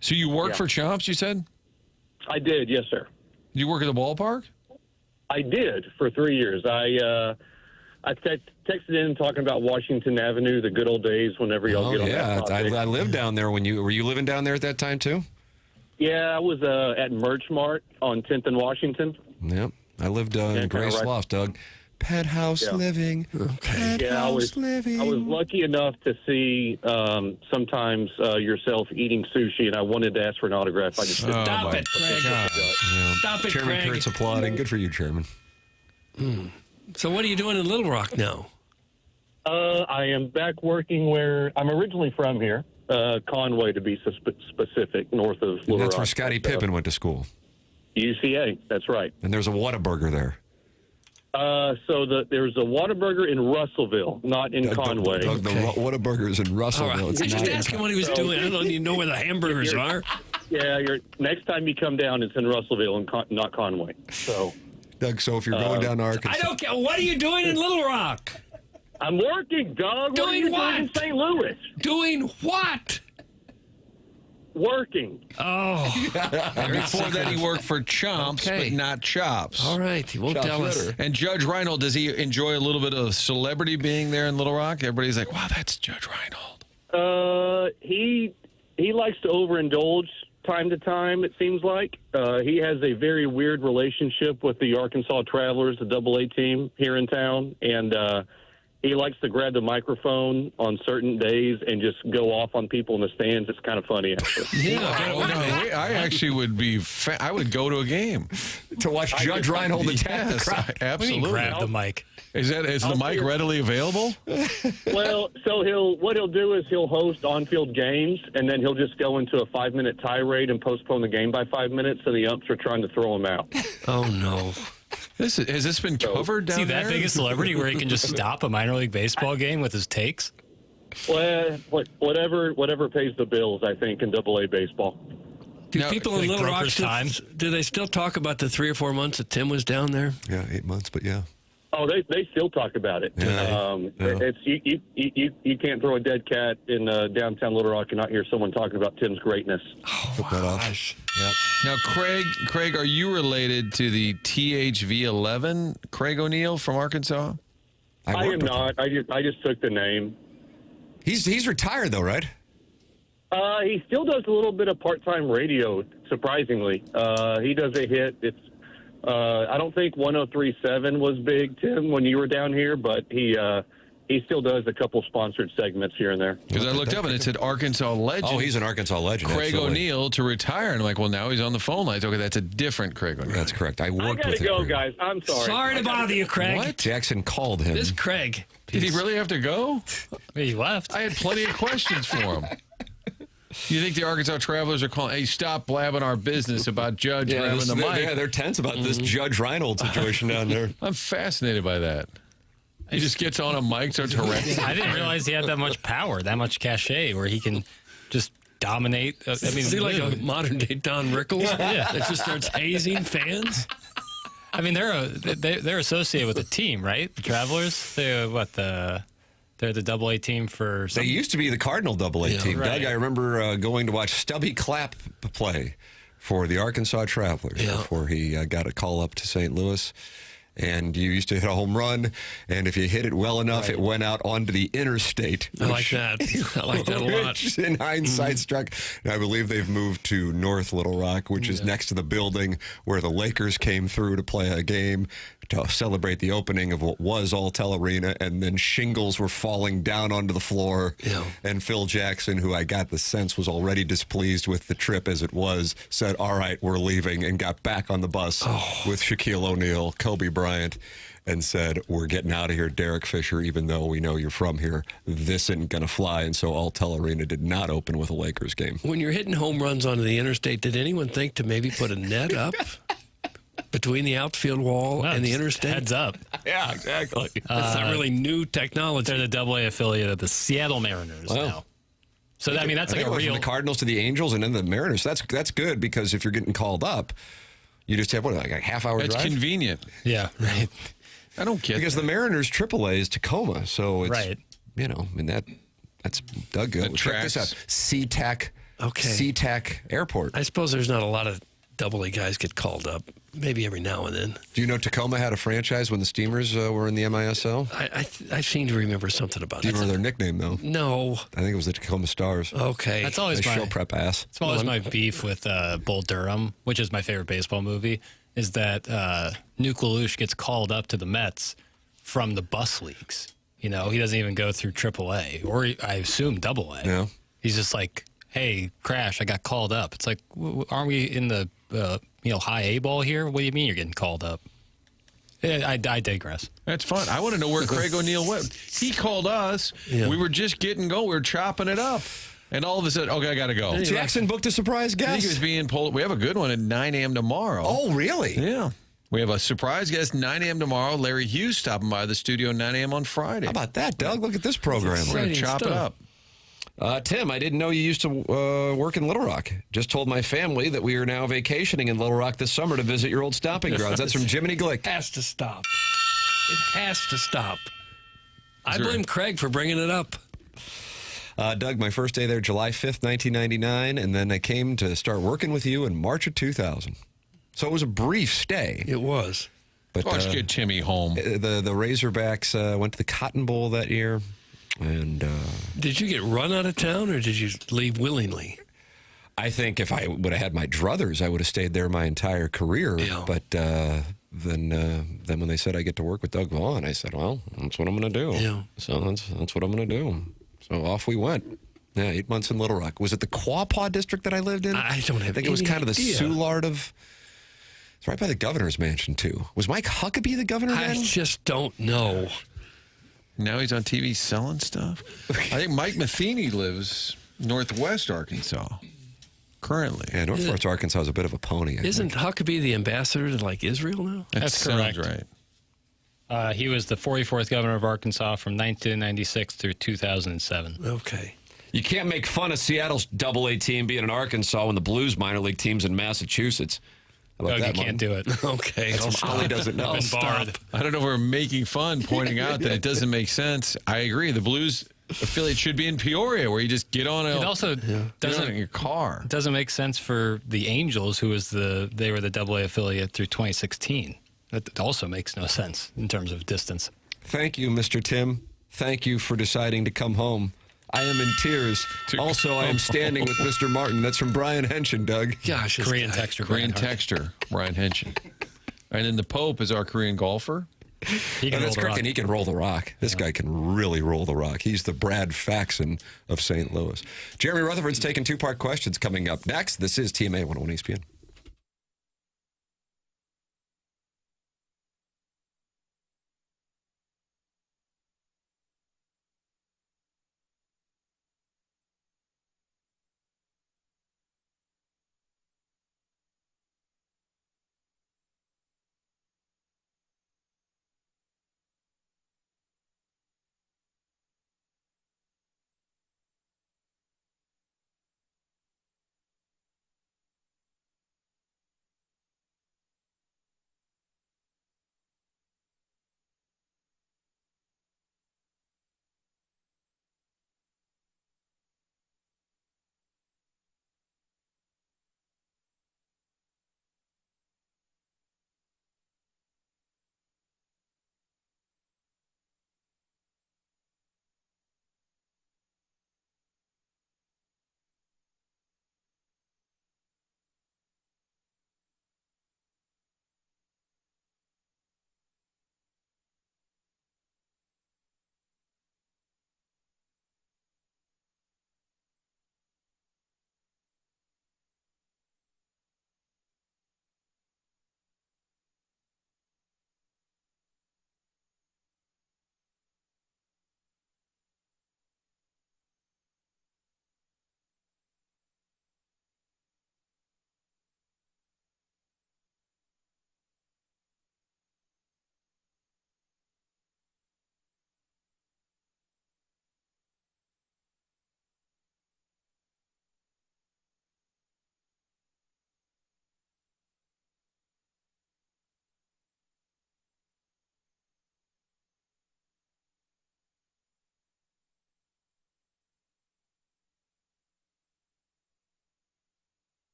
E: So you work
U: Yeah.
E: for Chomps, you said?
U: I did, yes, sir.
E: You work at the ballpark?
U: I did for 3 years. I texted in talking about Washington Avenue, the good old days whenever y'all get on that topic.
C: I lived down there when were you living down there at that time too?
U: Yeah, I was at Merch Mart on 10th and Washington.
C: Yep. I lived in Grace
U: right.
C: Loft, Doug. Pet house living. Pet house living.
U: I was lucky enough to see sometimes yourself eating sushi, and I wanted to ask for an autograph. I just didn't.
D: Stop it, Craig.
C: Yeah.
D: Stop it,
C: Chairman
D: Craig.
C: Kurt's applauding. Good for you, Chairman.
D: So what are you doing in Little Rock now?
U: I am back working where I'm originally from here, Conway to be specific, north of Little
C: And that's
U: Rock.
C: where Scottie Pippen went to school.
U: UCA, that's right.
C: And there's a Whataburger there.
U: There's a Whataburger in Russellville, not in Conway.
C: Doug, the Whataburger is in Russellville.
D: All right.
C: It's
D: I just
C: not
D: asked him what he was doing. I don't even know where the hamburgers are.
U: Yeah, next time you come down, it's in Russellville and not Conway. So,
C: Doug, so if you're going down to Arkansas.
D: I don't care. What are you doing in Little Rock?
U: I'm working, dog.
D: Doing
U: what? Are you doing in St. Louis?
D: Doing what?
U: Working.
D: Oh.
E: And before that, he worked for Chomps, but not Chops.
D: All right. He won't
E: Chops
D: tell us.
E: Ritter. And Judge Reinhold, does he enjoy a little bit of celebrity being there in Little Rock? Everybody's like, wow, that's Judge Reinhold.
U: He likes to overindulge time to time, it seems like. He has a very weird relationship with the Arkansas Travelers, the AA team here in town, and he likes to grab the microphone on certain days and just go off on people in the stands. It's kind of funny, actually.
E: I actually would be. I would go to a game
C: to watch Judge Reinhold attack the crowd.
E: Absolutely.
F: Grab the mic.
E: Is the mic readily available?
U: Well, so what he'll do is he'll host on-field games, and then he'll just go into a 5-minute tirade and postpone the game by 5 minutes, so the umps are trying to throw him out.
D: Oh no.
E: Has this been covered down there?
F: Is he that big a celebrity where he can just stop a minor league baseball game with his takes?
U: Well, whatever pays the bills, I think, in AA baseball.
D: Do people in Little Rock do they still talk about the 3 or 4 months that Tim was down there?
C: Yeah, 8 months, but yeah.
U: Oh, they still talk about it. It's you can't throw a dead cat in downtown Little Rock and not hear someone talking about Tim's greatness.
C: Flip that off.
E: Yep. Now, Craig, are you related to the THV11, Craig O'Neill from Arkansas?
U: I am not. I just took the name.
C: He's retired though, right?
U: He still does a little bit of part-time radio. Surprisingly, he does a hit. It's I don't think 103.7 was big, Tim, when you were down here, but he still does a couple sponsored segments here and there.
E: Because I looked up and it said Arkansas legend.
C: Oh, he's an Arkansas legend.
E: Craig
C: absolutely.
E: O'Neill to retire. And I'm like, well, now he's on the phone lines. Okay, that's a different Craig O'Neill.
C: That's correct. I worked
U: I
C: with
U: gotta
C: him.
U: go, guys. I'm sorry.
D: Sorry to bother you, Craig.
E: What?
C: Jackson called him.
D: This Craig.
E: Did he really have to go?
F: He left.
E: I had plenty of questions for him. You think the Arkansas Travelers are calling, hey, stop blabbing our business about Judge grabbing the mic?
C: Yeah, they're tense about this Judge Reinhold situation down there.
E: I'm fascinated by that. He just gets on a mic, starts harassing.
F: I didn't realize he had that much power, that much cachet, where he can just dominate. I mean,
D: is he like a modern-day Don Rickles?
F: Yeah.
D: That just starts hazing fans?
F: I mean, they're associated with the team, right? The Travelers. They're the AA team for.
C: They used to be the Cardinal AA team.
F: Right.
C: Doug, I remember going to watch Stubby Clapp play for the Arkansas Travelers before he got a call up to St. Louis. And you used to hit a home run, and if you hit it well enough, it went out onto the interstate.
D: I like that. I like that a lot.
C: Which, in hindsight, struck. And I believe they've moved to North Little Rock, which is next to the building where the Lakers came through to play a game to celebrate the opening of what was Alltel Arena, and then shingles were falling down onto the floor.
D: Yeah.
C: And Phil Jackson, who I got the sense was already displeased with the trip as it was, said, all right, we're leaving, and got back on the bus with Shaquille O'Neal, Kobe Bryant, and said, we're getting out of here, Derek Fisher, even though we know you're from here. This isn't going to fly. And so Alltel Arena did not open with a Lakers game.
D: When you're hitting home runs onto the interstate, did anyone think to maybe put a net up between the outfield wall and the interstate?
F: Heads up.
C: Yeah, exactly.
D: That's not really new technology.
F: They're the AA affiliate of the Seattle Mariners now. So, I mean, that's like a real...
C: From the Cardinals to the Angels and then the Mariners. That's good because if you're getting called up, you just have, like a half-hour drive?
E: That's convenient.
F: Yeah, right.
E: I don't get
C: because
E: that.
C: the Mariners AAA is Tacoma, so it's,
F: right.
C: You know, I mean, that's Doug good. Check this out. SeaTac Airport.
D: I suppose there's not a lot of AA guys get called up. Maybe every now and then.
C: Do you know Tacoma had a franchise when the Steamers were in the MISL?
D: I seem to remember something about
C: Do you
D: that.
C: remember their nickname, though?
D: No.
C: I think it was the Tacoma Stars.
D: Okay.
F: That's always
C: They
F: my
C: show prep ass.
F: It's always my beef with Bull Durham, which is my favorite baseball movie, is that Nuke LaLoosh gets called up to the Mets from the bus leagues. You know, he doesn't even go through AAA, or I assume AA.
C: Yeah.
F: He's just like, hey, Crash, I got called up. It's like, aren't we in the high A ball here? What do you mean you're getting called up? I digress.
E: That's fun. I want to know where Craig O'Neill went. He called us.
C: Yeah.
E: We were just getting going. We were chopping it up. And all of a sudden, okay, I got to go.
C: Jackson booked a surprise
E: I think
C: guest.
E: he was being pulled. We have a good one at 9 a.m. tomorrow.
C: Oh, really?
E: Yeah. We have a surprise guest 9 a.m. tomorrow. Larry Hughes stopping by the studio 9 a.m. on Friday.
C: How about that, Doug? Look at this program.
E: We're going to chop it up.
C: Tim, I didn't know you used to work in Little Rock. Just told my family that we are now vacationing in Little Rock this summer to visit your old stomping grounds. That's from Jiminy Glick.
D: It has to stop. It has to stop. I blame Craig for bringing it up.
C: Doug, my first day there, July 5th, 1999, and then I came to start working with you in March of 2000. So it was a brief stay.
D: It was.
C: But
E: let's get Timmy home.
C: The Razorbacks went to the Cotton Bowl that year. And
D: did you get run out of town, or did you leave willingly?
C: I think if I would have had my druthers, I would have stayed there my entire career. Yeah. But then when they said I get to work with Doug Vaughn, I said, well, that's what I'm going to do. Yeah. So that's what I'm going to do. So off we went. Yeah, 8 months in Little Rock. Was it the Quapaw district that I lived in?
D: I don't have.
C: I think it was kind of the
D: idea.
C: Soulard of. It's right by the governor's mansion too. Was Mike Huckabee the governor then?
D: I just don't know.
E: Now he's on TV selling stuff. I think Mike Matheny lives northwest Arkansas currently.
C: Yeah, northwest Arkansas is a bit of a pony.
D: Isn't Huckabee the ambassador to Israel now?
F: That's correct.
E: Right.
F: He was the 44th governor of Arkansas from 1996 through 2007.
D: Okay.
C: You can't make fun of Seattle's AA team being in Arkansas when the Blues minor league team's in Massachusetts. How about
F: Doug,
C: that,
F: you can't do it.
D: Okay.
C: That's what Ollie doesn't know.
E: I don't know if we're making fun, pointing out that it doesn't make sense. I agree. The Blues affiliate should be in Peoria, where you just get on
F: It also doesn't
E: in your car.
F: It doesn't make sense for the Angels, who was they were the AA affiliate through 2016. That also makes no sense in terms of distance.
C: Thank you, Mr. Tim. Thank you for deciding to come home. I am in tears. Also, I am standing with Mr. Martin. That's from Brian Henshin, Doug.
D: Gosh,
F: Korean texture.
E: Korean texture, Brian Henshin. And then the Pope is our Korean golfer.
F: He can
C: that's correct, and he can roll the rock. This guy can really roll the rock. He's the Brad Faxon of St. Louis. Jeremy Rutherford's taking two-part questions coming up next. This is TMA 101 ESPN.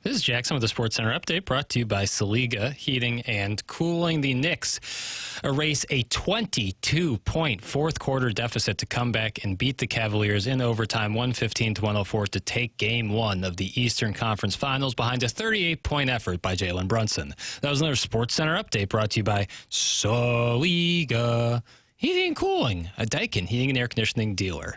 F: This is Jackson with the Sports Center update brought to you by Saliga Heating and Cooling. The Knicks erase a 22-point fourth-quarter deficit to come back and beat the Cavaliers in overtime, 115-104, to take Game 1 of the Eastern Conference Finals behind a 38-point effort by Jalen Brunson. That was another Sports Center update brought to you by Saliga Heating and Cooling, a Daikin heating and air conditioning dealer.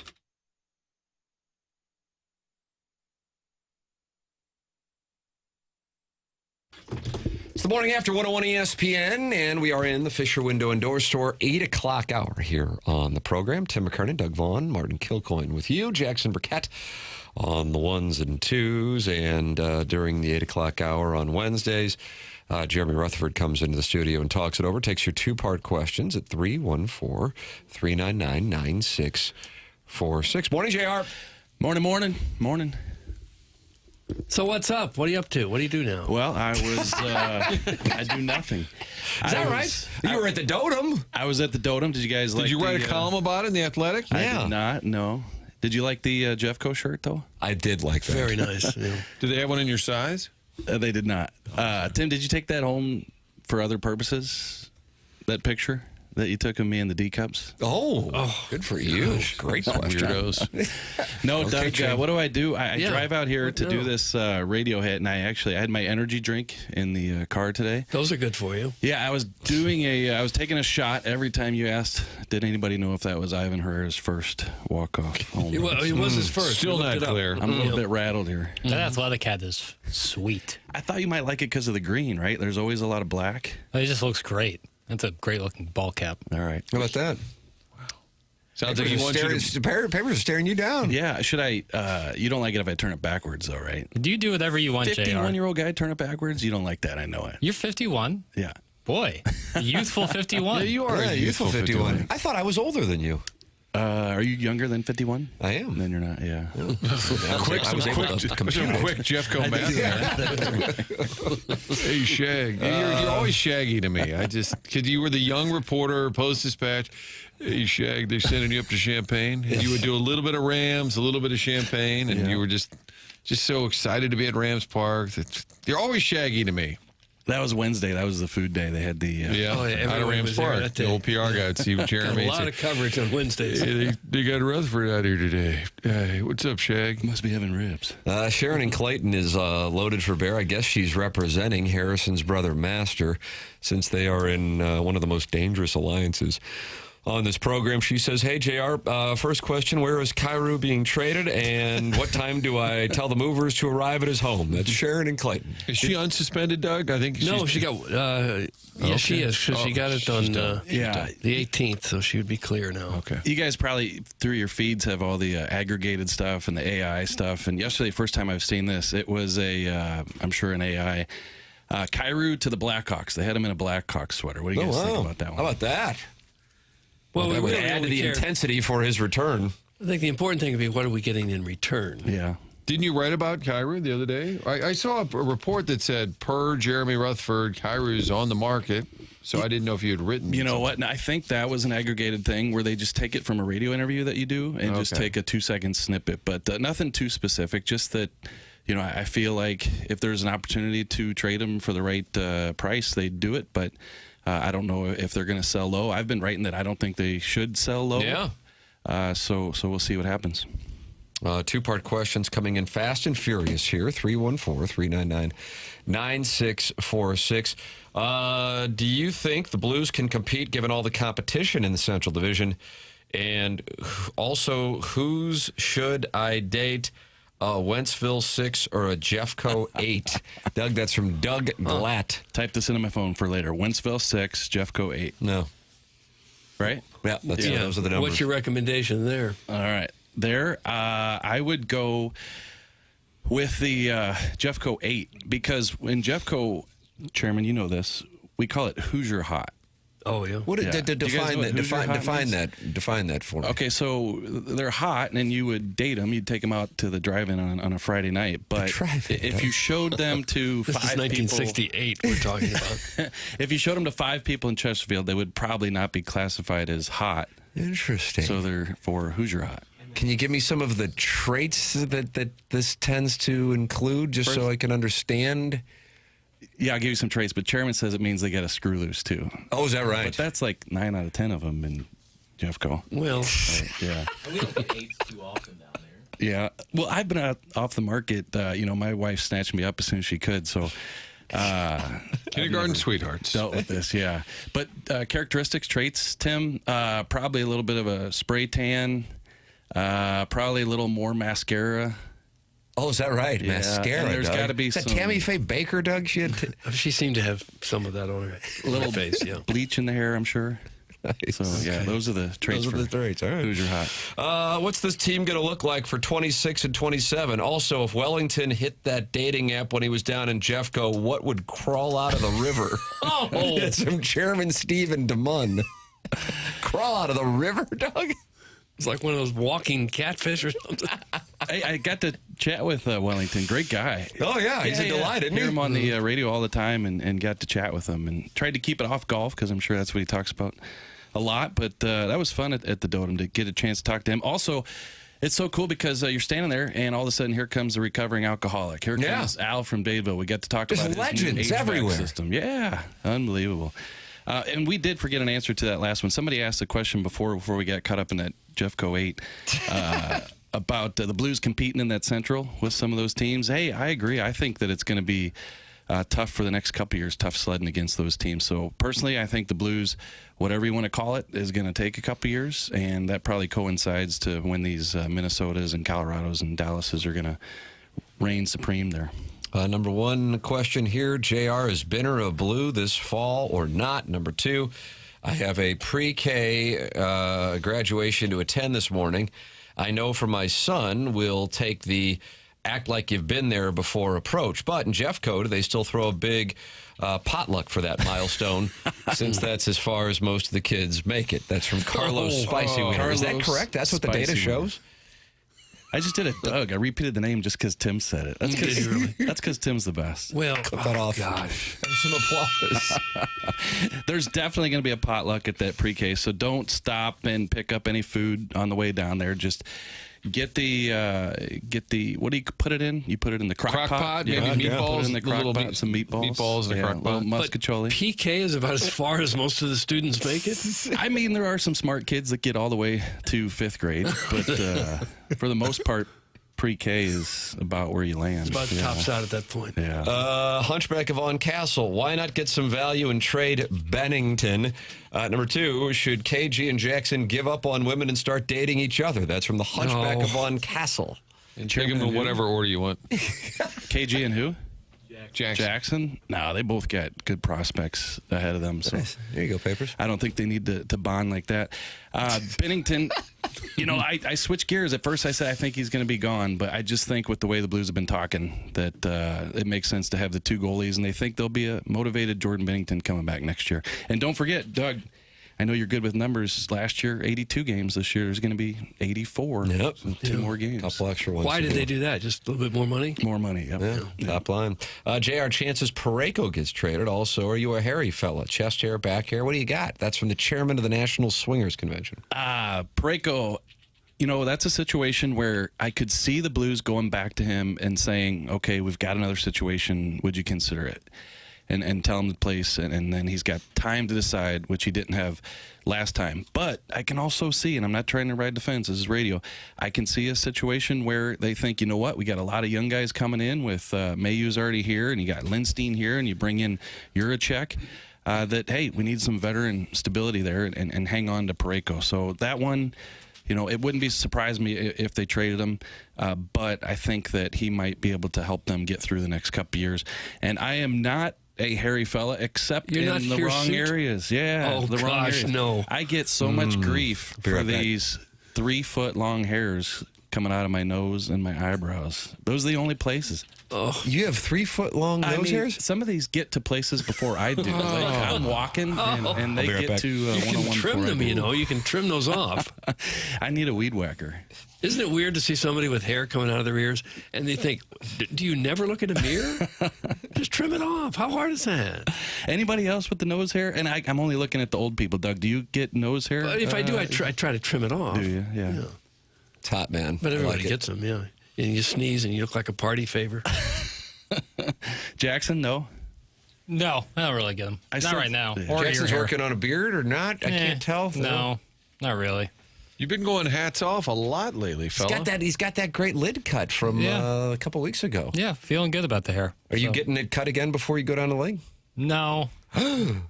C: It's the morning after 101 ESPN, and we are in the Fisher Window and Door Store 8 o'clock hour here on the program. Tim McKernan, Doug Vaughn, Martin Kilcoyne with you. Jackson Burkett on the ones and twos, and during the 8 o'clock hour on Wednesdays, Jeremy Rutherford comes into the studio and talks it over, takes your two-part questions at 314-399-9646. Morning, JR.
A: Morning.
D: So what's up? What are you up to? What do you do now?
A: Well, I was, I do nothing.
C: Is that right? You were at the Dotem.
A: I was at the Dotem. Did you guys
E: Did you write a column about it in The Athletic?
A: I did not, no. Did you like the Jeffco shirt, though?
C: I did like that.
D: Very nice. Yeah.
E: Did they have one in your size?
A: They did not. Tim, did you take that home for other purposes, that picture that you took of me and the D-Cups?
C: Oh, good for you. Great question.
A: Weirdos. No,
C: Okay,
A: Doug, what do? I drive out here to do
D: no.
A: this radio hit, and I had my energy drink in the car today.
D: Those are good for you.
A: Yeah, I was taking a shot every time you asked, did anybody know if that was Ivan Herrera's first walk-off home
D: It was his first.
E: Still not clear.
A: I'm a little bit rattled here.
F: That athletic hat is sweet.
A: I thought you might like it because of the green, right? There's always a lot of black.
F: It just looks great. That's a great-looking ball cap.
A: All right.
C: How about that?
E: Sounds like you want you to...
C: Papers are staring you down.
A: Yeah, should I... you don't like it if I turn it backwards, though, right?
F: Do you do whatever you want, JR?
A: 51-year-old guy turn it backwards? You don't like that, I know it.
F: You're 51?
A: Yeah.
F: Boy, a youthful 51.
E: Yeah, you are a
C: youthful 51. I thought I was older than you.
A: Are you younger than 51?
C: I am.
A: Then you're not, yeah.
E: Quick Jeffco math. Hey, Shag. You're always Shaggy to me. Because you were the young reporter, Post-Dispatch. Hey, Shag, they're sending you up to Champaign. And you would do a little bit of Rams, a little bit of Champaign, and you were just so excited to be at Rams Park. You're always Shaggy to me.
A: That was Wednesday. That was the food day. They had the...
E: out of Rams Park. The old PR guy would see what Jeremy
D: a lot of coverage on Wednesdays.
E: Hey, they got Rutherford out here today. Hey, what's up, Shag?
A: Must be having ribs.
C: Sharon and Clayton is loaded for bear. I guess she's representing Harrison's brother, Master, since they are in one of the most dangerous alliances on this program. She says, hey, JR, first question, where is Cairo being traded, and what time do I tell the movers to arrive at his home? That's Sharon and Clayton.
E: Is she unsuspended, Doug? I think
D: No, she got... yes, she is. So she got it on the 18th, so she would be clear now.
E: Okay.
A: You guys probably, through your feeds, have all the aggregated stuff and the AI stuff. And yesterday, first time I've seen this, it was I'm sure an AI. Cairo to the Blackhawks. They had him in a Blackhawks sweater. What do you guys think about that one?
C: How about that?
D: Well,
C: that
D: we
C: would
D: don't
C: add to
D: really
C: the
D: care.
C: intensity for his return.
D: I think the important thing would be, what are we getting in return?
A: Yeah.
E: Didn't you write about Cairo the other day? I saw a report that said, per Jeremy Rutherford, Cairo is on the market. So I didn't know if you had written.
A: You know what? And I think that was an aggregated thing where they just take it from a radio interview that you do and just take a 2-second snippet. But nothing too specific, just that, I feel like if there's an opportunity to trade them for the right price, they'd do it. But I don't know if they're going to sell low. I've been writing that I don't think they should sell low.
C: Yeah.
A: So we'll see what happens.
C: Two-part questions coming in fast and furious here. 314-399-9646. Do you think the Blues can compete given all the competition in the Central Division? And also, whose should I date? A Wentzville 6 or a Jeffco 8? Doug, that's from Doug Glatt.
A: Type this into my phone for later. Wentzville 6, Jeffco 8.
C: No.
A: Right?
C: Yeah, those are the numbers.
D: What's your recommendation there?
A: All right. There, I would go with the Jeffco 8 because in Jeffco, Chairman, you know this, we call it Hoosier Hot.
D: Oh, yeah.
C: What define that for me.
A: Okay, so they're hot, and you would date them. You'd take them out to the drive-in on a Friday night. But if you showed them to
D: This
A: five
D: is 1968
A: people,
D: we're talking about.
A: if you showed them to 5 people in Chesterfield, they would probably not be classified as hot.
C: Interesting.
A: So they're for Hoosier Hot.
C: Can you give me some of the traits that this tends to include, just so I can understand?
A: Yeah, I'll give you some traits, but Chairman says it means they got a screw loose, too.
C: Oh, is that right?
A: But that's like 9 out of 10 of them in Jeffco.
D: Well,
A: yeah.
H: We don't get 8s too often down there.
A: Yeah. Well, I've been off the market. My wife snatched me up as soon as she could, so...
E: Kindergarten sweethearts.
A: Dealt with this, yeah. But characteristics, traits, Tim, probably a little bit of a spray tan, probably a little more mascara.
C: Oh, is that right?
A: Yeah.
C: Mascara.
A: And there's got to be
C: is that
A: some
C: Tammy Faye Baker, Doug?
D: She seemed to have some of that on her
A: little
D: face. Yeah,
A: bleach in the hair, I'm sure.
C: Nice.
A: So yeah, those are the traits.
C: Those are the traits. All right.
A: Who's your hot?
C: What's this team going to look like for 26 and 27? Also, if Wellington hit that dating app when he was down in Jeffco, what would crawl out of the river? It's from Chairman Stephen DeMunn. Crawl out of the river, Doug?
D: It's like one of those walking catfish or something.
A: I got to chat with Wellington. Great guy.
C: Oh, yeah. He's a delight, isn't he?
A: Hear him on the radio all the time and got to chat with him and tried to keep it off golf because I'm sure that's what he talks about a lot. But that was fun at the Dotem to get a chance to talk to him. Also, it's so cool because you're standing there and all of a sudden here comes the recovering alcoholic. Here comes Al from Dadeville. We got to talk about his
C: legends
A: new HVAC
C: everywhere.
A: system. Yeah, unbelievable. And we did forget an answer to that last one. Somebody asked a question before we got caught up in that Jeffco 8 about the Blues competing in that Central with some of those teams. Hey, I agree. I think that it's going to be tough for the next couple of years, tough sledding against those teams. So personally, I think the Blues, whatever you want to call it, is going to take a couple of years, and that probably coincides to when these Minnesotas and Colorados and Dallases are going to reign supreme there.
C: Number one question here, JR, is Binner a Blue this fall or not? Number two, I have a pre-K graduation to attend this morning. I know for my son, we'll take the act like you've been there before approach. But in Jeffco, do they still throw a big potluck for that milestone, since that's as far as most of the kids make it? That's from Carlos Spicy Wiener. Is that correct? That's what the data shows?
A: I just did it, Doug. I repeated the name just because Tim said it. That's because Tim's the best.
D: Well,
C: cut that off.
D: Gosh.
C: There's some applause.
A: There's definitely going to be a potluck at that pre-K, so don't stop and pick up any food on the way down there. Just get the what do you put it in? You put it in the crock pot.
E: Maybe meatballs.
A: Put it in the crock pot, some meatballs.
E: Meatballs in the crock pot.
A: Muscatoli.
D: PK is about as far as most of the students make it.
A: I mean, there are some smart kids that get all the way to 5th grade, but for the most part, pre-K is about where you land.
D: It's about tops out at that point.
A: Yeah.
C: Hunchback of Vaughn Castle. Why not get some value and trade Bennington? Number two, should KG and Jackson give up on women and start dating each other? That's from the Hunchback of Vaughn Castle.
E: And take them in whatever order you want.
A: KG and who? Jackson? No, they both got good prospects ahead of them. So
C: nice. There you go, Papers.
A: I don't think they need to bond like that. Bennington, I switched gears. At first I said I think he's going to be gone, but I just think with the way the Blues have been talking that it makes sense to have the two goalies, and they think there'll be a motivated Jordan Bennington coming back next year. And don't forget, Doug, I know you're good with numbers. Last year, 82 games. This year, there's going to be 84.
C: Yep.
A: So 2 more games.
C: Couple extra ones.
D: Why did they do that? Just a little bit more money?
A: More money, yep.
C: Yeah. Top line. JR, chances Parayko gets traded. Also, are you a hairy fella? Chest hair, back hair? What do you got? That's from the chairman of the National Swingers Convention.
A: Parayko, that's a situation where I could see the Blues going back to him and saying, okay, we've got another situation. Would you consider it? And tell him the place, and then he's got time to decide, which he didn't have last time. But I can also see, and I'm not trying to ride the fence, this is radio, I can see a situation where they think, you know what, we got a lot of young guys coming in with Mayhew's already here, and you got Lindstein here, and you bring in Juracek, that, hey, we need some veteran stability there and hang on to Parayko. So that one, it wouldn't surprise me if they traded him, but I think that he might be able to help them get through the next couple years. And I am not a hairy fella, except in the wrong areas. Yeah.
D: Oh,
A: the wrong
D: gosh,
A: areas.
D: no.
A: I get so much grief for these 3-foot long hairs coming out of my nose and my eyebrows. Those are the only places.
C: Oh, you have 3-foot long nose hairs?
A: Some of these get to places before I do. Like I'm walking and they get to
D: you can trim them, you can trim those off.
A: I need a weed whacker.
D: Isn't it weird to see somebody with hair coming out of their ears and they think, do you never look in a mirror? Just trim it off. How hard is that?
A: Anybody else with the nose hair? And I'm only looking at the old people. Doug, do you get nose hair?
D: If I do, I try to trim it off.
A: Do you? Yeah.
C: It's hot, man.
D: But everybody
C: like
D: gets them, yeah. And you sneeze and you look like a party favor.
A: Jackson, no.
F: No, I don't really get them. Not right now. Or
C: Jackson's
F: your hair.
C: working on a beard or not? I can't tell.
F: No, not really.
E: You've been going hats off a lot lately, fella.
C: He's got that great lid cut from a couple weeks ago.
F: Yeah, feeling good about the hair.
C: Are you getting it cut again before you go down the lane?
F: No.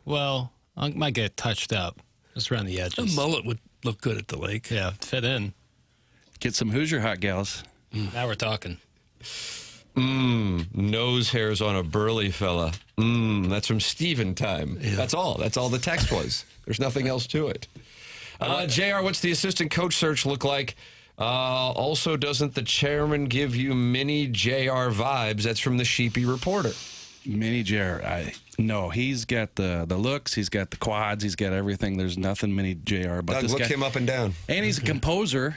F: Well, I might get it touched up just around the edges.
D: A mullet would look good at the lake.
F: Yeah, fit in.
A: Get some Hoosier hot gals.
F: Now we're talking.
C: Nose hairs on a burly fella. That's from Steven time. Yeah. That's all. That's all the text was. There's nothing else to it. JR, what's the assistant coach search look like? Also, doesn't the chairman give you mini JR vibes? That's from the Sheepy Reporter.
A: Mini JR. No, he's got the looks. He's got the quads. He's got everything. There's nothing mini JR. But
C: Doug,
A: this
C: look
A: guy,
C: him up and down.
A: And he's a composer.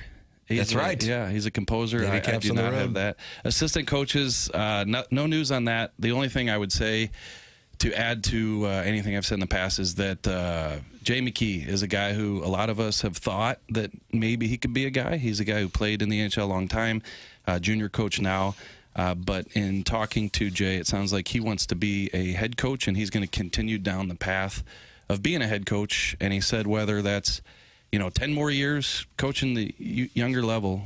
C: That's right.
A: Yeah, he's a composer. I do not have that. Assistant coaches, no news on that. The only thing I would say to add to anything I've said in the past is that Jay McKee is a guy who a lot of us have thought that maybe he could be a guy. He's a guy who played in the NHL a long time, junior coach now. But in talking to Jay, it sounds like he wants to be a head coach, and he's going to continue down the path of being a head coach. And he said whether that's 10 more years coaching the younger level,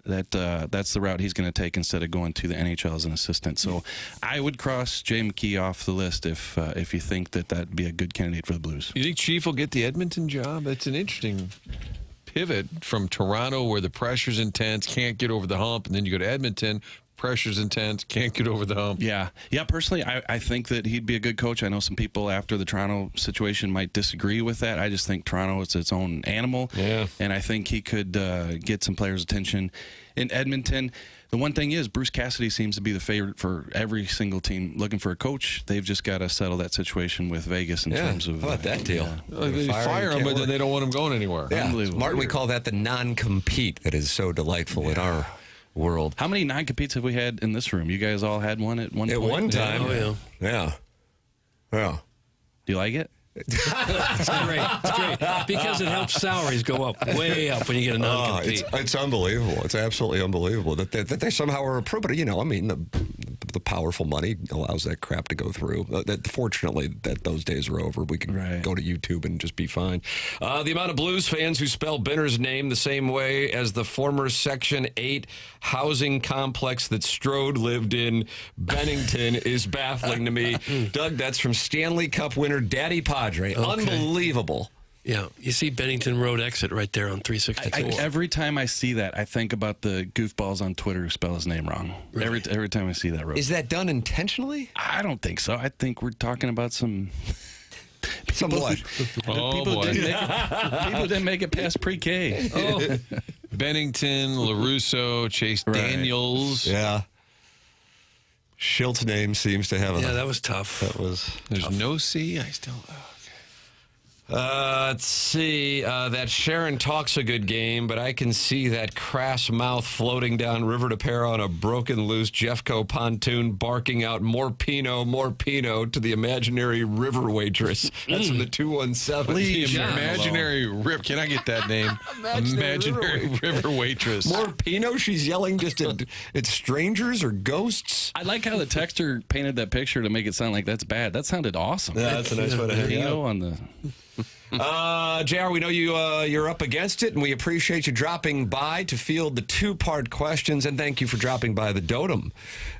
A: that's the route he's going to take instead of going to the NHL as an assistant. So I would cross Jay McKee off the list if you think that'd be a good candidate for the Blues.
E: You think Chief will get the Edmonton job? That's an interesting pivot from Toronto, where the pressure's intense, can't get over the hump, and then you go to Edmonton. Pressure's intense, can't get over the hump.
A: Yeah. Personally, I think that he'd be a good coach. I know some people after the Toronto situation might disagree with that. I just think Toronto is its own animal.
C: Yeah.
A: And I think he could get some players' attention in Edmonton. The one thing is, Bruce Cassidy seems to be the favorite for every single team looking for a coach. They've just got to settle that situation with Vegas in terms of...
C: How about that deal?
E: They fire him, but then they don't want him going anywhere.
C: Yeah.
A: Unbelievable.
C: Martin, we call that the non-compete that is so delightful in our world.
A: How many non-competes have we had in this room? You guys all had one at one point?
C: At one time.
A: Yeah.
C: Yeah.
A: Do you like it?
D: It's great. It's great. Because it helps salaries go up, way up when you get a non-compete.
C: It's unbelievable. It's absolutely unbelievable that they somehow are approved. But, the powerful money allows that crap to go through. Fortunately, those days are over. We can go to YouTube and just be fine. The amount of Blues fans who spell Benner's name the same way as the former Section 8 housing complex that Strode lived in, Bennington, is baffling to me. Doug, that's from Stanley Cup winner Daddy Padre. Unbelievable.
D: Yeah, you see Bennington Road exit right there on 364.
A: Every time I see that, I think about the goofballs on Twitter who spell his name wrong. Really? Every time I see that road.
C: Is that done intentionally?
A: I don't think so. I think we're talking about some...
C: Some what?
A: People didn't make it past pre-K.
E: Oh. Bennington, LaRusso, Chase Daniels.
C: Yeah. Schilt's name seems to have a...
D: Yeah, that was tough.
E: There's
D: tough.
E: no C. I still...
C: Let's see. That Sharon Talk's a good game, but I can see that crass mouth floating down River de Pera on a broken loose Jeffco pontoon, barking out more Pinot to the imaginary river waitress. That's from the 217.
E: Please, imaginary rip. Can I get that name? Imaginary river waitress.
C: More Pinot? She's yelling just at strangers or ghosts?
A: I like how the texter painted that picture to make it sound like that's bad. That sounded awesome.
C: Yeah, that's a nice way to hang
A: Pinot
C: out.
A: on the...
C: JR, we know you're up against it, and we appreciate you dropping by to field the two-part questions, and thank you for dropping by the Dotem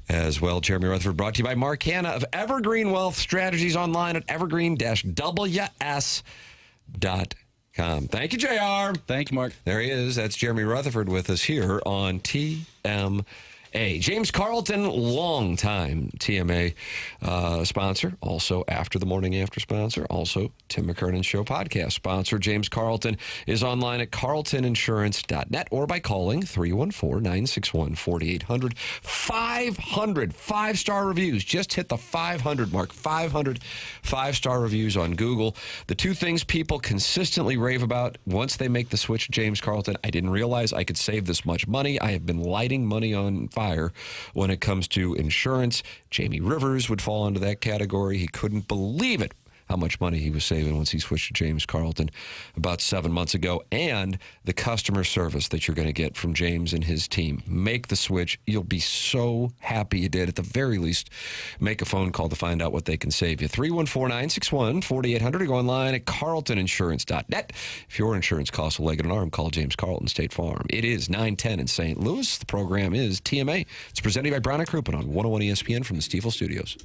C: as well. Jeremy Rutherford brought to you by Mark Hanna of Evergreen Wealth Strategies, online at evergreen-ws.com. Thank you, JR.
A: Thank you, Mark.
C: There he is. That's Jeremy Rutherford with us here on TMA. James Carlton, longtime TMA sponsor, also After the Morning After sponsor, also Tim McKernan Show podcast sponsor. James Carlton is online at carltoninsurance.net or by calling 314-961-4800. 500 five-star reviews. Just hit the 500 mark. 500 five-star reviews on Google. The two things people consistently rave about once they make the switch to James Carlton: I didn't realize I could save this much money. I have been lighting money on fire when it comes to insurance. Jamie Rivers would fall into that category. He couldn't believe it how much money he was saving once he switched to James Carlton about 7 months ago, and the customer service that you're going to get from James and his team. Make the switch. You'll be so happy you did. At the very least, make a phone call to find out what they can save you. 314-961-4800 or go online at carltoninsurance.net. If your insurance costs a leg and an arm, call James Carlton State Farm. It is 9:10 in St. Louis. The program is TMA. It's presented by Brown & Crouppen on 101 ESPN from the Stiefel Studios.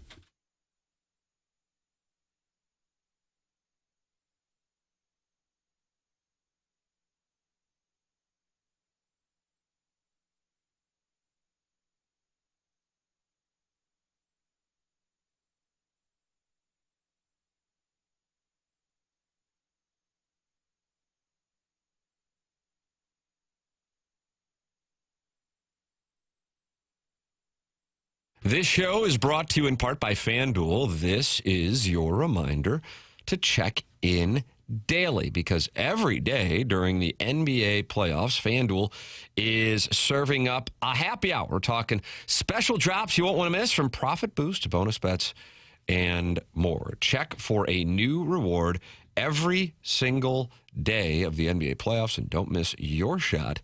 C: This show is brought to you in part by FanDuel. This is your reminder to check in daily, because every day during the NBA playoffs, FanDuel is serving up a happy hour. We're talking special drops you won't want to miss, from profit boost to bonus bets and more. Check for a new reward every single day of the NBA playoffs, and don't miss your shot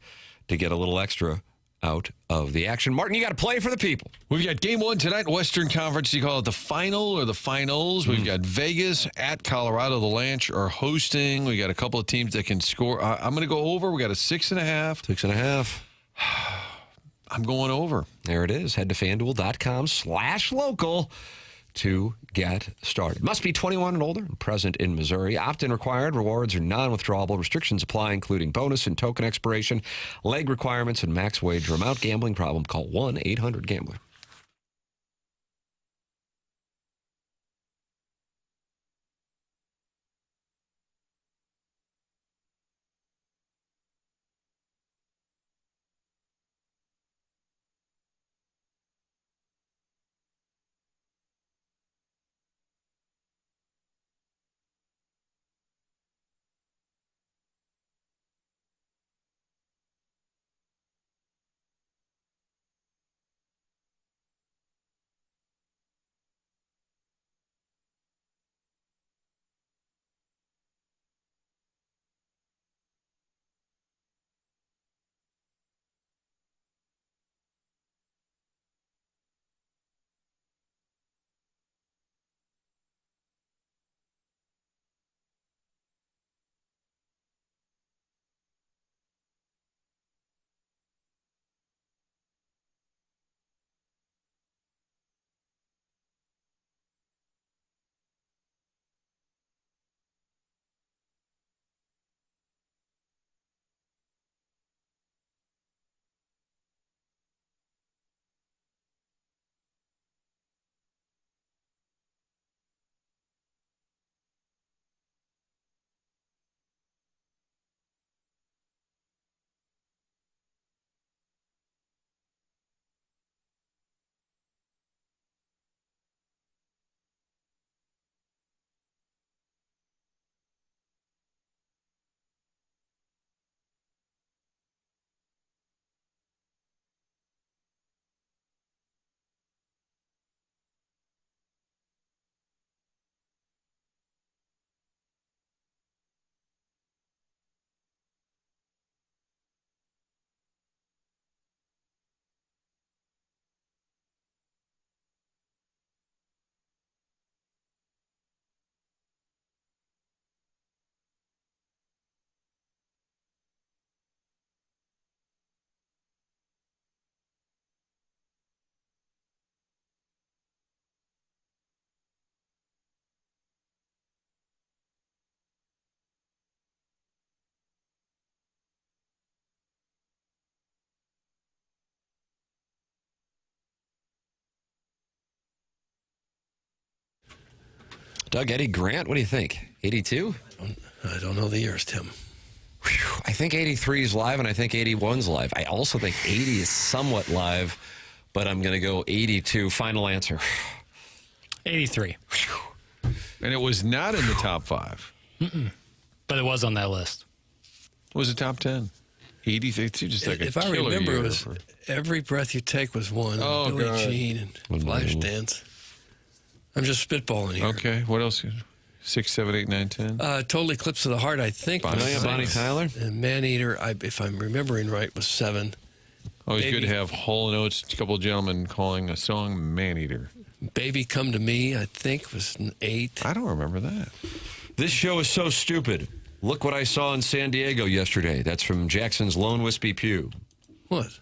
C: to get a little extra out of the action. Martin, you got to play for the people.
E: We've got game one tonight, Western Conference. You call it the final or the finals. We've got Vegas at Colorado. The Lanch are hosting. We got a couple of teams that can score. I'm going to go over. We got a 6.5.
C: 6.5.
E: I'm going over.
C: There it is. Head to FanDuel.com/local to get started. Must be 21 and older and present in Missouri. Opt-in required. Rewards are non-withdrawable. Restrictions apply, including bonus and token expiration, leg requirements, and max wager amount. Gambling problem? Call 1-800-GAMBLER. Doug, Eddie Grant, what do you think? 82?
D: I don't know the years, Tim.
C: Whew, I think 83 is live, and I think 81's live. I also think 80 is somewhat live, but I'm going to go 82. Final answer.
F: 83.
E: And it was not in the top 5.
F: But it was on that list.
E: It was a top 10. 83, just like
D: if
E: a
D: I
E: killer
D: remember,
E: year
D: it was
E: for...
D: Every Breath You Take was one.
E: Oh,
D: Billie
E: God.
D: Jean and Flashdance. I'm just spitballing here.
E: Okay, what else? 6, 7, 8, 9, 10.
D: Total Eclipse of the Heart, I think.
C: Bonnie Tyler.
D: And Maneater, if I'm remembering right, was 7.
E: Always good to have Hall & Oates, a couple of gentlemen calling a song Man-Eater.
D: Baby Come to Me, I think, was 8.
E: I don't remember that.
C: This show is so stupid. Look what I saw in San Diego yesterday. That's from Jackson's Lone Wispy Pew.
D: What?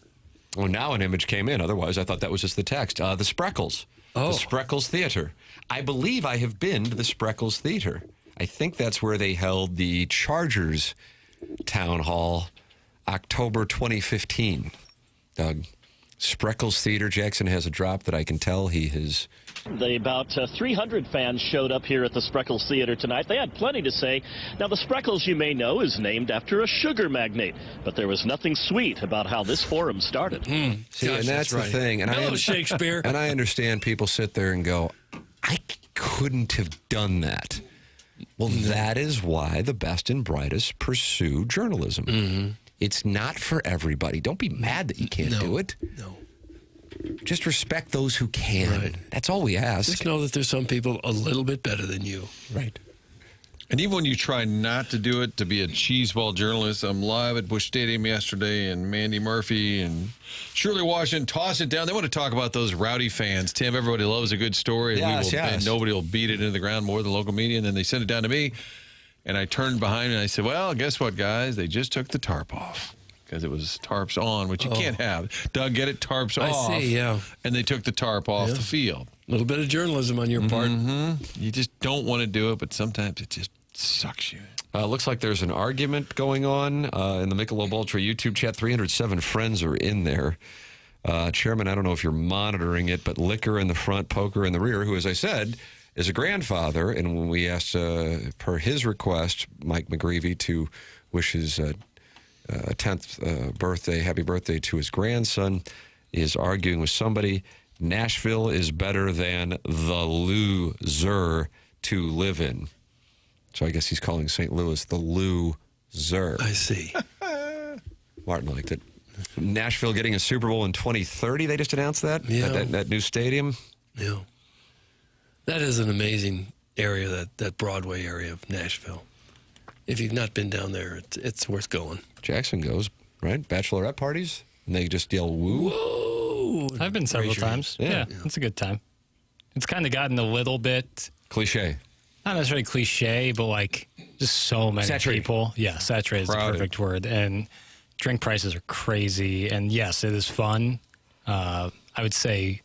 C: Well, now an image came in. Otherwise, I thought that was just the text. The Spreckles.
D: Oh.
C: The Spreckles Theater. I believe I have been to the Spreckles Theater. I think that's where they held the Chargers Town Hall, October 2015. Doug, Spreckles Theater. Jackson has a drop that I can tell he has.
I: About 300 fans showed up here at the Spreckles Theater tonight. They had plenty to say. Now, the Spreckles, you may know, is named after a sugar magnate, but there was nothing sweet about how this forum started.
C: See, and that's the thing. And
D: Hello, Shakespeare.
C: And I understand people sit there and go, I couldn't have done that. Well, that is why the best and brightest pursue journalism. It's not for everybody. Don't be mad that you can't do it.
D: No.
C: Just respect those who can.
D: Right.
C: That's all we ask.
D: Just know that there's some people a little bit better than you.
C: Right.
E: And even when you try not to do it, to be a cheeseball journalist, I'm live at Busch Stadium yesterday, and Mandy Murphy and Shirley Washington toss it down. They want to talk about those rowdy fans. Tim, everybody loves a good story, and nobody will beat it into the ground more than local media. And then they send it down to me, and I turned behind and I said, well, guess what, guys? They just took the tarp off. Because it was tarps on, which you can't have. Doug, get it, tarps off.
D: I see, yeah.
E: And they took the tarp off the field.
D: A little bit of journalism on your part.
E: You just don't want to do it, but sometimes it just sucks you.
C: Looks like there's an argument going on in the Michelob Ultra YouTube chat. 307 friends are in there. Chairman, I don't know if you're monitoring it, but Liquor in the front, Poker in the rear, who, as I said, is a grandfather. And when we asked, per his request, Mike McGreevy to wish his 10th birthday, happy birthday to his grandson, is arguing with somebody. Nashville is better than the loser to live in. So I guess he's calling St. Louis the loser.
D: I see.
C: Martin liked it. Nashville getting a Super Bowl in 2030. They just announced that?
D: Yeah.
C: That new stadium?
D: Yeah. That is an amazing area, that Broadway area of Nashville. If you've not been down there, it's worth going.
C: Jackson goes, right? Bachelorette parties? And they just yell, woo?
D: Whoa!
F: I've been several times. Yeah, it's a good time. It's kind of gotten a little bit...
C: Cliche.
F: Not necessarily cliche, but like just so many people. Yeah, saturated is the perfect word. And drink prices are crazy. And yes, it is fun. I would say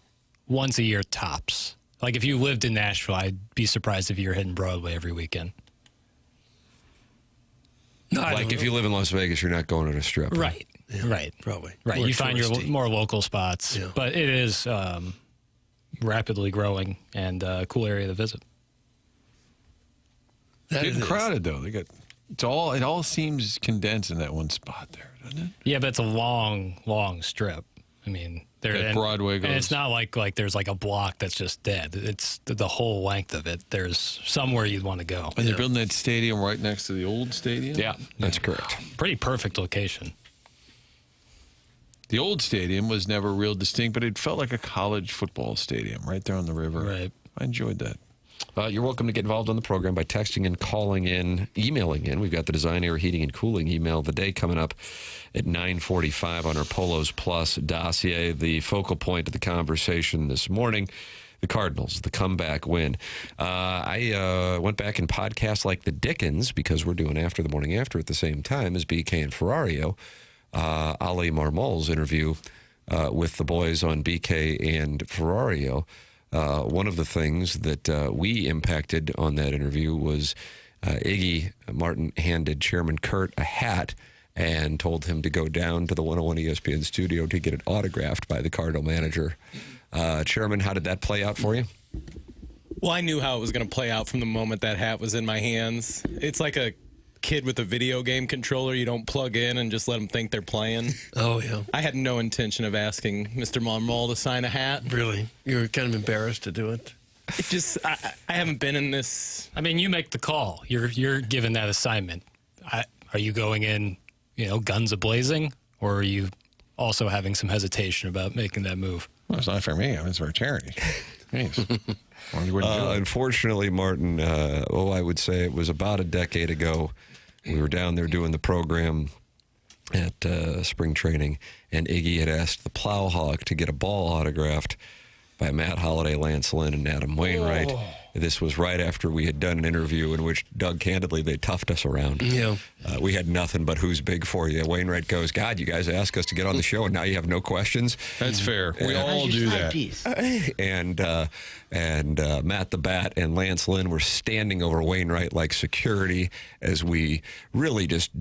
F: once a year tops. Like if you lived in Nashville, I'd be surprised if you're hitting Broadway every weekend.
C: No, like if you live in Las Vegas, you're not going to a strip.
F: Right.
D: Yeah,
F: right.
D: Probably.
F: Right.
D: More
F: you find your
D: touristy.
F: more local spots.
D: Yeah.
F: But it is rapidly growing and a cool area to visit.
E: Getting crowded though. It all seems condensed in that one spot there, doesn't it?
F: Yeah, but it's a long strip. I mean,
E: Broadway goes.
F: And it's not like there's like a block that's just dead. It's the whole length of it. There's somewhere you'd want to go.
E: And they're building that stadium right next to the old stadium?
F: Yeah,
C: that's correct.
F: Pretty perfect location.
E: The old stadium was never real distinct, but it felt like a college football stadium right there on the river.
F: Right.
E: I enjoyed that.
C: You're welcome to get involved on the program by texting and calling in, emailing in. We've got the Design, Air, Heating, and Cooling email of the day coming up at 9:45 on our Polos Plus dossier. The focal point of the conversation this morning, the Cardinals, the comeback win. I went back and podcast like the Dickens because we're doing After the Morning After at the same time as BK and Ferrario. Oli Marmol's interview with the boys on BK and Ferrario. One of the things that we impacted on that interview was Iggy Martin handed Chairman Kurt a hat and told him to go down to the 101 ESPN studio to get it autographed by the Cardinal manager. Chairman, how did that play out for you?
G: Well, I knew how it was going to play out from the moment that hat was in my hands. It's like a kid with a video game controller you don't plug in and just let them think they're playing.
D: Oh, yeah.
G: I had no intention of asking Mr. Marmol to sign a hat.
D: Really? You were kind of embarrassed to do it?
G: It just, I haven't been in this.
F: I mean, you make the call. You're given that assignment. Are you going in, guns a-blazing, or are you also having some hesitation about making that move?
E: Well, it's not for me. It's for a charity.
C: Unfortunately, Martin, I would say it was about a decade ago. We were down there doing the program at spring training, and Iggy had asked the Plowhawk to get a ball autographed by Matt Holliday, Lance Lynn, and Adam Wainwright. Oh. This was right after we had done an interview in which, Doug, candidly, they toughed us around. Yeah. We had nothing but who's big for you. Wainwright goes, God, you guys asked us to get on the show, and now you have no questions.
E: That's fair. We all do that.
C: And Matt the Bat and Lance Lynn were standing over Wainwright like security as we really just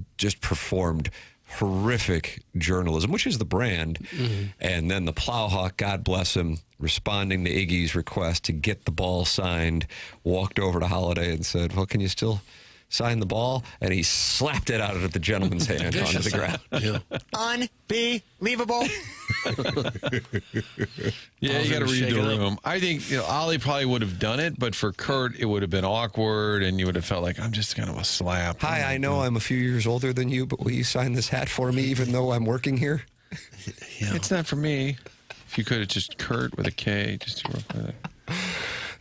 C: performed horrific journalism, which is the brand. Mm-hmm. And then the Plowhawk, God bless him, responding to Iggy's request to get the ball signed, walked over to Holiday and said, well, can you still sign the ball? And he slapped it out of the gentleman's hand onto the ground.
J: Unbelievable.
E: Yeah, you got to read the room. I think Oli probably would have done it, but for Kurt, it would have been awkward, and you would have felt like, I'm just kind of a slap.
C: Hi, I know I'm a few years older than you, but will you sign this hat for me even though I'm working here?
E: Yeah. It's not for me. If you could have just Kurt with a K, just to work with it.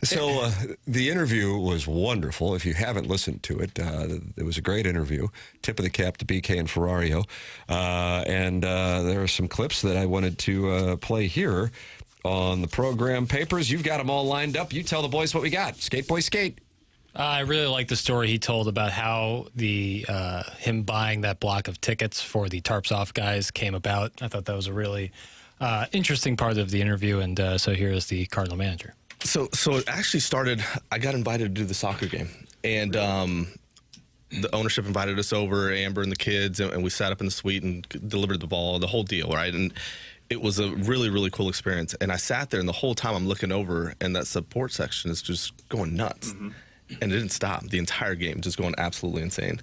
C: So the interview was wonderful. If you haven't listened to it, it was a great interview. Tip of the cap to BK and Ferrario. And there are some clips that I wanted to play here on the program papers. You've got them all lined up. You tell the boys what we got. Skate, boy, skate.
F: I really like the story he told about how the him buying that block of tickets for the Tarps Off guys came about. I thought that was a really interesting part of the interview. And so here is the Cardinal manager.
Q: So it actually started, I got invited to do the soccer game, and the ownership invited us over, Amber and the kids, and we sat up in the suite and delivered the ball, the whole deal, right? And it was a really, really cool experience. And I sat there, and the whole time I'm looking over, and that support section is just going nuts. Mm-hmm. And it didn't stop the entire game, just going absolutely insane.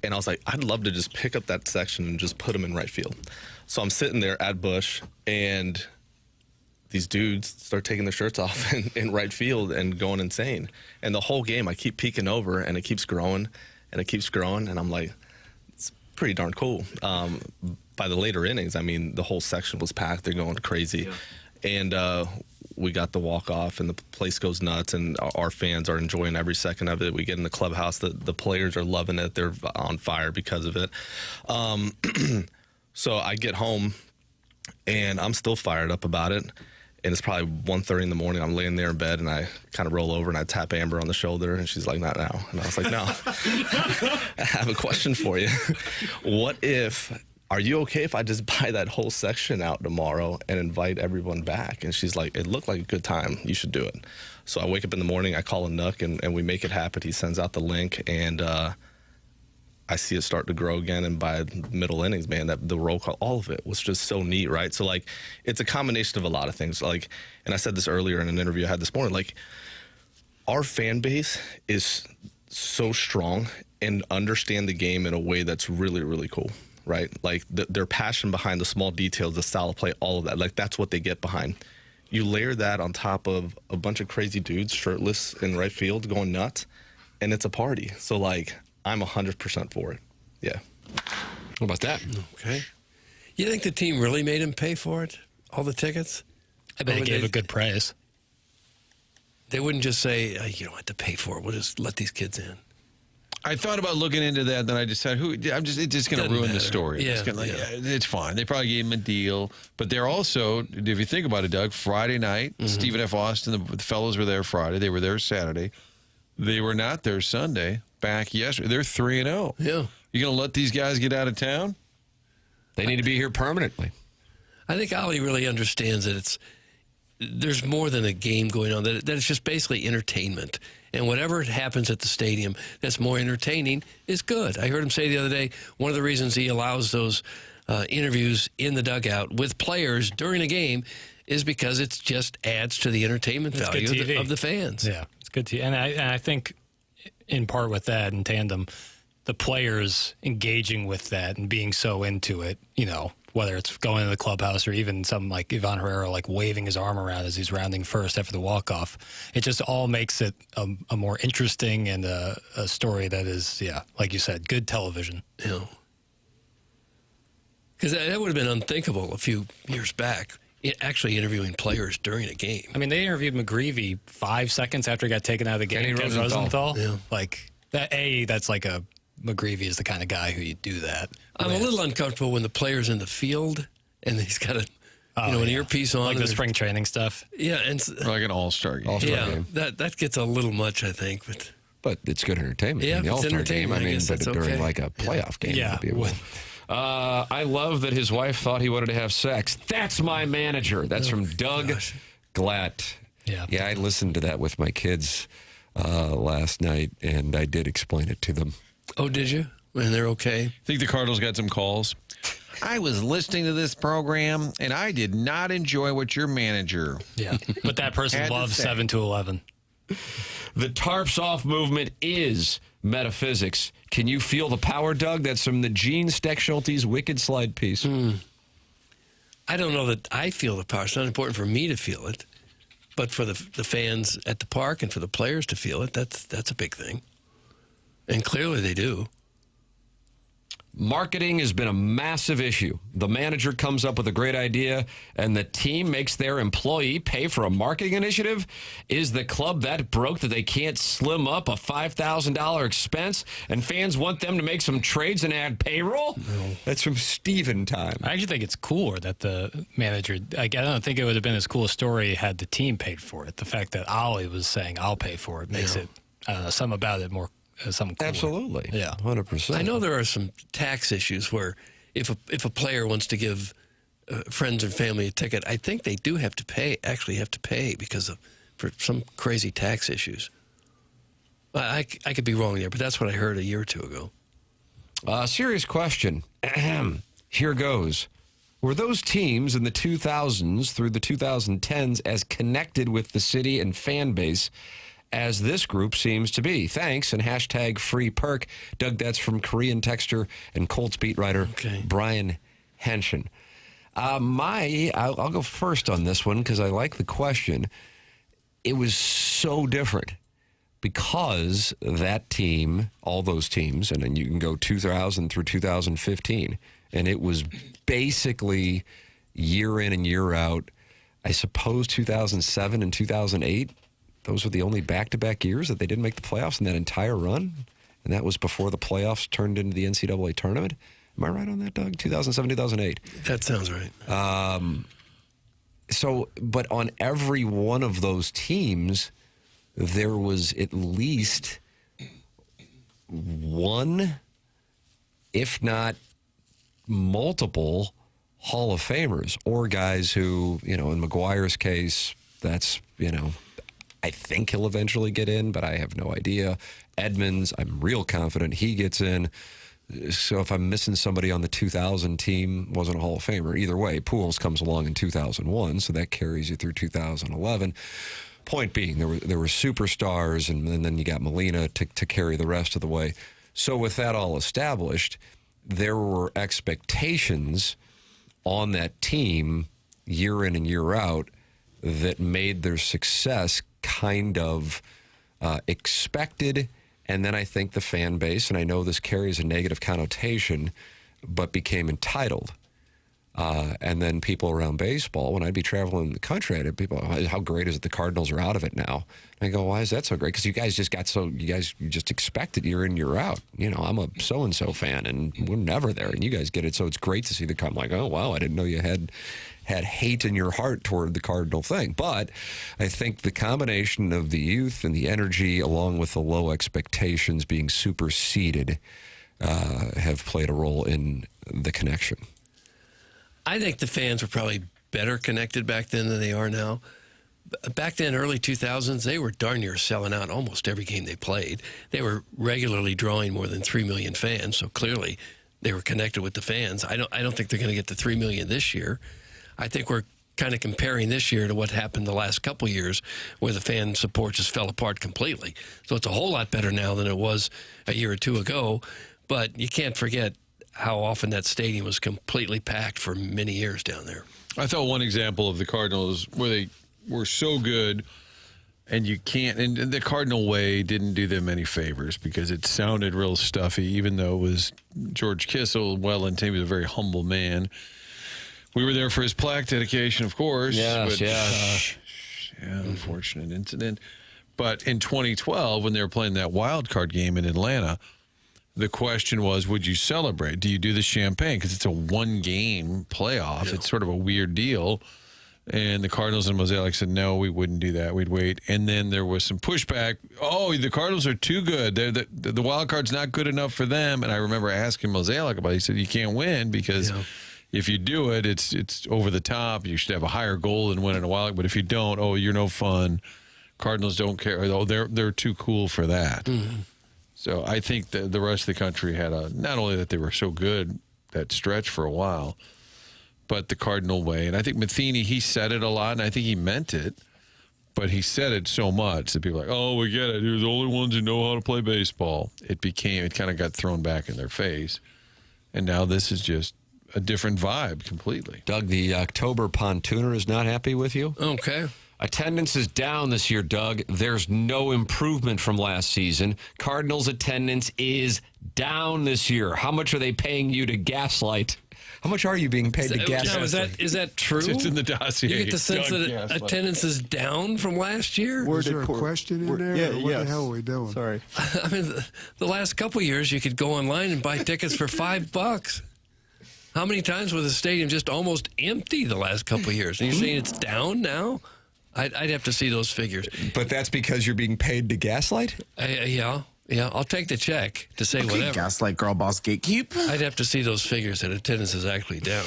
Q: And I was like, I'd love to just pick up that section and just put them in right field. So I'm sitting there at Busch, and these dudes start taking their shirts off in right field and going insane. And the whole game, I keep peeking over, and it keeps growing, and it keeps growing. And I'm like, it's pretty darn cool. By the later innings, I mean, the whole section was packed. They're going crazy. Yeah. And we got the walk-off, and the place goes nuts, and our fans are enjoying every second of it. We get in the clubhouse. The players are loving it. They're on fire because of it. So I get home, and I'm still fired up about it. And it's probably 1:30 in the morning. I'm laying there in bed, and I kind of roll over, and I tap Amber on the shoulder, and she's like, not now. And I was like, no. I have a question for you. Are you okay if I just buy that whole section out tomorrow and invite everyone back? And she's like, it looked like a good time. You should do it. So I wake up in the morning, I call a Nook, and we make it happen. He sends out the link, and I see it start to grow again, and by middle innings, man, the roll call, all of it was just so neat, right? So, like, it's a combination of a lot of things. Like, and I said this earlier in an interview I had this morning, like, our fan base is so strong and understand the game in a way that's really, really cool, right? Like, their passion behind the small details, the style of play, all of that, like, that's what they get behind. You layer that on top of a bunch of crazy dudes shirtless in right field going nuts, and it's a party. So, like, I'm 100% for it. Yeah.
C: What about that?
D: Okay. You think the team really made him pay for it? All the tickets?
F: I bet he gave a good price.
D: They wouldn't just say, you don't have to pay for it. We'll just let these kids in.
E: I thought about looking into that, then I decided, it's just going to ruin the story.
D: Yeah,
E: it's fine. They probably gave him a deal. But they're also, if you think about it, Doug, Friday night, Stephen F. Austin, the fellows were there Friday. They were there Saturday. They were not there Sunday. Back yesterday. They're 3-0.
D: Yeah.
E: You going to let these guys get out of town?
C: They need to be here permanently.
D: I think Oli really understands that there's more than a game going on, that it's just basically entertainment. And whatever happens at the stadium that's more entertaining is good. I heard him say the other day, one of the reasons he allows those interviews in the dugout with players during a game is because it just adds to the entertainment value of the fans.
F: Yeah, it's good TV. And I think in part with that, in tandem, the players engaging with that and being so into it, whether it's going to the clubhouse or even something like Ivan Herrera, like waving his arm around as he's rounding first after the walk-off, it just all makes it a more interesting and a story that is, like you said, good television.
D: Yeah. Because that would have been unthinkable a few years back. actually interviewing players during a game.
F: I mean, they interviewed McGreevy 5 seconds after he got taken out of the game.
C: Kenny Rosenthal.
F: Yeah. Like, that's like a... McGreevy is the kind of guy who you do that.
D: I'm a little uncomfortable when the player's in the field and he's got an earpiece on.
F: Like the spring training stuff.
D: Yeah. And
E: like an all-star game.
D: Game. That gets a little much, I think. But
C: it's good entertainment.
D: Yeah,
C: the
D: it's
C: All-Star game.
D: entertainment.
C: I mean, but during
D: okay.
C: like a playoff game.
F: Yeah.
C: I love that his wife thought he wanted to have sex. That's my manager. That's from Doug Glatt. Yeah, I listened to that with my kids last night, and I did explain it to them.
D: Oh, did you? And they're okay?
E: Think the Cardinals got some calls? I was listening to this program, and I did not enjoy what your manager...
F: Yeah, but that person loves 7 to 11.
C: The tarps off movement is metaphysics. Can you feel the power, Doug? That's from the Gene Steck-Schulte's Wicked Slide piece.
D: I don't know that I feel the power. It's not important for me to feel it, but for the fans at the park and for the players to feel it, that's a big thing. And clearly they do.
C: Marketing has been a massive issue. The manager comes up with a great idea, and the team makes their employee pay for a marketing initiative? Is the club that broke that they can't slim up a $5,000 expense, and fans want them to make some trades and add payroll?
F: No.
C: That's from Steven Time.
F: I actually think it's cooler that the manager... I don't think it would have been as cool a story had the team paid for it. The fact that Oli was saying, I'll pay for it, makes it, I don't know, something about it more... Something cooler.
C: Absolutely.
F: Yeah.
C: 100%.
D: I know there are some tax issues where if a player wants to give friends and family a ticket, I think they do have to pay because for some crazy tax issues. I could be wrong there, but that's what I heard a year or two ago.
C: Serious question. Here goes. Were those teams in the 2000s through the 2010s as connected with the city and fan base as this group seems to be? Thanks, and hashtag free perk. Doug, that's from Korean texter and Colts beat writer Brian Henshin. I'll go first on this one because I like the question. It was so different because that team, all those teams, and then you can go 2000 through 2015, and it was basically year in and year out. I suppose 2007 and 2008, those were the only back-to-back years that they didn't make the playoffs in that entire run, and that was before the playoffs turned into the NCAA tournament. Am I right on that, Doug? 2007, 2008.
D: That sounds right.
C: But on every one of those teams, there was at least one, if not multiple, Hall of Famers or guys who, in McGuire's case, that's, I think he'll eventually get in, but I have no idea. Edmonds, I'm real confident he gets in. So if I'm missing somebody on the 2000 team, wasn't a Hall of Famer. Either way, Pujols comes along in 2001, so that carries you through 2011. Point being, there were superstars, and then you got Molina to carry the rest of the way. So with that all established, there were expectations on that team year in and year out that made their success kind of expected. And then I think the fan base, and I know this carries a negative connotation, but became entitled. And then people around baseball, when I'd be traveling the country, I'd have people, how great is it the Cardinals are out of it now? And I go, why is that so great? Because you guys you just expect it year in, year out. I'm a so-and-so fan, and we're never there, and you guys get it, so it's great to see the Cardinals. I'm like, oh, wow, I didn't know you had hate in your heart toward the Cardinal thing. But I think the combination of the youth and the energy, along with the low expectations being superseded, have played a role in the connection.
D: I think the fans were probably better connected back then than they are now. Back then, early 2000s, they were darn near selling out almost every game they played. They were regularly drawing more than 3 million fans, so clearly they were connected with the fans. I don't think they're going to get to 3 million this year. I think we're kind of comparing this year to what happened the last couple years where the fan support just fell apart completely. So it's a whole lot better now than it was a year or two ago, but you can't forget how often that stadium was completely packed for many years down there.
E: I thought one example of the Cardinals where they were so good, and the Cardinal way didn't do them any favors because it sounded real stuffy, even though it was George Kissel, well-intended, he was a very humble man, We were there for his plaque dedication, of course.
C: Yes,
E: unfortunate incident. But in 2012, when they were playing that wild card game in Atlanta, the question was, would you celebrate? Do you do the champagne? Because it's a one-game playoff. Yeah. It's sort of a weird deal. And the Cardinals and Mosaic said, no, we wouldn't do that. We'd wait. And then there was some pushback. Oh, the Cardinals are too good. The wild card's not good enough for them. And I remember asking Mosaic about it. He said, you can't win because if you do it, it's over the top. You should have a higher goal than winning a wild card. But if you don't, you're no fun. Cardinals don't care. Oh, they're too cool for that. Mm-hmm. So I think that the rest of the country had not only that they were so good that stretch for a while, but the Cardinal way. And I think Matheny, he said it a lot, and I think he meant it, but he said it so much that people are like, oh, we get it. You're the only ones who know how to play baseball. It kind of got thrown back in their face. And now this is just a different vibe completely.
C: Doug, the October Pontooner is not happy with you?
D: Okay.
C: Attendance is down this year, Doug. There's no improvement from last season. Cardinals attendance is down this year. How much are they paying you to gaslight? How much are you being paid to gaslight?
D: Is that true?
E: It's in the dossier.
D: You get the sense that attendance is down from last year?
J: Was there a question in there?
R: Yeah,
J: what the hell are we doing?
R: Sorry.
D: I mean, the last couple of years, you could go online and buy tickets for $5. How many times was the stadium just almost empty the last couple of years? And you're saying it's down now? I'd have to see those figures.
C: But that's because you're being paid to gaslight?
D: Yeah, I'll take the check to say whatever.
J: Gaslight, girl boss, gatekeep.
D: I'd have to see those figures that attendance is actually down.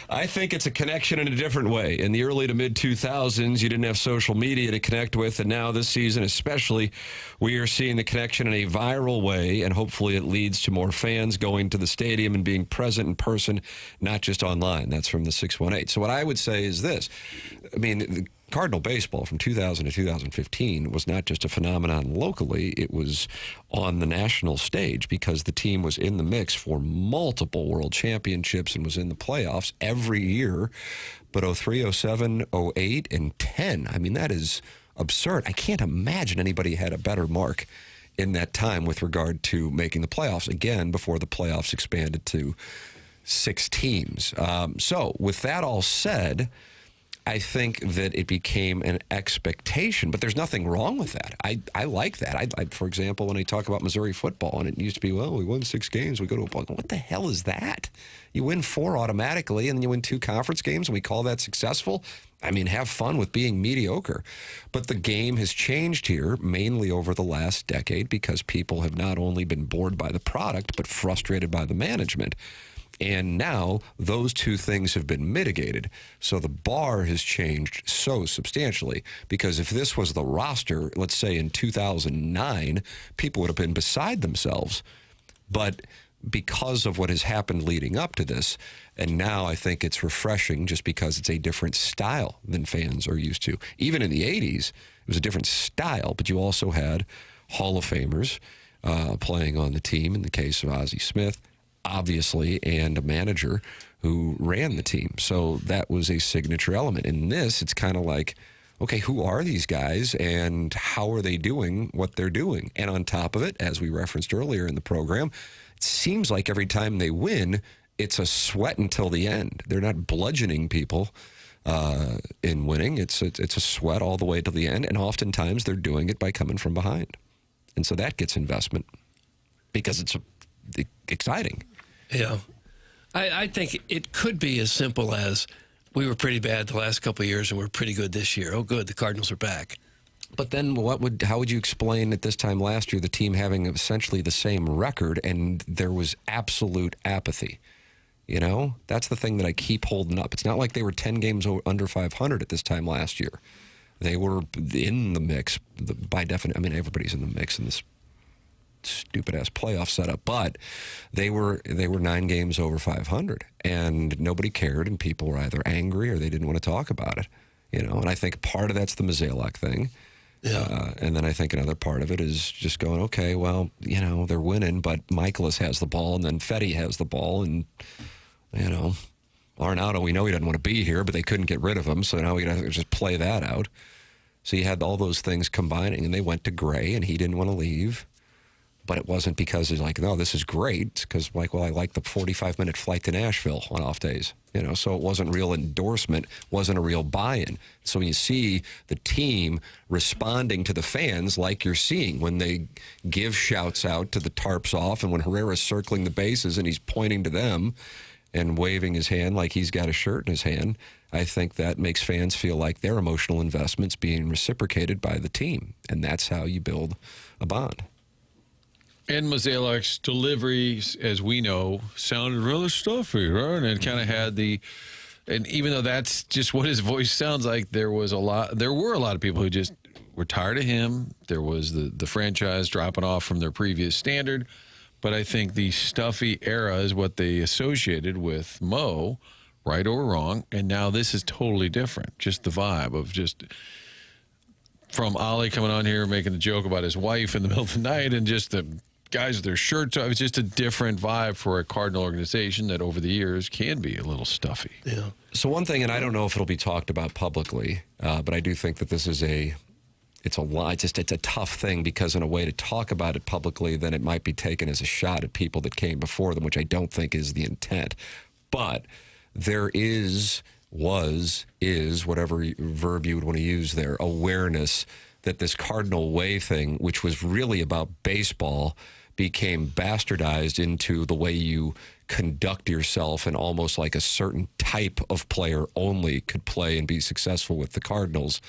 C: I think it's a connection in a different way. In the early to mid-2000s, you didn't have social media to connect with, and now this season especially, we are seeing the connection in a viral way, and hopefully it leads to more fans going to the stadium and being present in person, not just online. That's from the 618. So what I would say is this. I mean, the Cardinal baseball from 2000 to 2015 was not just a phenomenon locally, it was on the national stage because the team was in the mix for multiple world championships and was in the playoffs every year. But 03, 07, 08, and 10, I mean, that is absurd. I can't imagine anybody had a better mark in that time with regard to making the playoffs, again, before the playoffs expanded to 6 teams. So with that all said, I think that it became an expectation, but there's nothing wrong with that. I like that. I, for example, when I talk about Missouri football, and it used to be, well, we won 6 games, we go to a ball. What the hell is that? You win 4 automatically, and then you win 2 conference games, and we call that successful? I mean, have fun with being mediocre. But the game has changed here, mainly over the last decade, because people have not only been bored by the product, but frustrated by the management. And now those 2 things have been mitigated. So the bar has changed so substantially because if this was the roster, let's say in 2009, people would have been beside themselves. But because of what has happened leading up to this, and now I think it's refreshing just because it's a different style than fans are used to. Even in the 80s, it was a different style, but you also had Hall of Famers playing on the team in the case of Ozzie Smith, obviously, and a manager who ran the team. So that was a signature element. In this, it's kind of like, okay, who are these guys and how are they doing what they're doing? And on top of it, as we referenced earlier in the program, it seems like every time they win, it's a sweat until the end. They're not bludgeoning people in winning. It's a sweat all the way to the end, and oftentimes they're doing it by coming from behind. And so that gets investment because it's exciting.
D: Yeah. I think it could be as simple as we were pretty bad the last couple of years and we're pretty good this year. Oh, good, the Cardinals are back.
C: But then how would you explain at this time last year the team having essentially the same record and there was absolute apathy? You know, that's the thing that I keep holding up. It's not like they were 10 games under 500 at this time last year. They were in the mix by definition. I mean, everybody's in the mix in this stupid-ass playoff setup, but they were 9 games over 500, and nobody cared, and people were either angry or they didn't want to talk about it, you know, and I think part of that's the Mozeliak thing, and then I think another part of it is just going, okay, well, you know, they're winning, but Michaelis has the ball, and then Fetty has the ball, and, you know, Arenado, we know he doesn't want to be here, but they couldn't get rid of him, so now we got to just play that out. So you had all those things combining, and they went to Gray, and he didn't want to leave. But it wasn't because it's like, no, this is great. Because, like, well, I like the 45-minute flight to Nashville on off days. So it wasn't real endorsement, wasn't a real buy-in. So when you see the team responding to the fans like you're seeing when they give shouts out to the tarps off and when Herrera's circling the bases and he's pointing to them and waving his hand like he's got a shirt in his hand, I think that makes fans feel like their emotional investment's being reciprocated by the team. And that's how you build a bond.
E: And Mozeliak's delivery, as we know, sounded really stuffy, right? And it kind of had and even though that's just what his voice sounds like, there were a lot of people who just were tired of him. There was the franchise dropping off from their previous standard. But I think the stuffy era is what they associated with Mo, right or wrong. And now this is totally different. Just the vibe of just from Oli coming on here making a joke about his wife in the middle of the night and just the guys with their shirts off. It's just a different vibe for a Cardinal organization that over the years can be a little stuffy.
C: Yeah. So one thing, and I don't know if it'll be talked about publicly, but I do think that this is it's a tough thing because in a way to talk about it publicly, then it might be taken as a shot at people that came before them, which I don't think is the intent. But there is, whatever verb you would want to use there, awareness that this Cardinal Way thing, which was really about baseball, became bastardized into the way you conduct yourself and almost like a certain type of player only could play and be successful with the Cardinals.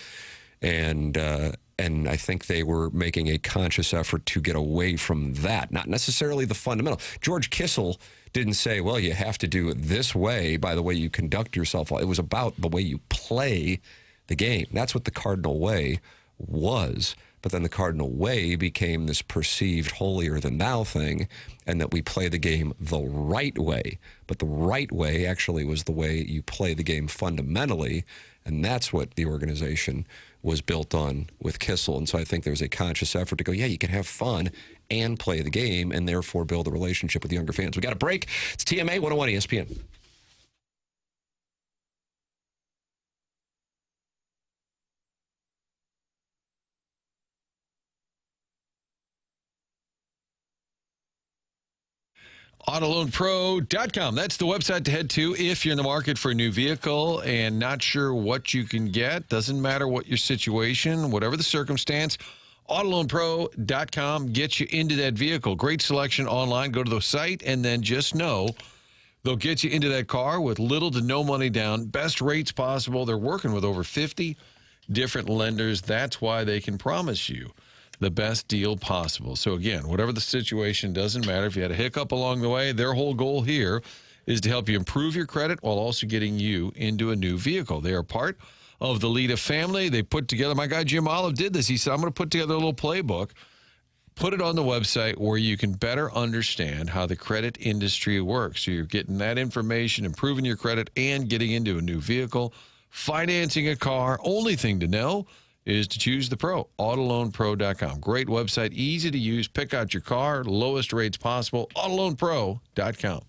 C: And I think they were making a conscious effort to get away from that, not necessarily the fundamental. George Kissel didn't say, well, you have to do it this way by the way you conduct yourself. It was about the way you play the game. That's what the Cardinal Way was. But then the Cardinal Way became this perceived holier-than-thou thing, and that we play the game the right way. But the right way actually was the way you play the game fundamentally, and that's what the organization was built on with Kissel. And so I think there was a conscious effort to go, yeah, you can have fun and play the game, and therefore build a relationship with younger fans. We got a break. It's TMA 101 ESPN.
E: AutoLoanPro.com. That's the website to head to if you're in the market for a new vehicle and not sure what you can get. Doesn't matter what your situation, whatever the circumstance. AutoLoanPro.com gets you into that vehicle. Great selection online. Go to the site and then just know they'll get you into that car with little to no money down. Best rates possible. They're working with over 50 different lenders. That's why they can promise you the best deal possible. So again, whatever the situation, doesn't matter. If you had a hiccup along the way, their whole goal here is to help you improve your credit while also getting you into a new vehicle. They are part of the Lita family. They put together, my guy Jim Olive did this. He said, I'm going to put together a little playbook, put it on the website where you can better understand how the credit industry works. So you're getting that information, improving your credit, and getting into a new vehicle, financing a car. Only thing to know is to choose the pro, AutoLoanPro.com. Great website, easy to use. Pick out your car, lowest rates possible, AutoLoanPro.com.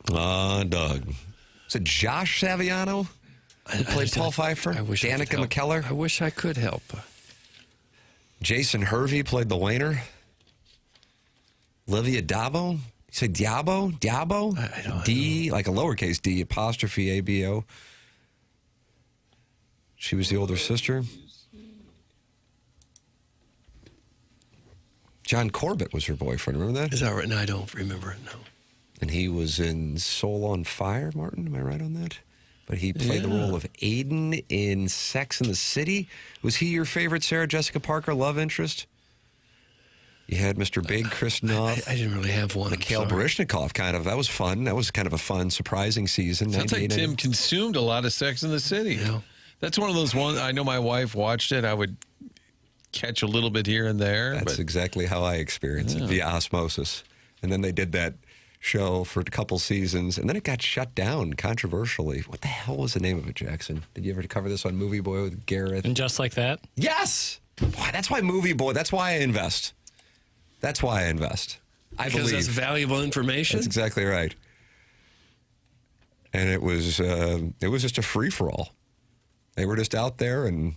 C: Doug. Is it Josh Saviano who played Paul Pfeiffer? Danica McKellar?
D: I wish I could help.
C: Jason Hervey played the Wayner. Livia Dabo? You say Diabo? Diabo?
D: I don't
C: D, like a lowercase d, apostrophe A-B-O. She was the older sister. John Corbett was her boyfriend. Remember that?
D: Is that right? No, I don't remember it, no.
C: And he was in Soul on Fire, Martin. Am I right on that? But he played the role of Aiden in Sex and the City. Was he your favorite Sarah Jessica Parker love interest? You had Mr. Big, Chris Noth.
D: I didn't really have one.
C: Mikhail Baryshnikov, kind of. That was fun. That was kind of a fun, surprising season.
E: Sounds like Tim consumed a lot of Sex in the City.
D: Yeah.
E: That's one of those ones. I know my wife watched it. I would catch a little bit here and there.
C: That's exactly how I experienced it, via osmosis. And then they did that show for a couple seasons, and then it got shut down controversially. What the hell was the name of it, Jackson? Did you ever cover this on Movie Boy with Gareth?
F: And Just Like That?
C: Yes! Boy, that's why Movie Boy, that's why I invest. That's why I invest. I believe.
D: Because that's valuable information?
C: That's exactly right. And it was just a free-for-all. They were just out there and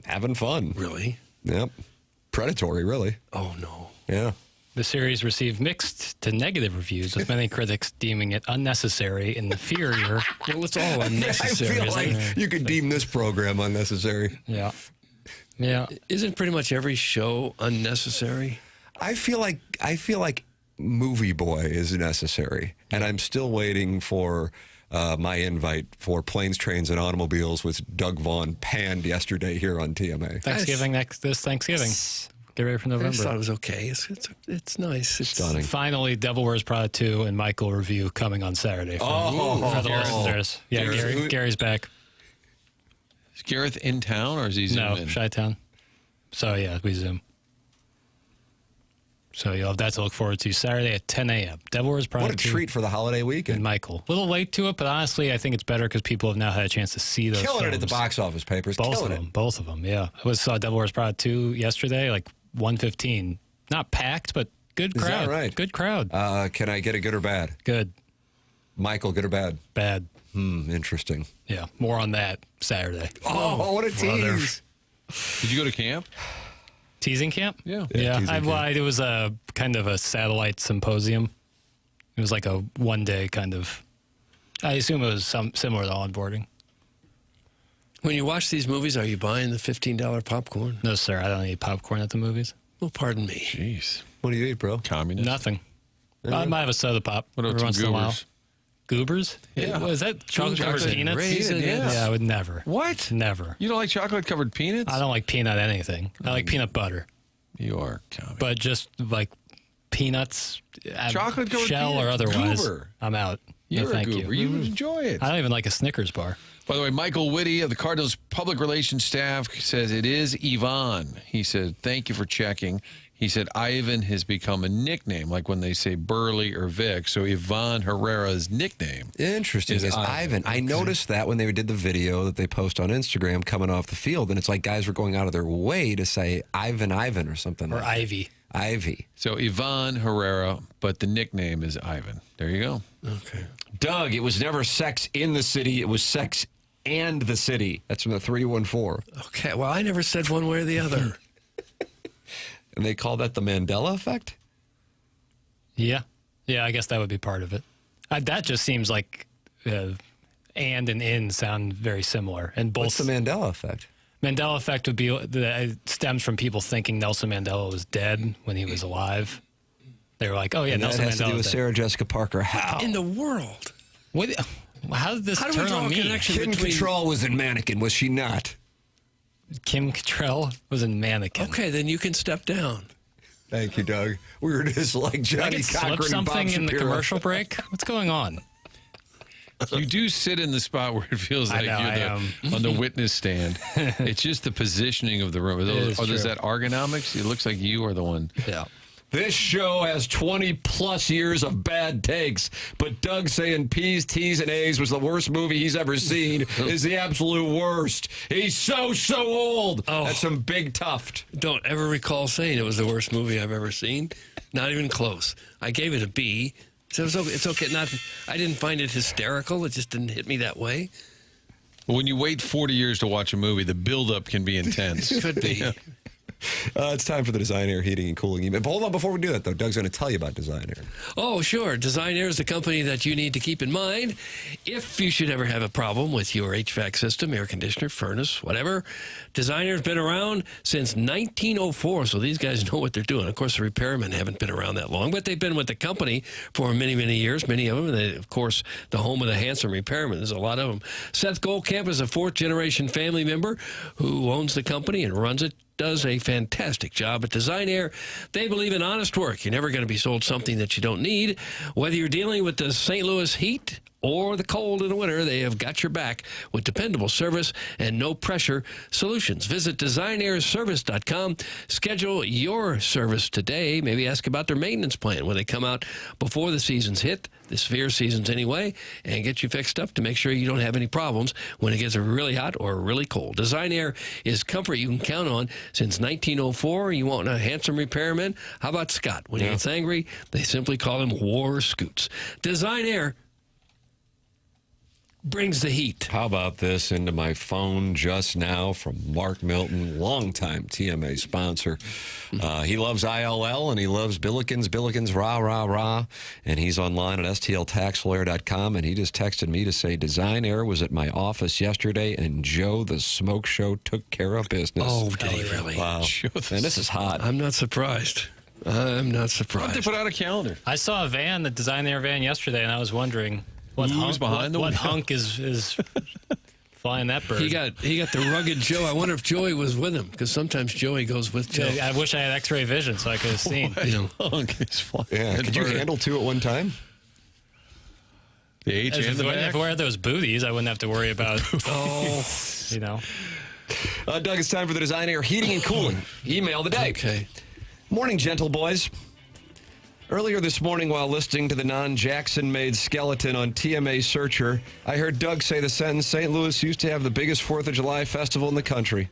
C: having fun.
D: Really?
C: Yep. Predatory, really.
D: Oh, no.
C: Yeah.
F: The series received mixed to negative reviews, with many critics deeming it unnecessary and inferior.
D: Well, it's all unnecessary.
C: I feel like you could deem this program unnecessary.
F: Yeah. Yeah.
D: Isn't pretty much every show unnecessary?
C: I feel like Movie Boy is necessary, and I'm still waiting for my invite for Planes, Trains, and Automobiles, which Doug Vaughn panned yesterday here on TMA.
F: Thanksgiving, this Thanksgiving. Get ready for November.
D: I just thought it was okay. It's nice. It's
C: stunning.
F: Finally, Devil Wears Prada 2 and Michael review coming on Saturday for the listeners. Yeah, Gary's back.
E: Is Gareth in town, or is he Zoom in?
F: No, Chi-Town. So, yeah, we Zoom. So you'll have that to look forward to Saturday at 10 a.m. Devil Wears Prada 2.
C: What a treat for the holiday weekend.
F: And Michael. A little late to it, but honestly, I think it's better because people have now had a chance to see those
C: Killing
F: films.
C: it at the box office, Papers.
F: Both of them, yeah. I saw Devil Wears Prada 2 yesterday, like 1:15. Not packed, but good crowd.
C: Is that right?
F: Good crowd.
C: Can I get a good or bad?
F: Good.
C: Michael, good or bad?
F: Bad.
C: Interesting.
F: Yeah, more on that Saturday.
C: Oh, what a tease.
E: Did you go to camp?
F: Teasing camp?
E: Yeah.
F: It was a kind of a satellite symposium. It was like a one-day kind of, I assume it was similar to onboarding.
D: When you watch these movies, are you buying the $15 popcorn?
F: No, sir. I don't eat popcorn at the movies.
D: Well, pardon me.
E: Jeez.
C: What do you eat, bro?
E: Communist?
F: Nothing. I might have a soda pop
E: What about
F: every once
E: some
F: in a while.
E: goobers?
F: Goobers?
E: Yeah.
F: Was that chocolate-covered peanuts?
D: Raisins.
F: Yeah, I would never.
E: What?
F: Never.
E: You don't like chocolate-covered peanuts?
F: I don't like peanut anything. I like peanut butter.
E: You are communist.
F: But just like peanuts,
E: Chocolate-covered
F: shell or
E: peanuts.
F: otherwise,
E: Goober.
F: I'm out.
E: You're
F: no, thank
E: a goober. You would enjoy it.
F: I don't even like a Snickers bar.
E: By the way, Michael Whitty of the Cardinals public relations staff says it is Yvonne. He said, thank you for checking. He said, Ivan has become a nickname, like when they say Burley or Vic. So Yvonne Herrera's nickname
C: Interesting.
E: is
C: Ivan. I noticed that when they did the video that they post on Instagram coming off the field, and it's like guys were going out of their way to say Ivan or something.
F: Or
C: like
F: Ivy.
C: Ivy.
E: So Yvonne Herrera, but the nickname is Ivan. There you go.
D: Okay.
C: Doug, it was never sex in the city. It was sex and the city. That's from the 314.
D: Okay. Well, I never said one way or the other.
C: And they call that the Mandela effect?
F: Yeah. Yeah, I guess that would be part of it. That just seems like and in sound very similar. And both.
C: What's the Mandela effect?
F: Mandela effect would be it stems from people thinking Nelson Mandela was dead when he was alive. They were like, "Oh yeah,
C: And
F: Nelson
C: that has
F: Mandela
C: to do with
F: was
C: Sarah Jessica Parker. How?
D: In the world.
F: What? How did this
D: How do we
F: turn
D: draw
F: on
D: a
F: me?
D: connection
C: Kim
D: between...
C: Cattrall was in Mannequin, was she not?
F: Kim Cattrall was in Mannequin.
D: Okay, then you can step down.
C: Thank you, Doug. We were just like
F: Did I
C: Johnny
F: get
C: Cochran
F: slip
C: and Bob
F: something in the
C: Shapiro.
F: commercial break? What's going on?
E: You do sit in the spot where it feels like you're on the witness stand. It's just the positioning of the room. Is that ergonomics? It looks like you are the one.
F: Yeah.
C: This show has 20-plus years of bad takes, but Doug saying P's, T's, and A's was the worst movie he's ever seen is the absolute worst. He's so old.
D: Oh.
C: That's some big tuft.
D: Don't ever recall saying it was the worst movie I've ever seen. Not even close. I gave it a B. So it's okay. I didn't find it hysterical. It just didn't hit me that way.
E: When you wait 40 years to watch a movie, the buildup can be intense.
D: Could be.
E: Yeah.
C: It's time for the Design Air Heating and Cooling email. But hold on, before we do that, though, Doug's going to tell you about Design Air.
D: Oh, sure. Design Air is the company that you need to keep in mind if you should ever have a problem with your HVAC system, air conditioner, furnace, whatever. Design Air has been around since 1904, so these guys know what they're doing. Of course, the repairmen haven't been around that long, but they've been with the company for many, many years, many of them. And they, of course, the home of the handsome repairmen. There's a lot of them. Seth Goldcamp is a fourth-generation family member who owns the company and runs it. Does a fantastic job at Design Air. They believe in honest work. You're never going to be sold something that you don't need. Whether you're dealing with the St. Louis heat or the cold in the winter, they have got your back with dependable service and no-pressure solutions. Visit designairservice.com. Schedule your service today. Maybe ask about their maintenance plan when they come out before the season's hit, the severe seasons anyway, and get you fixed up to make sure you don't have any problems when it gets really hot or really cold. Design Air is comfort you can count on since 1904. You want a handsome repairman? How about Scott? When he gets angry, they simply call him War Scoots. Design Air brings the heat.
C: How about this into my phone just now from Mark Milton, longtime TMA sponsor. He loves ILL and he loves Billikens, rah, rah, rah. And he's online at stltaxlawyer.com. And he just texted me to say, Design Air was at my office yesterday and Joe the Smoke Show took care of business.
D: Oh, did he really?
C: Wow. And this is hot.
D: I'm not surprised. I'm not surprised.
E: Why don't they put out a calendar?
F: I saw a van, the Design Air van yesterday, and I was wondering what hunk is flying that bird.
D: He got the rugged Joe. I wonder if Joey was with him, because sometimes Joey goes with Joe.
F: I wish I had X-ray vision so I could have seen.
E: Hunk is flying.
C: Yeah, could you handle two at one time?
E: The H and the back?
F: If I wear those booties, I wouldn't have to worry about, you know.
C: Doug, it's time for the Design Air Heating and Cooling email of the day.
D: Okay.
C: Morning, gentle boys. Earlier this morning, while listening to the non-Jackson-made skeleton on TMA Searcher, I heard Doug say the sentence, St. Louis used to have the biggest 4th of July festival in the country.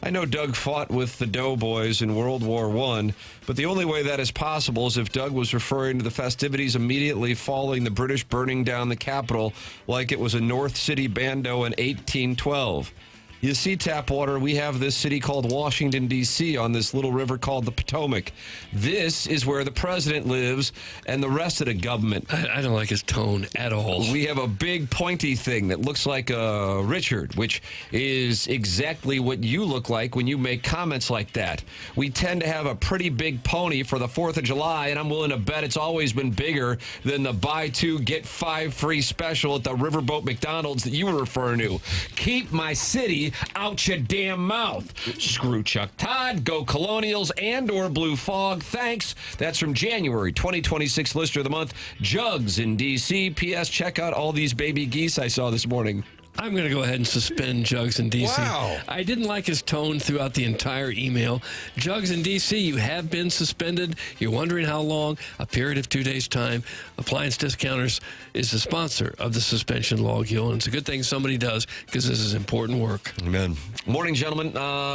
C: I know Doug fought with the Doughboys in World War I, but the only way that is possible is if Doug was referring to the festivities immediately following the British burning down the Capitol like it was a North City bando in 1812. You see, Tapwater, we have this city called Washington, D.C. on this little river called the Potomac. This is where the president lives and the rest of the government.
D: I don't like his tone at all.
C: We have a big pointy thing that looks like a Richard, which is exactly what you look like when you make comments like that. We tend to have a pretty big pony for the 4th of July, and I'm willing to bet it's always been bigger than the buy two, get 5 free special at the Riverboat McDonald's that you were referring to. Keep my city out your damn mouth. Screw Chuck Todd, go Colonials, and or Blue Fog. Thanks. That's from January 2026 Lister of the Month. Jugs in D.C. P.S. Check out all these baby geese I saw this morning.
D: I'm going to go ahead and suspend Jugs in D.C.
C: Wow.
D: I didn't like his tone throughout the entire email. Jugs in D.C., you have been suspended. You're wondering how long. A period of 2 days' time. Appliance Discounters is the sponsor of the suspension log, and it's a good thing somebody does, because this is important work.
C: Amen. Morning, gentlemen.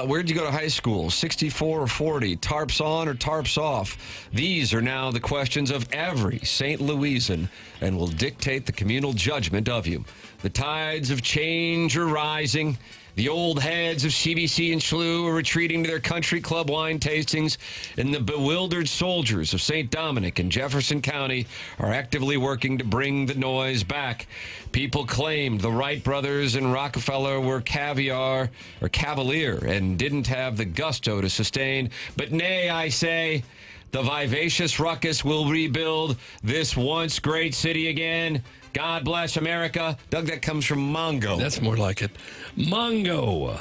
C: Where'd you go to high school? 64 or 40? Tarps on or tarps off? These are now the questions of every St. Louisan and will dictate the communal judgment of you. The tides of change are rising. The old heads of CBC and SHLU are retreating to their country club wine tastings, and the bewildered soldiers of St. Dominic and Jefferson County are actively working to bring the noise back. People claimed the Wright brothers and Rockefeller were cavalier and didn't have the gusto to sustain. But nay, I say, the vivacious ruckus will rebuild this once great city again. God bless America. Doug, that comes from Mongo.
D: That's more like it. Mongo.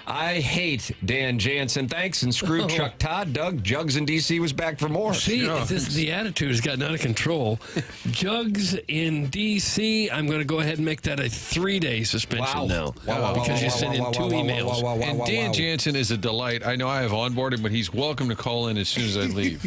C: I hate Dan Jansen. Thanks, and screw Chuck Todd. Doug, Jugs in D.C. was back for more.
D: See, the attitude has gotten out of control. Jugs in D.C., I'm going to go ahead and make that a 3-day suspension now. Because you sent in 2 emails.
E: And Dan Jansen is a delight. I know I have onboarded, but he's welcome to call in as soon as I leave.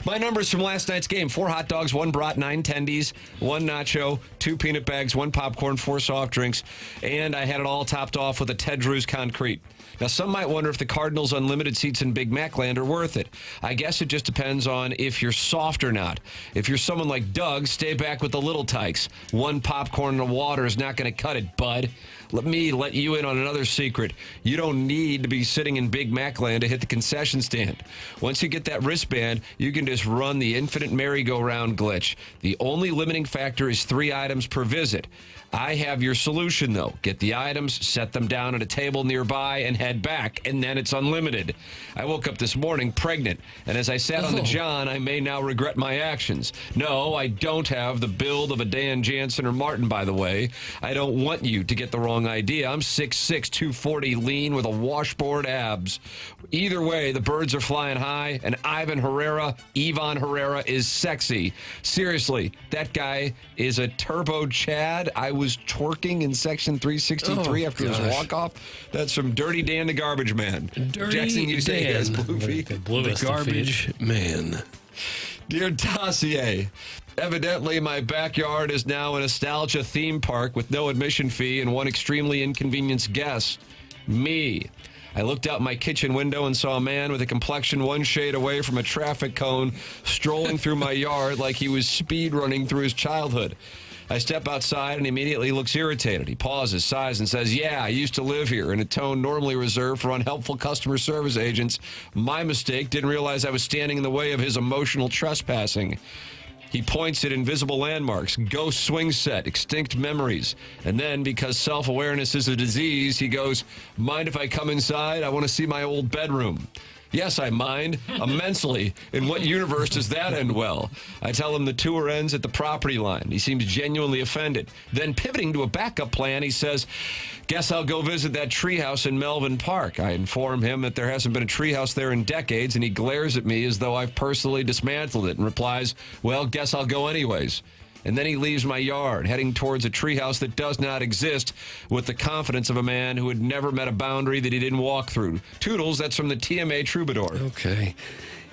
C: My numbers from last night's game: 4 hot dogs, 1 brat, 9 tendies, 1 nacho, 2 peanut bags, 1 popcorn, 4 soft drinks, and I had it all topped off with a Ted Drew's Concrete. Now, some might wonder if the Cardinals' unlimited seats in Big Mac Land are worth it. I guess it just depends on if you're soft or not. If you're someone like Doug, stay back with the little tykes. 1 popcorn and a water is not going to cut it, bud. Let me let you in on another secret. You don't need to be sitting in Big Mac Land to hit the concession stand. Once you get that wristband, you can just run the infinite merry-go-round glitch. The only limiting factor is 3 items per visit. I have your solution, though. Get the items, set them down at a table nearby, and head back, and then it's unlimited. I woke up this morning pregnant, and as I sat on the John, I may now regret my actions. No, I don't have the build of a Dan Jansen or Martin, by the way. I don't want you to get the wrong idea. I'm 6'6", 240, lean with a washboard abs. Either way, the birds are flying high, and Ivan Herrera is sexy. Seriously, that guy is a turbo Chad. I was twerking in section 363 after his walk-off. That's from Dirty Dan the Garbage Man.
D: Dirty
C: Jackson, you say he has blue feet.
D: The Garbage Man.
C: Dear Dossier, evidently my backyard is now a nostalgia theme park with no admission fee and one extremely inconvenienced guest. Me. I looked out my kitchen window and saw a man with a complexion 1 shade away from a traffic cone strolling through my yard like he was speed running through his childhood. I step outside and immediately looks irritated. He pauses, sighs, and says, "Yeah, I used to live here," in a tone normally reserved for unhelpful customer service agents. My mistake, didn't realize I was standing in the way of his emotional trespassing. He points at invisible landmarks, ghost swing set, extinct memories. And then, because self-awareness is a disease, he goes, "Mind if I come inside? I want to see my old bedroom." Yes, I mind, immensely. In what universe does that end well? I tell him the tour ends at the property line. He seems genuinely offended. Then, pivoting to a backup plan, he says, "Guess I'll go visit that treehouse in Melvin Park." I inform him that there hasn't been a treehouse there in decades, and he glares at me as though I've personally dismantled it and replies, "Well, guess I'll go anyways." And then he leaves my yard, heading towards a treehouse that does not exist, with the confidence of a man who had never met a boundary that he didn't walk through. Toodles, that's from the TMA Troubadour.
D: Okay.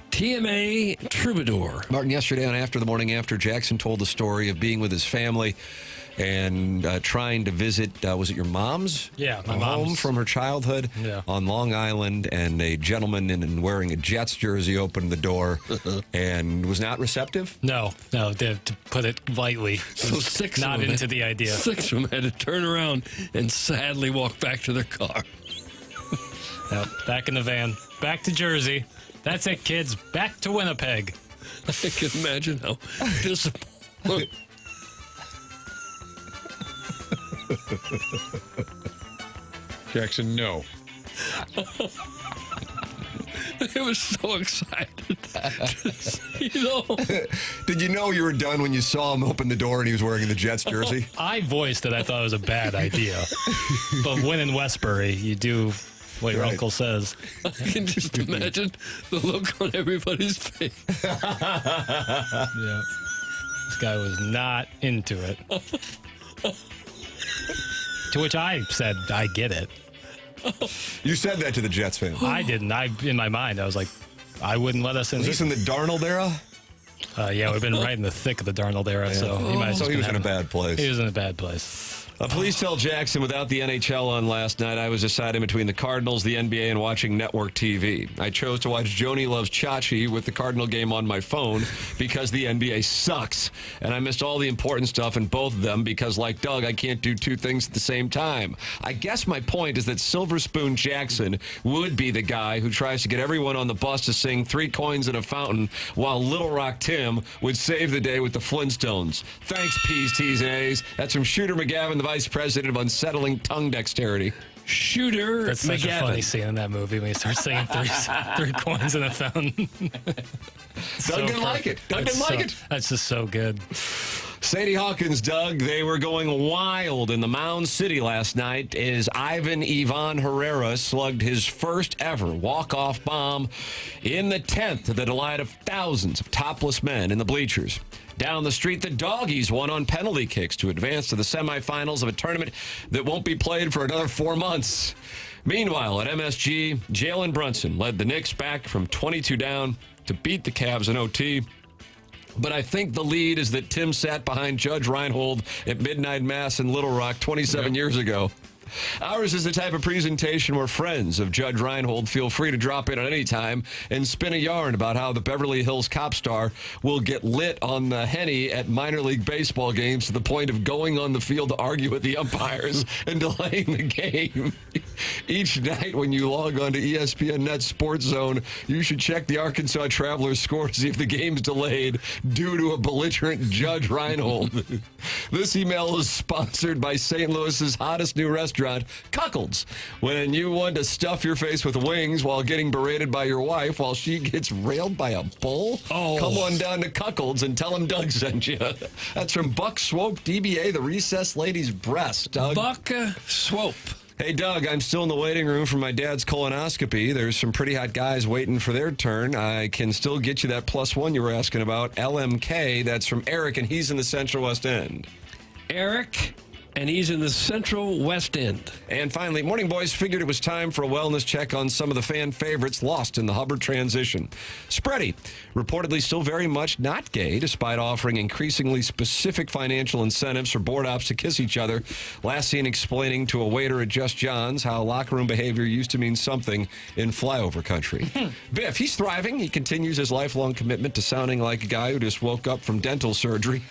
D: TMA Troubadour.
C: Martin, yesterday on After the Morning After, Jackson told the story of being with his family and trying to visit, was it your mom's?
F: Yeah, my
C: home
F: mom's.
C: from her childhood on Long Island, and a gentleman in wearing a Jets jersey opened the door and was not receptive?
F: No, to put it lightly.
D: So 6
F: not
D: of them
F: into the idea.
D: 6 of them had to turn around and sadly walk back to their car.
F: Yep, back in the van. Back to Jersey. That's it, kids. Back to Winnipeg.
D: I can imagine how disappointed.
E: Jackson, no.
D: It was so excited.
C: Did you know you were done when you saw him open the door and he was wearing the Jets jersey?
F: I voiced that I thought it was a bad idea. But when in Westbury, you do what your uncle says.
D: I can just imagine the look on everybody's face.
F: Yeah. This guy was not into it. To which I said, I get it.
C: You said that to the Jets fan.
F: I didn't. In my mind, I was like, I wouldn't let us in.
C: Was this in the Darnold era?
F: Yeah, we've been right in the thick of the Darnold era, so he might.
C: So he was in a bad place.
F: He was in a bad place.
C: Please tell Jackson, without the NHL on last night, I was deciding between the Cardinals, the NBA, and watching network TV. I chose to watch Joni Loves Chachi with the Cardinal game on my phone because the NBA sucks. And I missed all the important stuff in both of them because, like Doug, I can't do 2 things at the same time. I guess my point is that Silver Spoon Jackson would be the guy who tries to get everyone on the bus to sing 3 coins in a fountain, while Little Rock Tim would save the day with the Flintstones. Thanks, P's, T's, and A's. That's from Shooter McGavin, the Vice President of Unsettling Tongue Dexterity.
D: Shooter
F: That's such
D: McGavin.
F: a funny scene in that movie when he starts singing 3 coins in a fountain.
C: Doug didn't like it. Doug didn't like it.
F: That's just so good.
C: Sadie Hawkins, Doug, they were going wild in the Mound City last night as Ivan Herrera slugged his first ever walk-off bomb in the 10th to the delight of thousands of topless men in the bleachers. Down the street, the Doggies won on penalty kicks to advance to the semifinals of a tournament that won't be played for another 4 months. Meanwhile, at MSG, Jalen Brunson led the Knicks back from 22 down to beat the Cavs in OT. But I think the lead is that Tim sat behind Judge Reinhold at Midnight Mass in Little Rock 27 years ago. Ours is the type of presentation where friends of Judge Reinhold feel free to drop in at any time and spin a yarn about how the Beverly Hills cop star will get lit on the Henny at minor league baseball games to the point of going on the field to argue with the umpires and delaying the game. Each night when you log on to ESPN Net Sports Zone, you should check the Arkansas Travelers score to see if the game's delayed due to a belligerent Judge Reinhold. This email is sponsored by St. Louis's hottest new restaurant, Cuckold's. When you want to stuff your face with wings while getting berated by your wife while she gets railed by a bull, come on down to Cuckold's and tell them Doug sent you. That's from Buck Swope, DBA, the recessed lady's breast. Doug.
D: Buck Swope.
C: Hey, Doug, I'm still in the waiting room for my dad's colonoscopy. There's some pretty hot guys waiting for their turn. I can still get you that +1 you were asking about, LMK. That's from Eric, and he's in the Central West End.
D: Eric, and he's in the Central West End.
C: And finally, Morning Boys figured it was time for a wellness check on some of the fan favorites lost in the Hubbard transition. Spready, reportedly still very much not gay, despite offering increasingly specific financial incentives for board ops to kiss each other. Last seen explaining to a waiter at Just John's how locker room behavior used to mean something in flyover country. Biff, he's thriving. He continues his lifelong commitment to sounding like a guy who just woke up from dental surgery.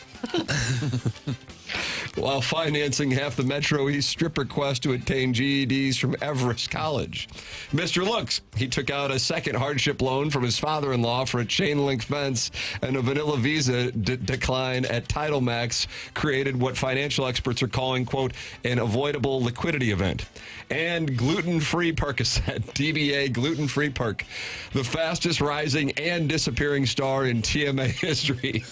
C: While financing half the Metro East stripper quest to attain GEDs from Everest College. Mr. Looks, he took out a second hardship loan from his father-in-law for a chain link fence, and a vanilla visa decline at Tidal Max created what financial experts are calling, quote, an avoidable liquidity event. And gluten-free Percocet, DBA gluten-free Perc, the fastest rising and disappearing star in TMA history.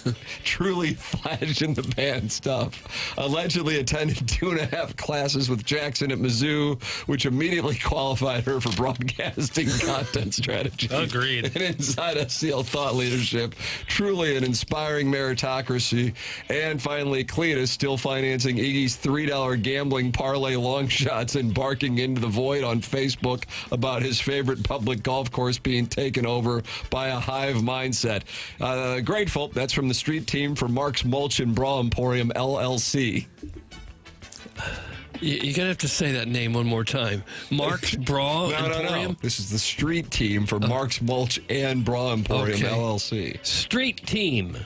C: Truly flash in the pan stuff. Allegedly attended 2.5 classes with Jackson at Mizzou, which immediately qualified her for broadcasting content strategy.
F: Agreed.
C: And inside SCL thought leadership. Truly an inspiring meritocracy. And finally, Cletus still financing Iggy's $3 gambling parlay long shots and barking into the void on Facebook about his favorite public golf course being taken over by a hive mindset. Grateful. That's from the street team for Mark's Mulch and Bra Emporium, LLC.
D: You're going to have to say that name one more time. Mark's Bra Emporium?
C: No. This is the street team for Mark's Mulch and Bra Emporium, LLC.
D: Street team.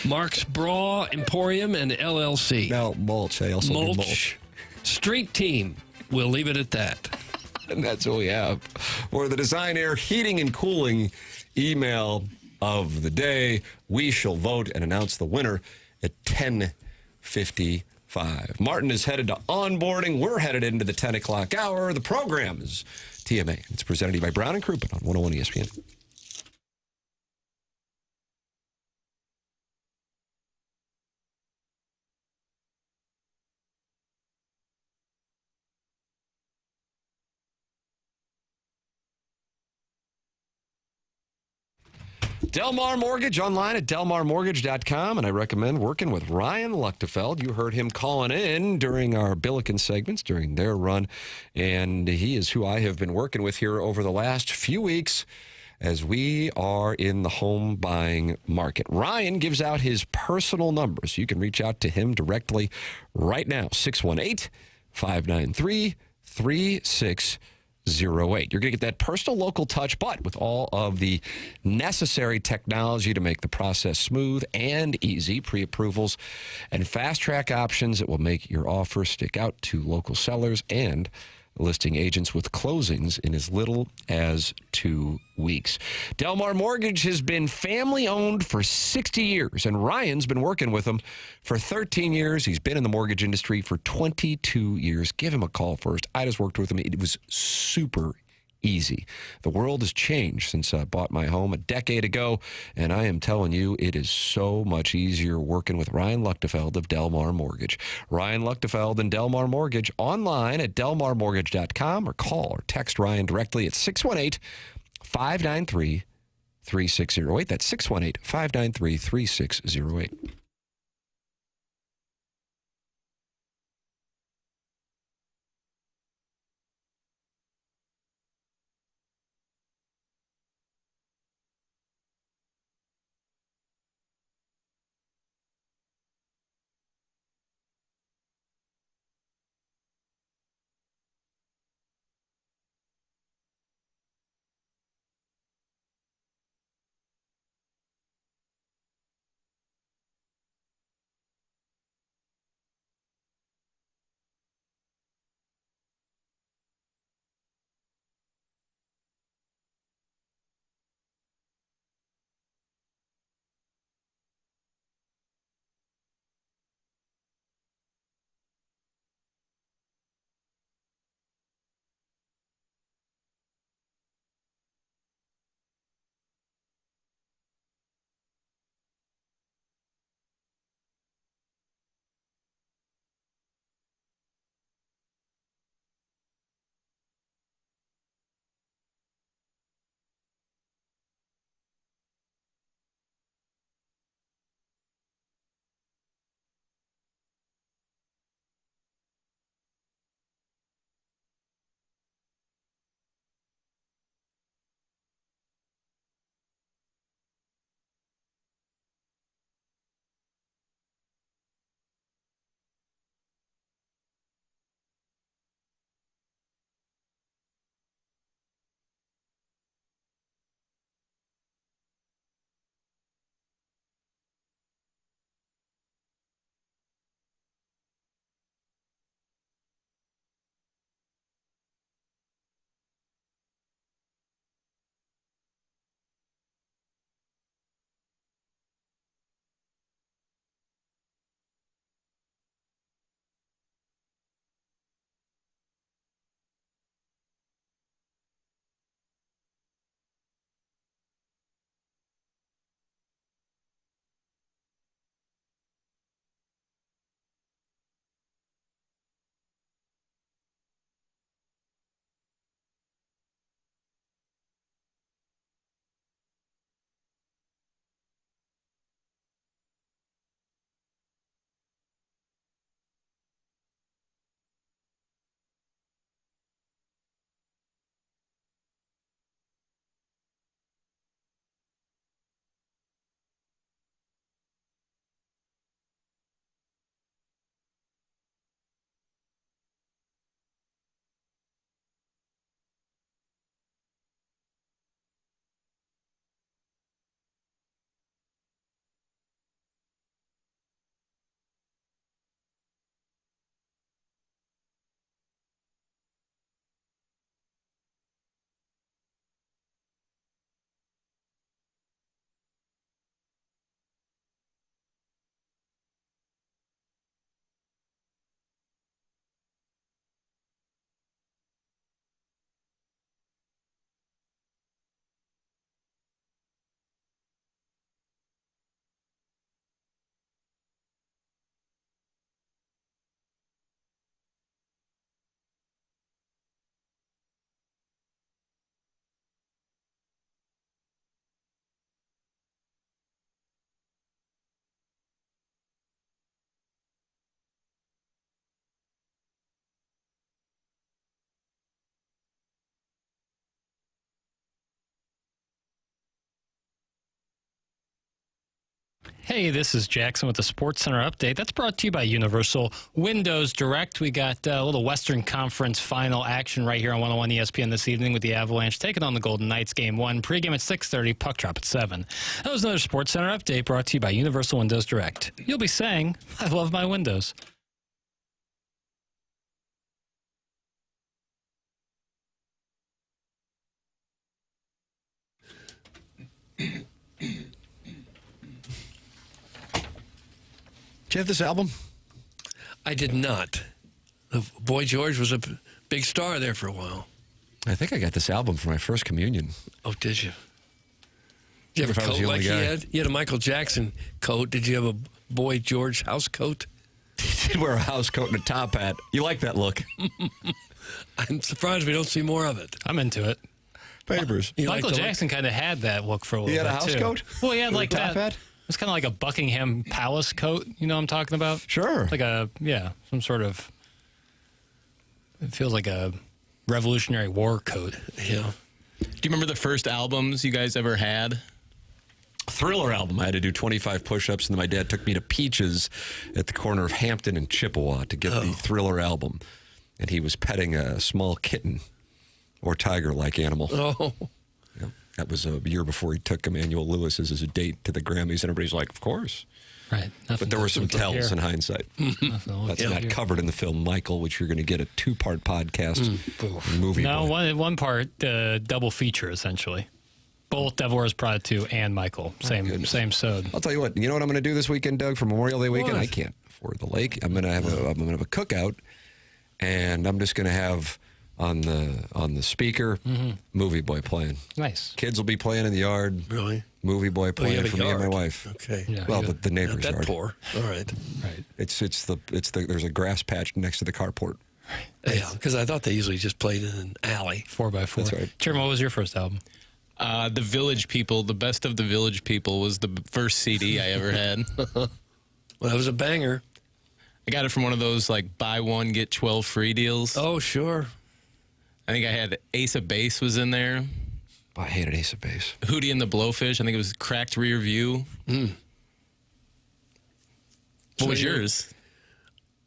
D: Mark's Bra Emporium and LLC.
C: Now, Mulch. They also do mulch.
D: Street team. We'll leave it at that.
C: And that's what we have for the Design Air Heating and Cooling email of the day. We shall vote and announce the winner at 10:55. Martin is headed to onboarding. We're headed into the 10 o'clock hour. The program is TMA. It's presented to you by Brown and Crouppen on 101 ESPN. Delmar Mortgage online at delmarmortgage.com, and I recommend working with Ryan Luchtefeld. You heard him calling in during our Billiken segments during their run, and he is who I have been working with here over the last few weeks as we are in the home buying market. Ryan gives out his personal numbers. You can reach out to him directly right now, 618-593-3608. You're going to get that personal local touch, but with all of the necessary technology to make the process smooth and easy, pre-approvals and fast-track options that will make your offer stick out to local sellers and listing agents with closings in as little as 2 weeks. Delmar Mortgage has been family-owned for 60 years, and Ryan's been working with them for 13 years. He's been in the mortgage industry for 22 years. Give him a call first. I just worked with him. It was super easy. The world has changed since I bought my home a decade ago, and I am telling you, it is so much easier working with Ryan Luchtefeld of Delmar Mortgage. Ryan Luchtefeld and Delmar Mortgage online at delmarmortgage.com, or call or text Ryan directly at 618-593-3608. That's 618-593-3608.
F: Hey, this is Jackson with the Sports Center update. That's brought to you by Universal Windows Direct. We got a little Western Conference final action right here on 101 ESPN this evening with the Avalanche taking on the Golden Knights. Game 1, pregame at 6:30, puck drop at 7. That was another Sports Center update brought to you by Universal Windows Direct. You'll be saying, I love my windows.
C: Did you have this album?
D: I did not. Boy George was a big star there for a while.
C: I think I got this album for my first communion.
D: Oh, did you? Did you have a coat like he had? You had a Michael Jackson coat. Did you have a Boy George house coat?
C: He did wear a house coat and a top hat. You like that look?
D: I'm surprised we don't see more of it.
F: I'm into it.
C: Papers.
F: Michael Jackson kind of had that look for a little bit,
C: He had a house coat?
F: Well, he had like
C: top
F: that.
C: hat?
F: It's kind of like a Buckingham Palace coat. You know what I'm talking about?
C: Sure.
F: Like some sort of, it feels like a Revolutionary War coat.
D: Yeah.
G: Do you remember the first albums you guys ever had?
C: Thriller album. I had to do 25 push-ups, and then my dad took me to Peaches at the corner of Hampton and Chippewa to get the Thriller album. And he was petting a small kitten or tiger-like animal.
D: Oh.
C: Yeah. That was a year before he took Emmanuel Lewis as a date to the Grammys, and everybody's like, of course.
F: Right.
C: But there were some tells in hindsight. That's not covered in the film Michael, which you're going to get a 2-part podcast movie.
F: No, one part, double feature, essentially. Both Devil Wears Prada 2 and Michael. Same sode.
C: I'll tell you what. You know what I'm going to do this weekend, Doug, for Memorial Day weekend?
D: What?
C: I can't afford the lake. I'm going to have a cookout, and I'm just going to have on the speaker Movie Boy playing.
F: Nice.
C: Kids will be playing in the yard.
D: Really?
C: Movie Boy playing for me and my wife.
D: Okay.
F: Yeah,
C: well, the neighbor's
D: Not that
C: yard.
D: poor. All right.
F: Right.
C: It's the there's a grass patch next to the carport.
D: Yeah, because I thought they usually just played in an alley.
F: 4x4.
C: That's right.
F: Chairman, what was your first album?
G: The Village People, the Best of the Village People was the first CD I ever had.
D: Well, that was a banger.
G: I got it from one of those like buy one get 12 free deals.
D: Oh, sure.
G: I think I had Ace of Base was in there.
C: I hated Ace of Base.
G: Hootie and the Blowfish. I think it was Cracked Rear View. What was yours?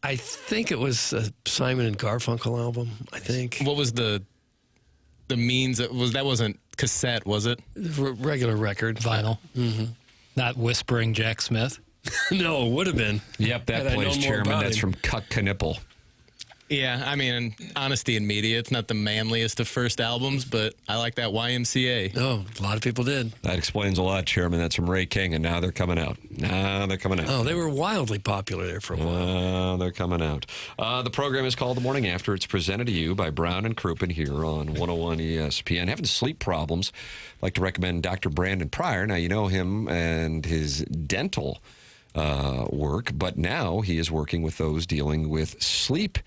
D: I think it was a Simon and Garfunkel album. I think.
G: What was the means that wasn't cassette, was it?
D: Regular record.
F: Vinyl. Not Whispering Jack Smith.
D: No, it would have been.
C: Yep, that plays Chairman. That's from Cuck Knipple.
G: Yeah, I mean, Honesty in Media, it's not the manliest of first albums, but I like that YMCA.
D: Oh, a lot of people did.
C: That explains a lot, Chairman. That's from Ray King, and now they're coming out.
D: Oh, they were wildly popular there for a while.
C: They're coming out. The program is called The Morning After. It's presented to you by Brown and Crouppen here on 101 ESPN. Having sleep problems, I'd like to recommend Dr. Brandon Pryor. Now, you know him and his dental work, but now he is working with those dealing with sleep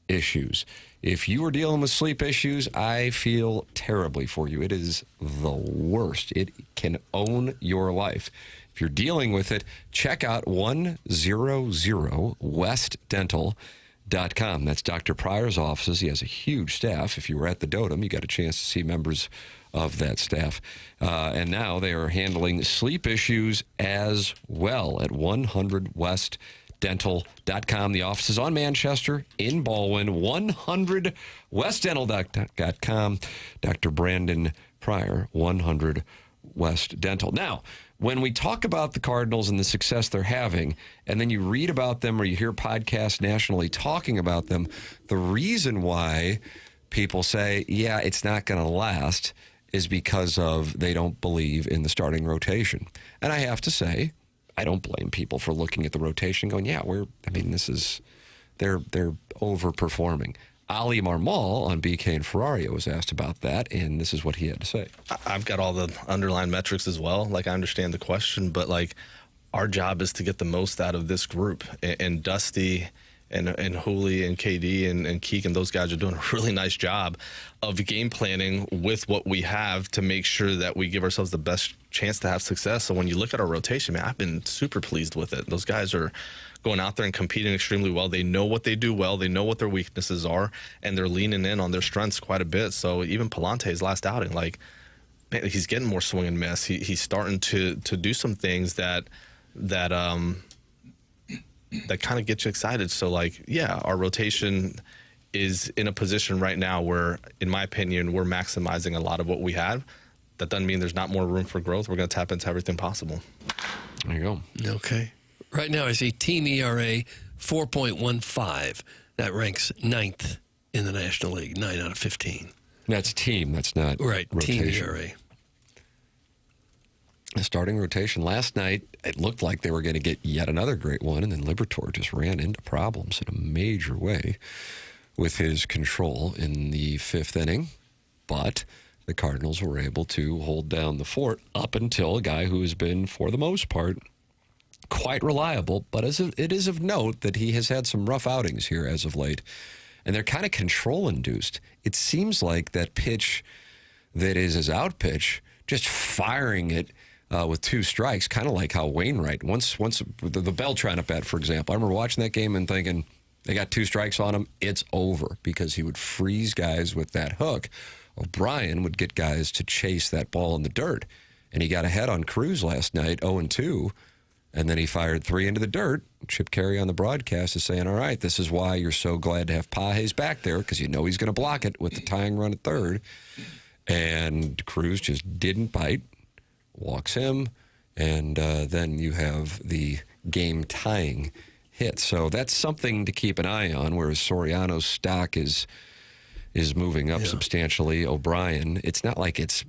C: issues. If you are dealing with sleep issues, I feel terribly for you. It is the worst. It can own your life. If you're dealing with it, check out 100westdental.com. That's Dr. Pryor's offices. He has a huge staff. If you were at the Dotem, you got a chance to see members of that staff. And now they are handling sleep issues as well at 100westdental.com. The office is on Manchester, in Baldwin, 100westdental.com. Dr. Brandon Pryor, 100 West Dental. Now, when we talk about the Cardinals and the success they're having, and then you read about them or you hear podcasts nationally talking about them, the reason why people say, yeah, it's not going to last is because of they don't believe in the starting rotation. And I have to say, I don't blame people for looking at the rotation going, yeah, they're overperforming. Oli Marmol on BK and Ferrario was asked about that, and this is what he had to say.
Q: I've got all the underlying metrics as well. Like, I understand the question, but like, our job is to get the most out of this group. And Dusty and Hooley and KD and Keek and those guys are doing a really nice job of game planning with what we have to make sure that we give ourselves the best chance to have success. So when you look at our rotation, man, I've been super pleased with it. Those guys are going out there and competing extremely well. They know what they do well. They know what their weaknesses are, and they're leaning in on their strengths quite a bit. So even Palante's last outing, like, man, he's getting more swing and miss. He's starting to do some things that that that kind of gets you excited. So, like, yeah, our rotation is in a position right now where, in my opinion, we're maximizing a lot of what we have. That doesn't mean there's not more room for growth. We're going to tap into everything possible.
C: There you go.
D: Okay. Right now, I see team ERA 4.15. That ranks 9th in the National League, 9 out of 15.
C: That's team. That's not
D: right.
C: rotation.
D: Team ERA.
C: The starting rotation last night, it looked like they were going to get yet another great one, and then Liberatore just ran into problems in a major way with his control in the 5th inning. But the Cardinals were able to hold down the fort up until a guy who has been, for the most part, quite reliable. But it is of note that he has had some rough outings here as of late, and they're kind of control-induced. It seems like that pitch that is his out pitch, just firing it with 2 strikes, kind of like how Wainwright, once the Beltran at bat, for example, I remember watching that game and thinking, they got 2 strikes on him, it's over, because he would freeze guys with that hook. O'Brien would get guys to chase that ball in the dirt, and he got ahead on Cruz last night, 0-2, and then he fired 3 into the dirt. Chip Carey on the broadcast is saying, all right, this is why you're so glad to have Pages back there, because you know he's going to block it with the tying run at 3rd. And Cruz just didn't bite, walks him, and then you have the game-tying hit. So that's something to keep an eye on, whereas Soriano's stock is moving up substantially. O'Brien, it's not like it's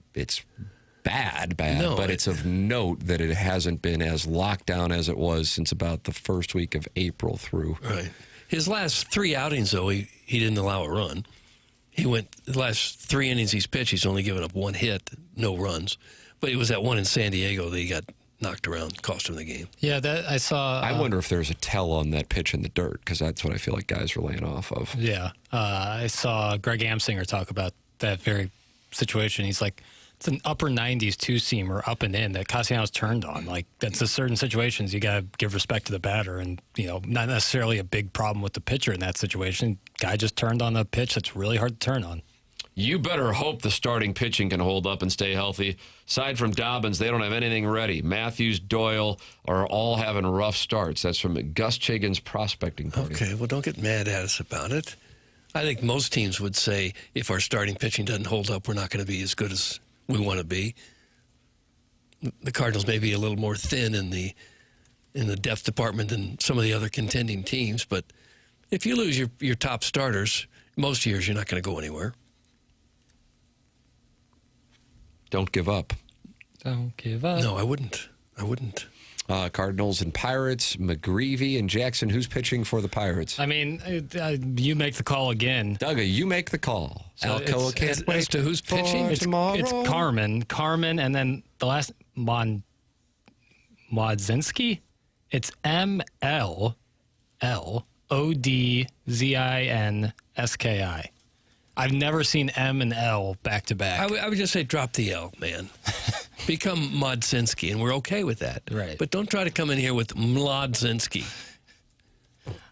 C: bad, no, but it's of note that it hasn't been as locked down as it was since about the first week of April through.
D: Right. His last 3 outings, though, he didn't allow a run. He went the last 3 innings he's pitched, he's only given up 1 hit, no runs. But it was that one in San Diego that he got knocked around, cost him the game.
F: Yeah, that I saw.
C: I wonder if there's a tell on that pitch in the dirt, because that's what I feel like guys are laying off of.
F: Yeah, I saw Greg Amsinger talk about that very situation. He's like, it's an upper 90s 2-seamer up and in that Castellanos turned on. Like, that's a certain situations you got to give respect to the batter, and not necessarily a big problem with the pitcher in that situation. Guy just turned on the pitch that's really hard to turn on.
C: You better hope the starting pitching can hold up and stay healthy. Aside from Dobbins, they don't have anything ready. Matthews, Doyle are all having rough starts. That's from Gus Chigan's prospecting party.
D: Okay, well, don't get mad at us about it. I think most teams would say if our starting pitching doesn't hold up, we're not going to be as good as we want to be. The Cardinals may be a little more thin in the depth department than some of the other contending teams, but if you lose your top starters, most years you're not going to go anywhere.
C: Don't give up.
F: Don't give up.
D: No, I wouldn't.
C: Cardinals and Pirates, McGreevy and Jackson. Who's pitching for the Pirates?
F: I mean, you make the call again.
C: Doug, you make the call.
F: So
C: Alcoa can't wait
D: as to who's pitching?
F: It's Carmen, and then the last Modzinski. It's MLLODZINSKI. I've never seen M and L back to back.
D: I would just say drop the L, man. Become Modzinski, and we're okay with that.
F: Right.
D: But don't try to come in here with Mlodzinski.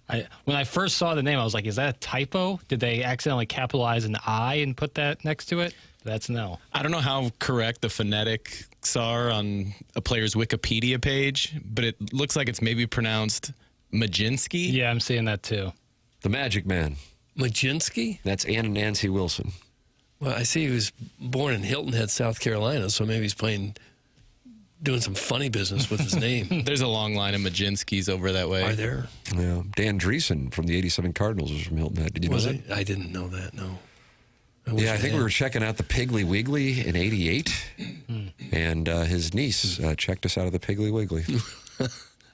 F: When I first saw the name, I was like, is that a typo? Did they accidentally capitalize an I and put that next to it? That's an L.
G: I don't know how correct the phonetics are on a player's Wikipedia page, but it looks like it's maybe pronounced Majinski.
F: Yeah, I'm seeing that too.
C: The Magic Man.
D: Majinski?
C: That's Anna Nancy Wilson.
D: Well, I see he was born in Hilton Head, South Carolina, so maybe he's doing some funny business with his name.
G: There's a long line of Majinskis over that way.
D: Are there?
C: Yeah. Dan Dreesen from the 87 Cardinals was from Hilton Head. Did you know that?
D: I didn't know that, no.
C: I think we were checking out the Piggly Wiggly in 88, and his niece checked us out of the Piggly Wiggly.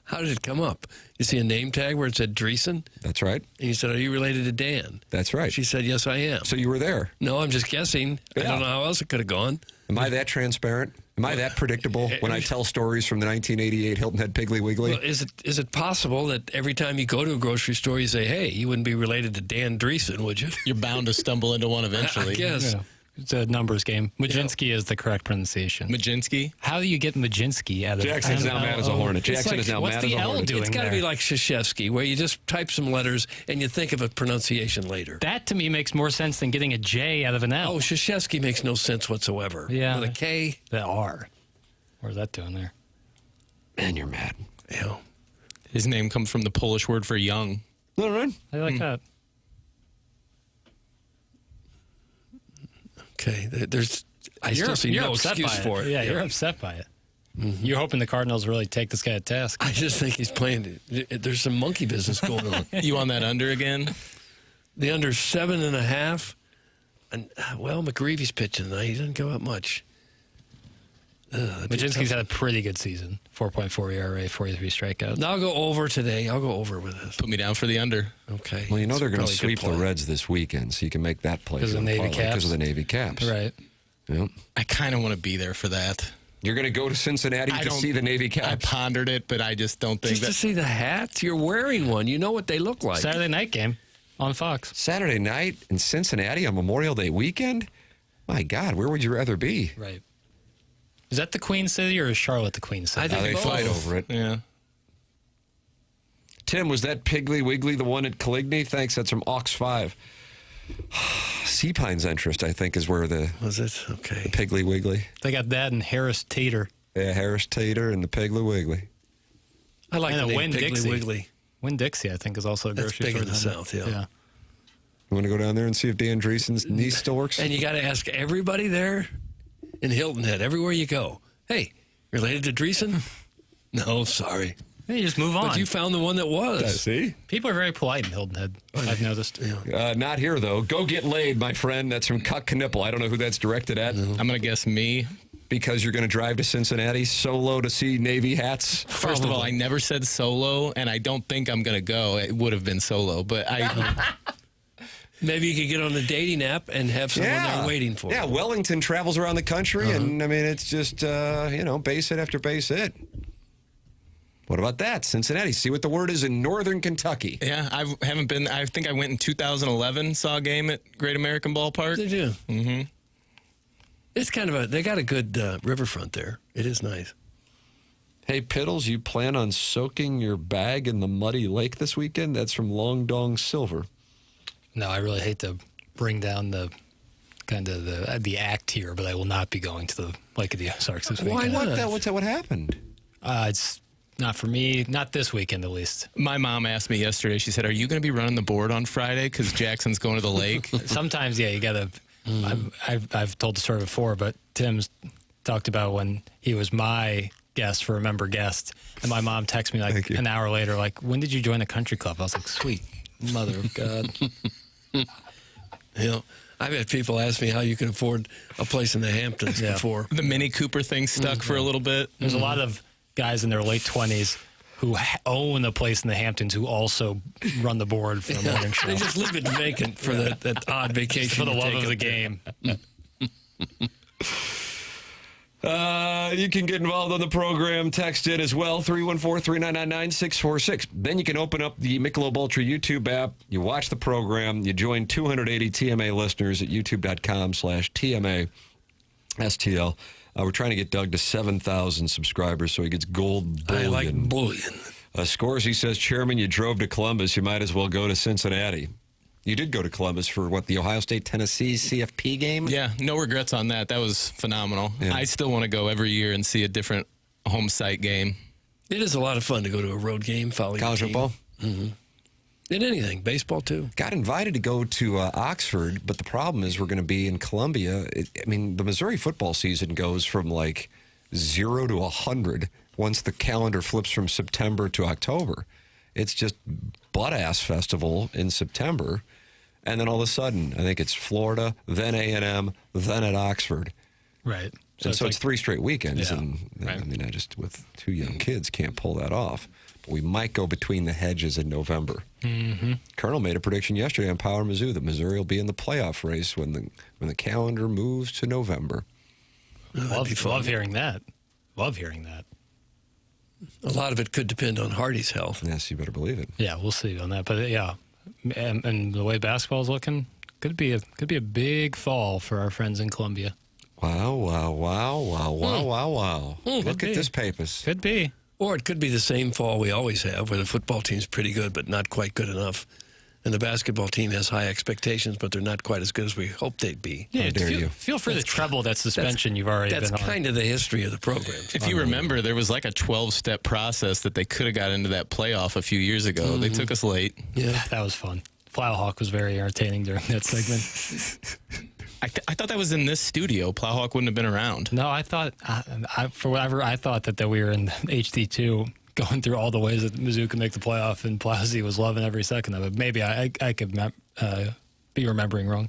D: How did it come up? You see a name tag where it said Dreesen?
C: That's right.
D: And you said, are you related to Dan?
C: That's right.
D: She said, yes, I am.
C: So you were there?
D: No, I'm just guessing. Yeah. I don't know how else it could have gone.
C: Am I that transparent? Am I that predictable when I tell stories from the 1988 Hilton Head Piggly Wiggly?
D: Well, is it possible that every time you go to a grocery store, you say, hey, you wouldn't be related to Dan Dreesen, would you?
G: You're bound to stumble into one eventually.
D: I guess.
F: Yeah. It's a numbers game. Majinski is the correct pronunciation.
G: Majinski?
F: How do you get Majinski out of
C: Jackson's now mad as a hornet. Jackson is now mad as a hornet.
D: It's got to be like Krzyzewski, where you just type some letters and you think of a pronunciation later.
F: That to me makes more sense than getting a J out of an L.
D: Oh, Krzyzewski makes no sense whatsoever.
F: Yeah.
D: With a K.
F: The R. Where's that doing there?
C: Man, you're mad.
G: Yeah. His name comes from the Polish word for young.
C: All right.
F: I like that.
L: Okay, I still see no excuse for it.
F: Yeah, you're upset by it. Mm-hmm. You're hoping the Cardinals really take this guy to task.
L: I just think he's playing. There's some monkey business going on.
G: You on that under again?
L: The under 7.5. And McGreevy's pitching tonight. He doesn't go up much.
F: Majinski's had a pretty good season. 4.4 ERA, 43 strikeouts.
L: No, I'll go over today. I'll go over with this.
G: Put me down for the under.
L: Okay.
C: Well, they're going to sweep the Reds this weekend, so you can make that play.
F: Because of the Navy Caps.
C: Because of the Navy Caps.
F: Right.
C: Yep.
G: I kind of want to be there for that.
C: You're going to go to Cincinnati to see the Navy Caps?
G: I pondered it, but I just don't think
L: to see the hats? You're wearing one. You know what they look like.
F: Saturday night game on Fox.
C: Saturday night in Cincinnati on Memorial Day weekend? My God, where would you rather be?
F: Right. Is that the Queen City or is Charlotte the Queen City?
C: I think they fight over it.
G: Yeah.
C: Tim, was that Piggly Wiggly the one at Coligny? Thanks. That's from Aux 5. Sea Pine's interest, I think, is where
L: was it? Okay.
C: The Piggly Wiggly.
F: They got that and Harris Tater.
C: Yeah, Harris Tater and the Piggly Wiggly.
L: I like the name
F: Winn-Dixie.
L: Wiggly.
F: Winn-Dixie, I think, is also a
L: That's
F: grocery
L: big
F: store.
L: in the South, yeah.
C: You want to go down there and see if Dan Dreesen's niece still works?
L: And you got to ask everybody there in Hilton Head, everywhere you go. Hey, related to Dreesen? No, sorry.
F: Hey, you just move on.
L: But you found the one that was.
C: See?
F: People are very polite in Hilton Head, I've noticed.
L: Yeah.
C: Not here, though. Go get laid, my friend. That's from Cuck Knipple. I don't know who that's directed at.
G: I'm going to guess me.
C: Because you're going to drive to Cincinnati solo to see Navy hats?
G: First of all, I never said solo, and I don't think I'm going to go. It would have been solo, but I...
L: Maybe you could get on the dating app and have someone there waiting for you.
C: Yeah, Wellington travels around the country, and, I mean, it's just, base hit after base hit. What about that? Cincinnati. See what the word is in northern Kentucky.
G: Yeah, I haven't been. I think I went in 2011, saw a game at Great American Ballpark.
L: Did you?
G: Mm-hmm.
L: It's kind of they got a good riverfront there. It is nice.
C: Hey, Piddles, you plan on soaking your bag in the muddy lake this weekend? That's from Long Dong Silver.
F: No, I really hate to bring down the act here, but I will not be going to the Lake of the Ozarks this weekend.
C: Why not? What happened?
F: It's not for me, not this weekend at least.
G: My mom asked me yesterday, she said, are you going to be running the board on Friday because Jackson's going to the lake?
F: Sometimes, yeah, you got to. I've told the story before, but Tim's talked about when he was my guest for a member guest, and my mom texted me like an hour later, like, when did you join the country club? I was like, sweet mother of God.
L: I've had people ask me how you can afford a place in the Hamptons before.
G: The Mini Cooper thing stuck for a little bit.
F: There's a lot of guys in their late 20s who own a place in the Hamptons who also run the board for the morning show.
L: They just leave it vacant for that odd vacation.
F: For the love of the game.
C: You can get involved on the program. Text in as well, 314-399-9646. Then you can open up the Michelob Ultra YouTube app. You watch the program. You join 280 TMA listeners at youtube.com/TMA STL. We're trying to get Doug to 7,000 subscribers so he gets gold bullion.
L: I like bullion.
C: Scorsese says, Chairman, you drove to Columbus. You might as well go to Cincinnati. You did go to Columbus for, the Ohio State-Tennessee CFP game?
G: Yeah, no regrets on that. That was phenomenal. Yeah. I still want to go every year and see a different home site game.
L: It is a lot of fun to go to a road game, follow your
C: college
L: team.
C: football?
L: Mm-hmm. And anything, baseball too.
C: Got invited to go to Oxford, but the problem is we're going to be in Columbia. The Missouri football season goes from 0 to 100 once the calendar flips from September to October. It's just butt-ass festival in September, and then all of a sudden, I think it's Florida, then A&M, then at Oxford.
F: Right.
C: So it's 3 straight weekends,
F: Yeah.
C: and
F: Right.
C: I just, with 2 young kids, can't pull that off. But we might go between the hedges in November.
F: Mm-hmm.
C: Colonel made a prediction yesterday on Power Mizzou that Missouri will be in the playoff race when the calendar moves to November.
F: Love hearing that. Love hearing that.
L: A lot of it could depend on Hardy's health.
C: Yes, you better believe it.
F: Yeah, we'll see on that. But yeah, and the way basketball's looking, could be a big fall for our friends in Columbia.
C: Wow. Look at this papers.
F: Could be.
L: Or it could be the same fall we always have, where the football team's pretty good, but not quite good enough and the basketball team has high expectations, but they're not quite as good as we hoped they'd be.
F: Yeah, feel free to treble that suspension you've already been on.
L: That's kind of the history of the program.
G: If you remember, there was like a 12-step process that they could have got into that playoff a few years ago. They took us late.
F: Yeah, that was fun. Plowhawk was very entertaining during that segment.
G: I thought that was in this studio. Plowhawk wouldn't have been around.
F: No, I thought, for whatever, I thought that we were in HD2 going through all the ways that Mizzou could make the playoff, and Plowsy was loving every second of it. Maybe I could be remembering wrong.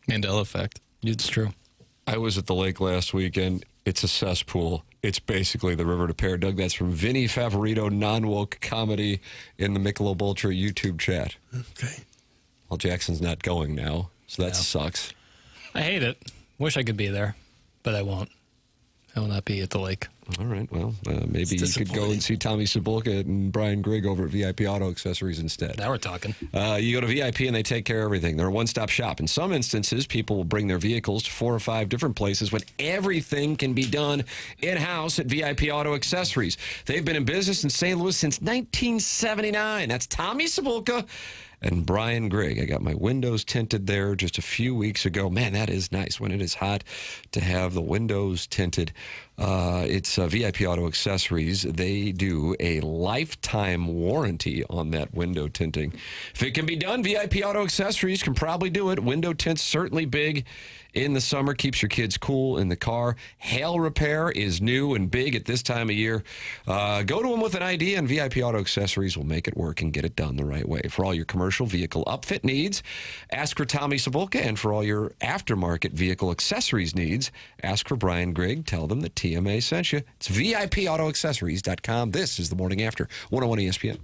G: Mandela effect.
F: It's true.
C: I was at the lake last weekend. It's a cesspool. It's basically the river to Pear. Doug, that's from Vinny Favorito, non-woke comedy in the Michelob Ultra YouTube chat.
L: Okay.
C: Well, Jackson's not going now, so that sucks.
F: I hate it. Wish I could be there, but I won't. I will not be at the lake.
C: All right. Well, maybe you could go and see Tommy Sabulka and Brian Grigg over at VIP Auto Accessories instead.
F: Now we're talking.
C: You go to VIP and they take care of everything. They're a one-stop shop. In some instances, people will bring their vehicles to 4 or 5 different places when everything can be done in-house at VIP Auto Accessories. They've been in business in St. Louis since 1979. That's Tommy Sabulka and Brian Grigg. I got my windows tinted there just a few weeks ago. Man, that is nice when it is hot to have the windows tinted. It's VIP Auto Accessories. They do a lifetime warranty on that window tinting. If it can be done, VIP Auto Accessories can probably do it. Window tint's certainly big in the summer, keeps your kids cool in the car. Hail repair is new and big at this time of year. Go to them with an idea, and VIP Auto Accessories will make it work and get it done the right way. For all your commercial vehicle upfit needs, ask for Tommy Sabulka, and for all your aftermarket vehicle accessories needs, ask for Brian Grigg. Tell them that TMA sent you. It's VIPAutoAccessories.com. This is The Morning After, 101 ESPN.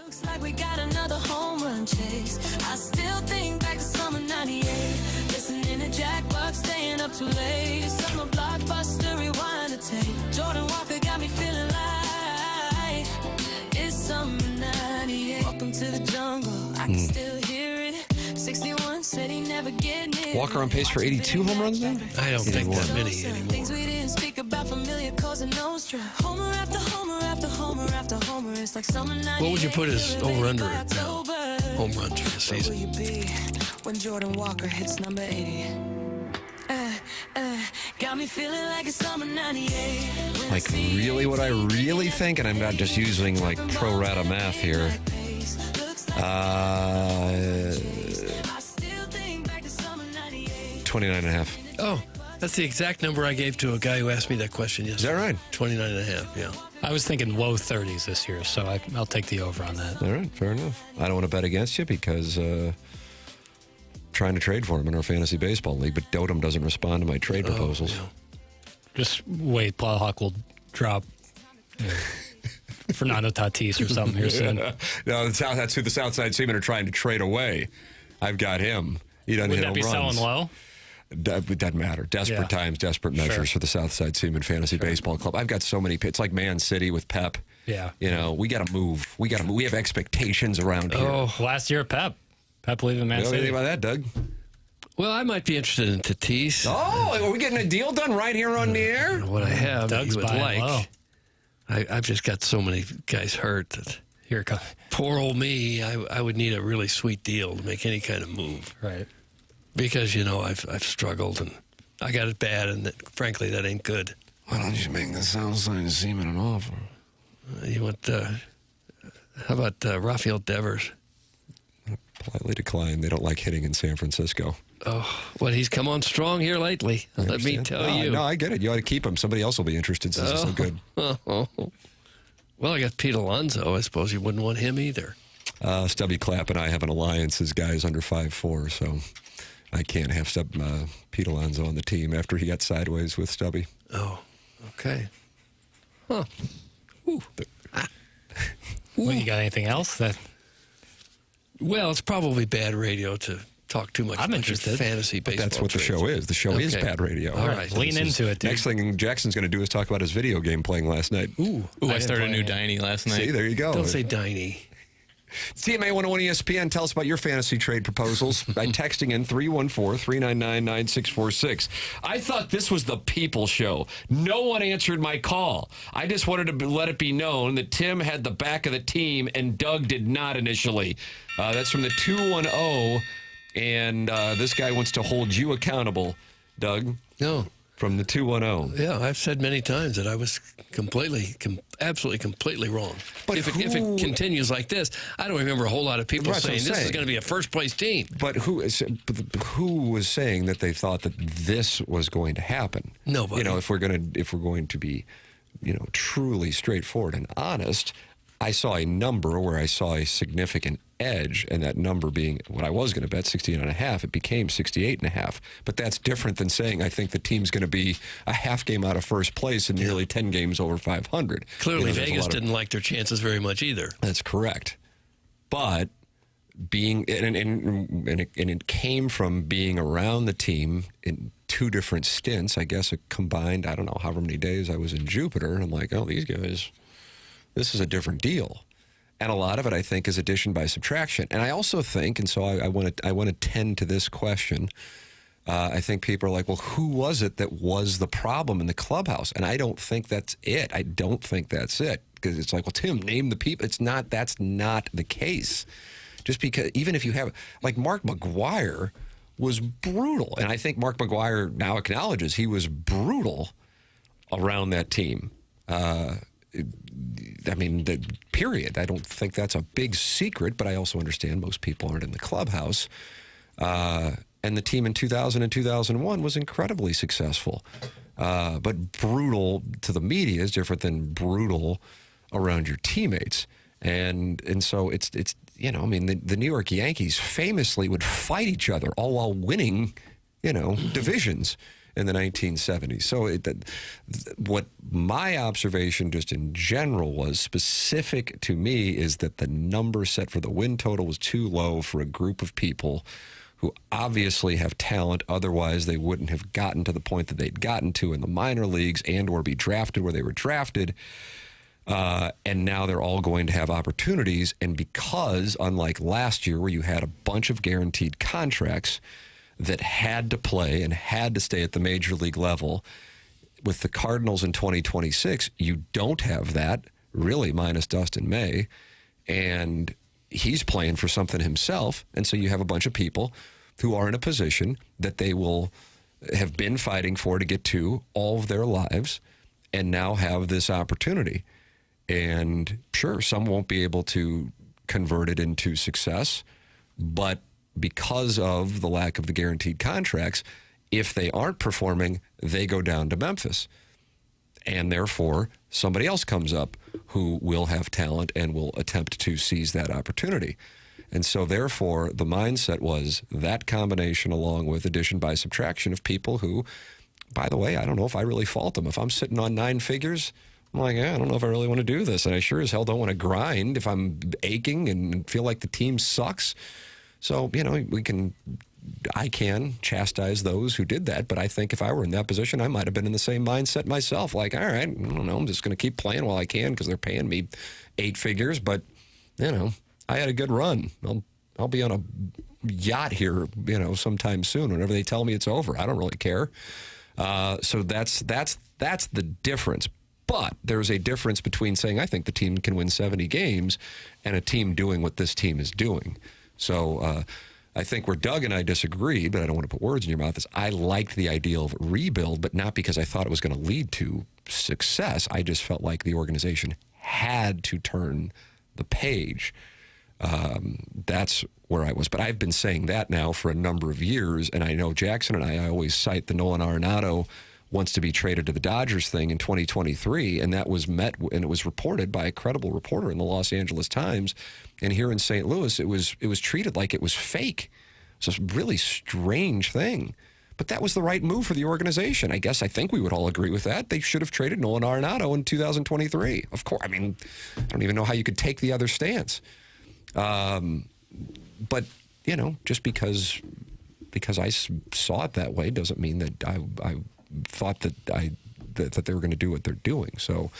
M: Looks like we got another home run chase. I still think back to summer 98. Listening to Jack Buck, staying up too late. Summer blockbuster, rewind the tape. Jordan Walker got me feeling like it's summer 98. Welcome to the jungle, I can still hear it. 61 said he never get near.
C: Walker on pace for 82 home runs now?
D: I don't think that many anymore.
M: Things we didn't speak about, familiar cause of no stress. Homer after homer after homer after homer. It's like summer 98.
D: What would you put as over-under now? Home runs for the season.
M: Where will you be when Jordan Walker hits number 80? Got me feeling like it's summer 98.
C: Like, really what I really think, and I'm not just using, like, pro rata math here. 29.5.
D: Oh, that's the exact number I gave to a guy who asked me that question yesterday.
C: Is that right?
D: 29.5, yeah.
F: I was thinking low 30s this year, so I'll take the over on that.
C: All right, fair enough. I don't want to bet against you because trying to trade for him in our fantasy baseball league, but Dotem doesn't respond to my trade proposals.
F: Yeah. Just wait, Plowhawk will drop Fernando Tatis or something here soon.
C: No, that's who the Southside Seamen are trying to trade away. I've got him. He doesn't
F: Would
C: hit
F: that be
C: runs.
F: selling low?
C: It doesn't matter. Desperate times, desperate measures for the Southside Seaman Fantasy Baseball Club. I've got so many. It's like Man City with Pep.
F: Yeah.
C: You know, we got to move. We have expectations around here.
F: Oh, last year Pep leaving Man
C: What do you
F: City.
C: think about that, Doug?
D: Well, I might be interested in Tatis.
C: Oh, are we getting a deal done right here on the air?
D: What I have that
F: Doug's
D: you would
F: buying low.
D: like. I've just got so many guys hurt that
F: Here it comes.
D: poor old me, I would need a really sweet deal to make any kind of move.
F: Right.
D: Because, you know, I've struggled and I got it bad, and frankly, that ain't good.
C: Why don't you make the Southside Seaman an offer?
D: You want, how about Rafael Devers?
C: Politely decline. They don't like hitting in San Francisco.
D: Oh, well, he's come on strong here lately. Let me tell you.
C: No, I get it. You ought to keep him. Somebody else will be interested since he's so good.
D: Well, I got Pete Alonso. I suppose you wouldn't want him either.
C: Stubby Clapp and I have an alliance as guys under 5'4", so I can't have Pete Alonso on the team after he got sideways with Stubby.
D: Oh, okay. Huh.
F: Well, you got anything else?
D: Well, it's probably bad radio to talk too much
F: I'm
D: about
F: interested.
D: fantasy
C: But
D: baseball.
C: that's what the
D: trades.
C: show is. The show is
D: Okay.
C: bad radio.
D: All right.
F: Lean into it, dude.
C: Next thing Jackson's going to do is talk about his video game playing last night.
G: Ooh, I started a new Diney last night.
C: See, there you go.
D: Don't say Diney.
C: TMA 101 ESPN, tell us about your fantasy trade proposals by texting in 314-399-9646. I thought this was the people show. No one answered my call. I just wanted to let it be known that Tim had the back of the team and Doug did not initially. That's from the 210, and this guy wants to hold you accountable, Doug.
D: No.
C: From the 210.
D: Yeah, I've said many times that I was absolutely completely wrong. But if it continues like this, I don't remember a whole lot of people saying this is going to be a first-place team.
C: But who was saying that they thought that this was going to happen?
D: Nobody.
C: You know, if we're going to be, you know, truly straightforward and honest, I saw a number where I saw a significant edge, and that number being what I was going to bet, 68.5. It became 68.5. But that's different than saying I think the team's going to be a half game out of first place and nearly 10 games over 500.
D: Clearly, Vegas didn't like their chances very much either.
C: That's correct. But being and it came from being around the team in two different stints. I guess a combined, I don't know, however many days I was in Jupiter, and I'm like, oh, these guys, this is a different deal. And a lot of it, I think, is addition by subtraction. And I also think, and so I want to tend to this question. I think people are like, well, who was it that was the problem in the clubhouse? And I don't think that's it. I don't think that's it. Because it's like, well, Tim, name the people. It's not. That's not the case. Just because, even if you have, like, Mark McGwire was brutal. And I think Mark McGwire now acknowledges he was brutal around that team. I mean, period. I don't think that's a big secret, but I also understand most people aren't in the clubhouse. And the team in 2000 and 2001 was incredibly successful. But brutal to the media is different than brutal around your teammates. And so it's you know, I mean, the New York Yankees famously would fight each other all while winning, you know, divisions. in the 1970s. So what my observation just in general was specific to me is that the number set for the win total was too low for a group of people who obviously have talent. Otherwise, they wouldn't have gotten to the point that they'd gotten to in the minor leagues and or be drafted where they were drafted. And now they're all going to have opportunities. And because, unlike last year where you had a bunch of guaranteed contracts that had to play and had to stay at the major league level, with the Cardinals in 2026, you don't have that, really, minus Dustin May. And he's playing for something himself. And so you have a bunch of people who are in a position that they will have been fighting for to get to all of their lives and now have this opportunity. And sure, some won't be able to convert it into success, but because of the lack of the guaranteed contracts, if they aren't performing, they go down to Memphis. And therefore, somebody else comes up who will have talent and will attempt to seize that opportunity. And so therefore, the mindset was that combination along with addition by subtraction of people who, by the way, I don't know if I really fault them. If I'm sitting on 9 figures, I'm like, I don't know if I really want to do this. And I sure as hell don't want to grind if I'm aching and feel like the team sucks. So, I can chastise those who did that, but I think if I were in that position, I might have been in the same mindset myself. Like, all right, I don't know, I'm just going to keep playing while I can because they're paying me 8 figures. But, I had a good run. I'll be on a yacht here, sometime soon. Whenever they tell me it's over, I don't really care. So that's the difference. But there's a difference between saying I think the team can win 70 games and a team doing what this team is doing. So I think where Doug and I disagree, but I don't want to put words in your mouth, is I liked the idea of rebuild, but not because I thought it was going to lead to success. I just felt like the organization had to turn the page. That's where I was. But I've been saying that now for a number of years, and I know Jackson and I always cite the Nolan Arenado wants to be traded to the Dodgers thing in 2023, and that was met, and it was reported by a credible reporter in the Los Angeles Times. And here in St. Louis, it was treated like it was fake. It's a really strange thing. But that was the right move for the organization. I think we would all agree with that. They should have traded Nolan Arenado in 2023. Of course, I don't even know how you could take the other stance. But, just because I saw it that way doesn't mean that I thought that they were going to do what they're doing. So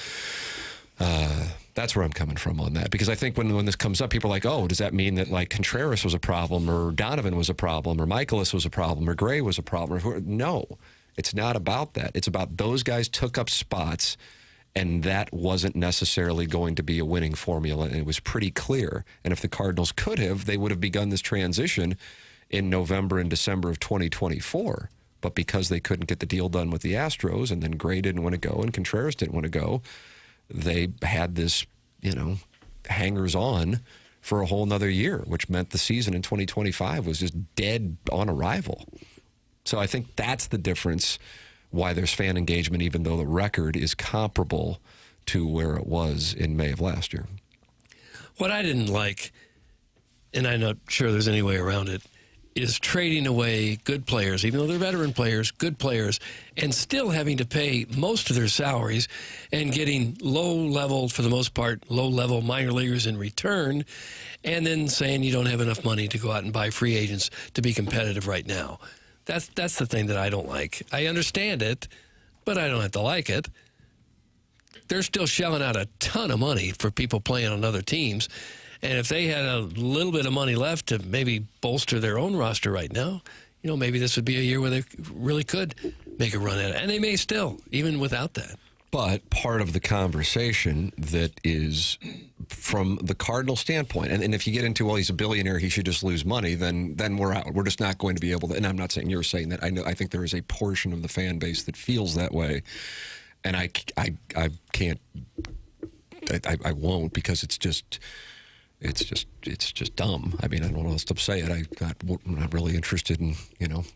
C: that's where I'm coming from on that. Because I think when this comes up, people are like, oh, does that mean that like Contreras was a problem or Donovan was a problem or Michaelis was a problem or Gray was a problem? No, it's not about that. It's about those guys took up spots, and that wasn't necessarily going to be a winning formula, and it was pretty clear. And if the Cardinals could have, they would have begun this transition in November and December of 2024. But because they couldn't get the deal done with the Astros, and then Gray didn't want to go and Contreras didn't want to go, they had this, hangers-on for a whole nother year, which meant the season in 2025 was just dead on arrival. So I think that's the difference why there's fan engagement, even though the record is comparable to where it was in May of last year.
D: What I didn't like, and I'm not sure there's any way around it, is trading away good players, even though they're veteran players, good players, and still having to pay most of their salaries and getting low-level, for the most part, low-level minor leaguers in return, and then saying you don't have enough money to go out and buy free agents to be competitive right now. That's the thing that I don't like. I understand it, but I don't have to like it. They're still shelling out a ton of money for people playing on other teams. And if they had a little bit of money left to maybe bolster their own roster right now, maybe this would be a year where they really could make a run at it. And they may still, even without that.
C: But part of the conversation that is from the Cardinal standpoint, and if you get into, well, he's a billionaire, he should just lose money, then we're out. We're just not going to be able to, and I'm not saying you're saying that. I think there is a portion of the fan base that feels that way. And I can't, I won't, because it's just dumb. I don't know what else to say it. I'm not really interested in,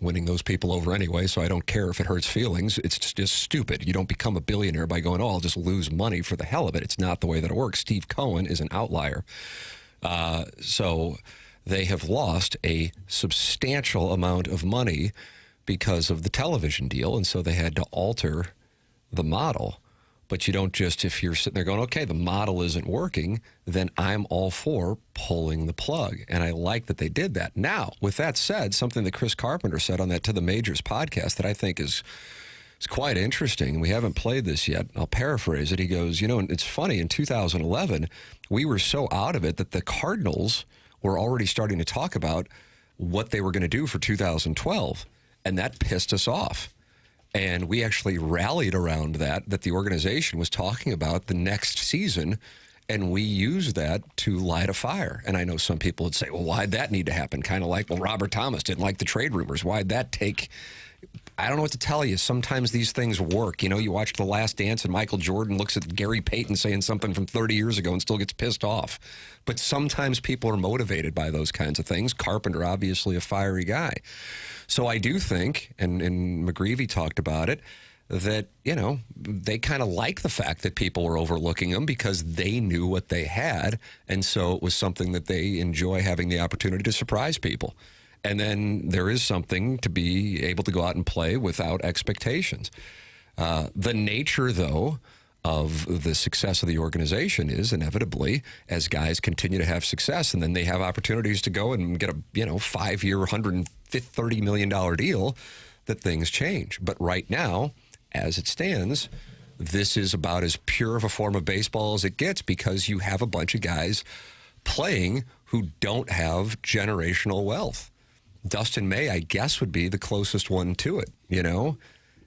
C: winning those people over anyway, so I don't care if it hurts feelings. It's just stupid. You don't become a billionaire by going, I'll just lose money for the hell of it. It's not the way that it works. Steve Cohen is an outlier. So they have lost a substantial amount of money because of the television deal, and so they had to alter the model. But you don't just, if you're sitting there going, okay, the model isn't working, then I'm all for pulling the plug. And I like that they did that. Now, with that said, something that Chris Carpenter said on that To the Majors podcast that I think is quite interesting. We haven't played this yet. I'll paraphrase it. He goes, it's funny, in 2011, we were so out of it that the Cardinals were already starting to talk about what they were going to do for 2012. And that pissed us off. And we actually rallied around that the organization was talking about the next season, and we used that to light a fire. And I know some people would say, well, why'd that need to happen? Kind of like, well, Robert Thomas didn't like the trade rumors. Why'd that take... I don't know what to tell you. Sometimes these things work. You watch The Last Dance and Michael Jordan looks at Gary Payton saying something from 30 years ago and still gets pissed off. But sometimes people are motivated by those kinds of things. Carpenter, obviously a fiery guy. So I do think, and McGreevy talked about it, that, they kind of like the fact that people were overlooking them because they knew what they had. And so it was something that they enjoy having the opportunity to surprise people. And then there is something to be able to go out and play without expectations. The nature, though, of the success of the organization is inevitably, as guys continue to have success, and then they have opportunities to go and get a 5-year, $130 million deal, that things change. But right now, as it stands, this is about as pure of a form of baseball as it gets because you have a bunch of guys playing who don't have generational wealth. Dustin May, I guess, would be the closest one to it,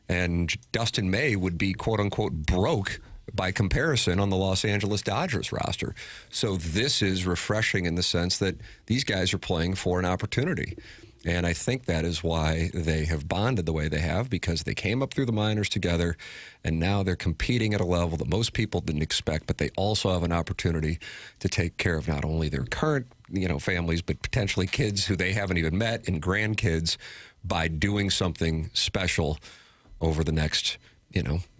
C: And Dustin May would be, quote-unquote, broke by comparison on the Los Angeles Dodgers roster. So this is refreshing in the sense that these guys are playing for an opportunity. And I think that is why they have bonded the way they have, because they came up through the minors together, and now they're competing at a level that most people didn't expect, but they also have an opportunity to take care of not only their current, families, but potentially kids who they haven't even met and grandkids by doing something special over the next,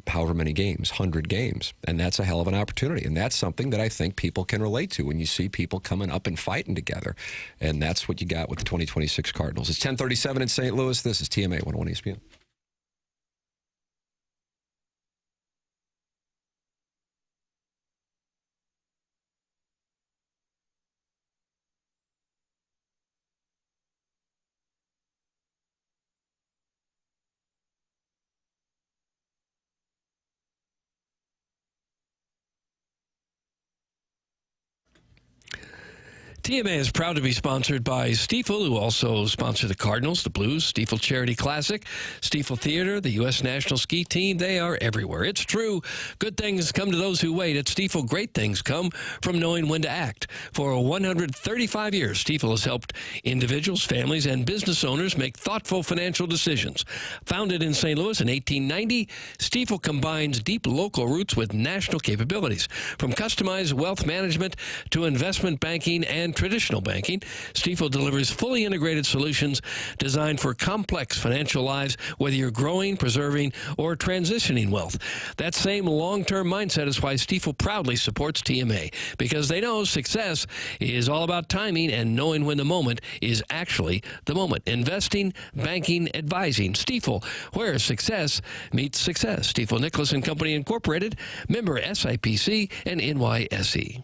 C: however many games, 100 games. And that's a hell of an opportunity. And that's something that I think people can relate to when you see people coming up and fighting together. And that's what you got with the 2026 Cardinals. It's 10:37 in St. Louis. This is TMA 101 ESPN.
D: TMA is proud to be sponsored by Stiefel, who also sponsor the Cardinals, the Blues, Stiefel Charity Classic, Stiefel Theater, the U.S. National Ski Team. They are everywhere. It's true. Good things come to those who wait. At Stiefel, great things come from knowing when to act. For 135 years, Stiefel has helped individuals, families, and business owners make thoughtful financial decisions. Founded in St. Louis in 1890, Stiefel combines deep local roots with national capabilities. From customized wealth management to investment banking and traditional banking, Stiefel delivers fully integrated solutions designed for complex financial lives, whether you're growing, preserving, or transitioning wealth. That same long-term mindset is why Stiefel proudly supports TMA, because they know success is all about timing and knowing when the moment is actually the moment. Investing, banking, advising. Stiefel, where success meets success. Stiefel Nicholas and Company Incorporated, member SIPC and NYSE.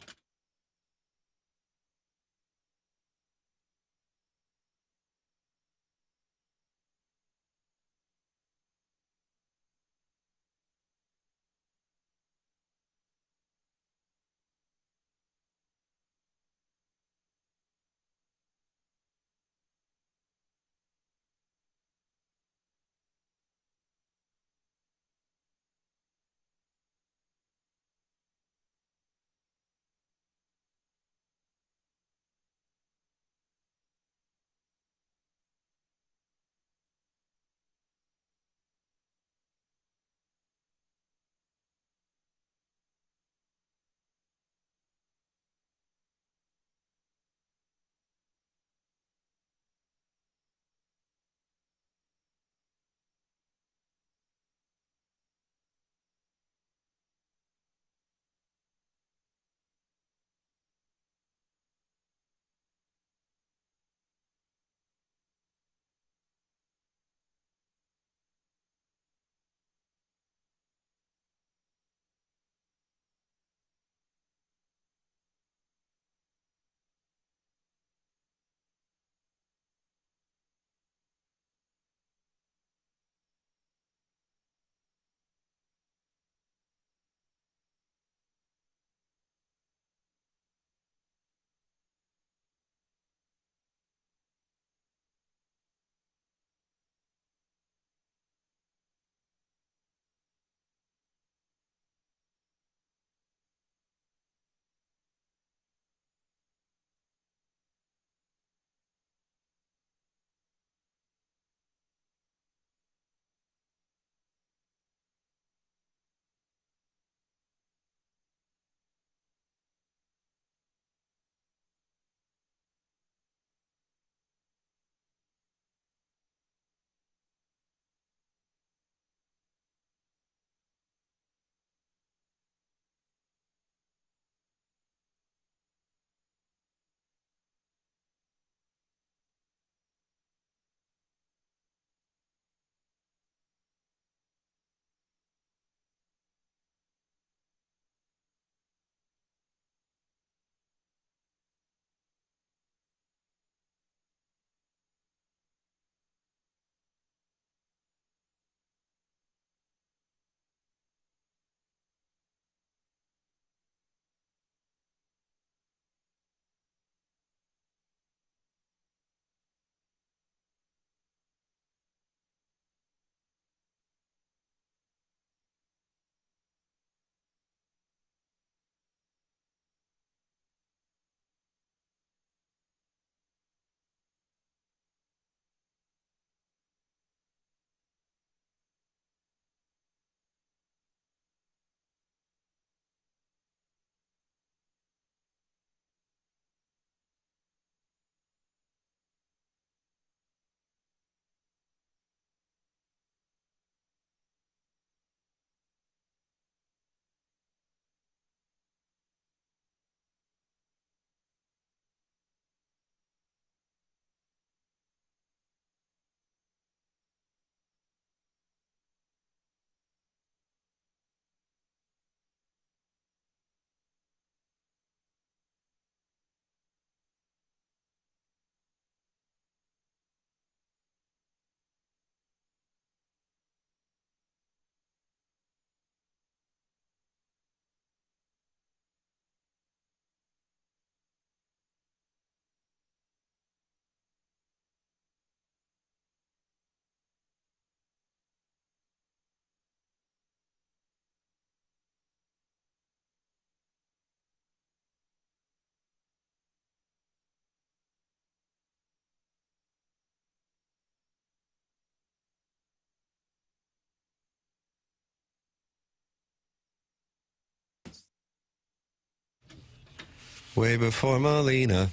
C: Way before Molina.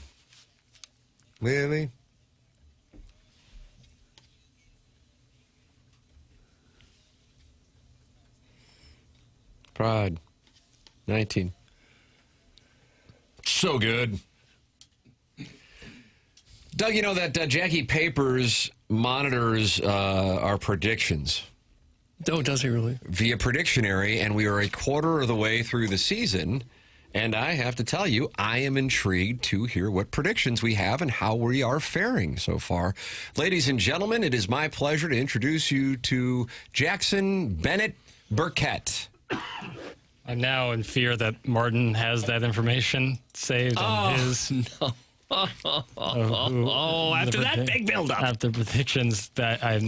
C: Really? Pride. 19. So good. Doug, you know that Jackie Papers monitors our predictions.
D: Oh, does he really?
C: Via Predictionary, and we are a quarter of the way through the season. And I have to tell you, I am intrigued to hear what predictions we have and how we are faring so far. Ladies and gentlemen, it is my pleasure to introduce you to Jackson Burkett.
F: I'm now in fear that Martin has that information saved on his.
D: No. After that big build-up.
F: After predictions that I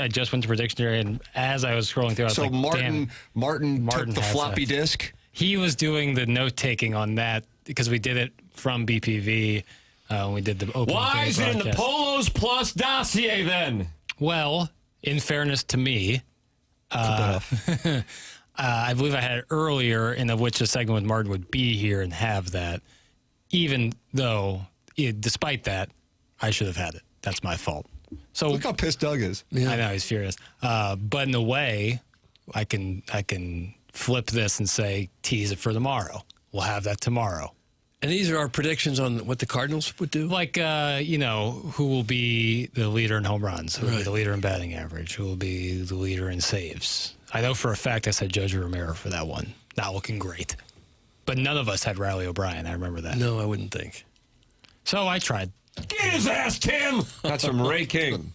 F: just went to Predictionary, and as I was scrolling through, I was like,
C: Martin took the floppy disk.
F: He was doing the note-taking on that because we did it from BPV. We did the opening.
C: Why is it in the Polos Plus dossier then?
F: Well, in fairness to me, I believe I had it earlier in which the segment with Martin would be here and have that. Even though, despite that, I should have had it. That's my fault. So
C: look how pissed Doug is.
F: Yeah. I know, he's furious. But in a way, I can flip this and say, tease it for tomorrow. We'll have that tomorrow.
D: And these are our predictions on what the Cardinals would do?
F: Like, who will be the leader in home runs, who will be the leader in batting average, who will be the leader in saves. I know for a fact I said Jojo Romero for that one. Not looking great. But none of us had Riley O'Brien. I remember that.
D: No, I wouldn't think.
F: So I tried.
C: Get his ass, Tim! That's from Ray King.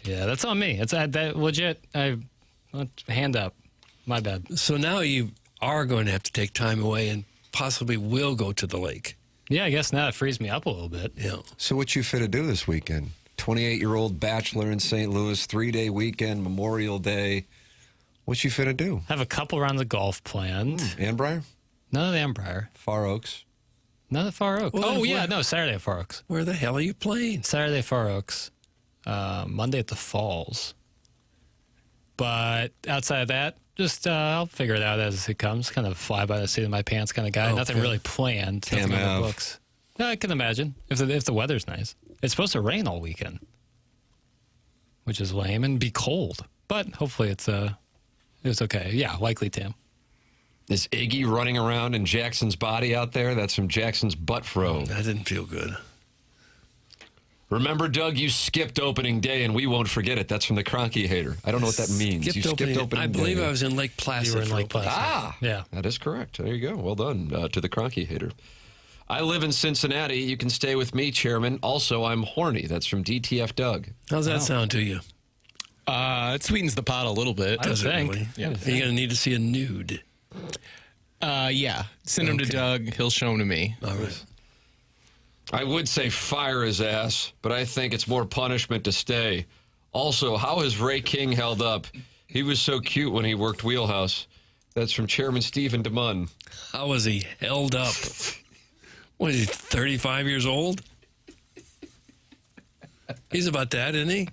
F: Yeah, that's on me. It's that legit. Hand up. My bad.
D: So now you are going to have to take time away and possibly will go to the lake.
F: Yeah, I guess now it frees me up a little bit.
D: Yeah.
C: So what you fit to do this weekend? 28-year-old bachelor in St. Louis, 3-day weekend, Memorial Day. What you finna do?
F: Have a couple rounds of golf planned.
C: Annbriar?
F: None of the Annbriar.
C: Far Oaks?
F: None of the Far Oaks.
D: Well,
F: Saturday at Far Oaks.
D: Where the hell are you playing?
F: Saturday at Far Oaks. Monday at the Falls. But outside of that, just I'll figure it out as it comes. Kind of fly by the seat of my pants kind of guy. Nothing really planned.
C: Tam
F: Nothing on
C: Ave.
F: the books. Yeah, I can imagine if the weather's nice. It's supposed to rain all weekend, which is lame, and be cold. But hopefully it's okay. Yeah, likely Tam.
C: Is Iggy running around in Jackson's body out there? That's from Jackson's butt fro.
D: That didn't feel good.
C: Remember, Doug, you skipped opening day, and we won't forget it. That's from the Cronky Hater. I don't know what that means. You skipped opening day.
D: I believe I was in Lake Placid.
F: You were in Lake Placid.
C: Yeah. That is correct. There you go. Well done to the Cronky Hater. I live in Cincinnati. You can stay with me, Chairman. Also, I'm horny. That's from DTF Doug.
D: How's that sound to you?
G: It sweetens the pot a little bit.
D: Does it really?
G: Yeah.
D: You're going to need to see a nude.
G: Yeah. Send him to Doug. He'll show him to me.
D: All right.
C: I would say fire his ass, but I think it's more punishment to stay. Also, how has Ray King held up? He was so cute when he worked Wheelhouse. That's from Chairman Stephen DeMunn.
D: How was he held up? What is he, 35 years old? He's about that, isn't he?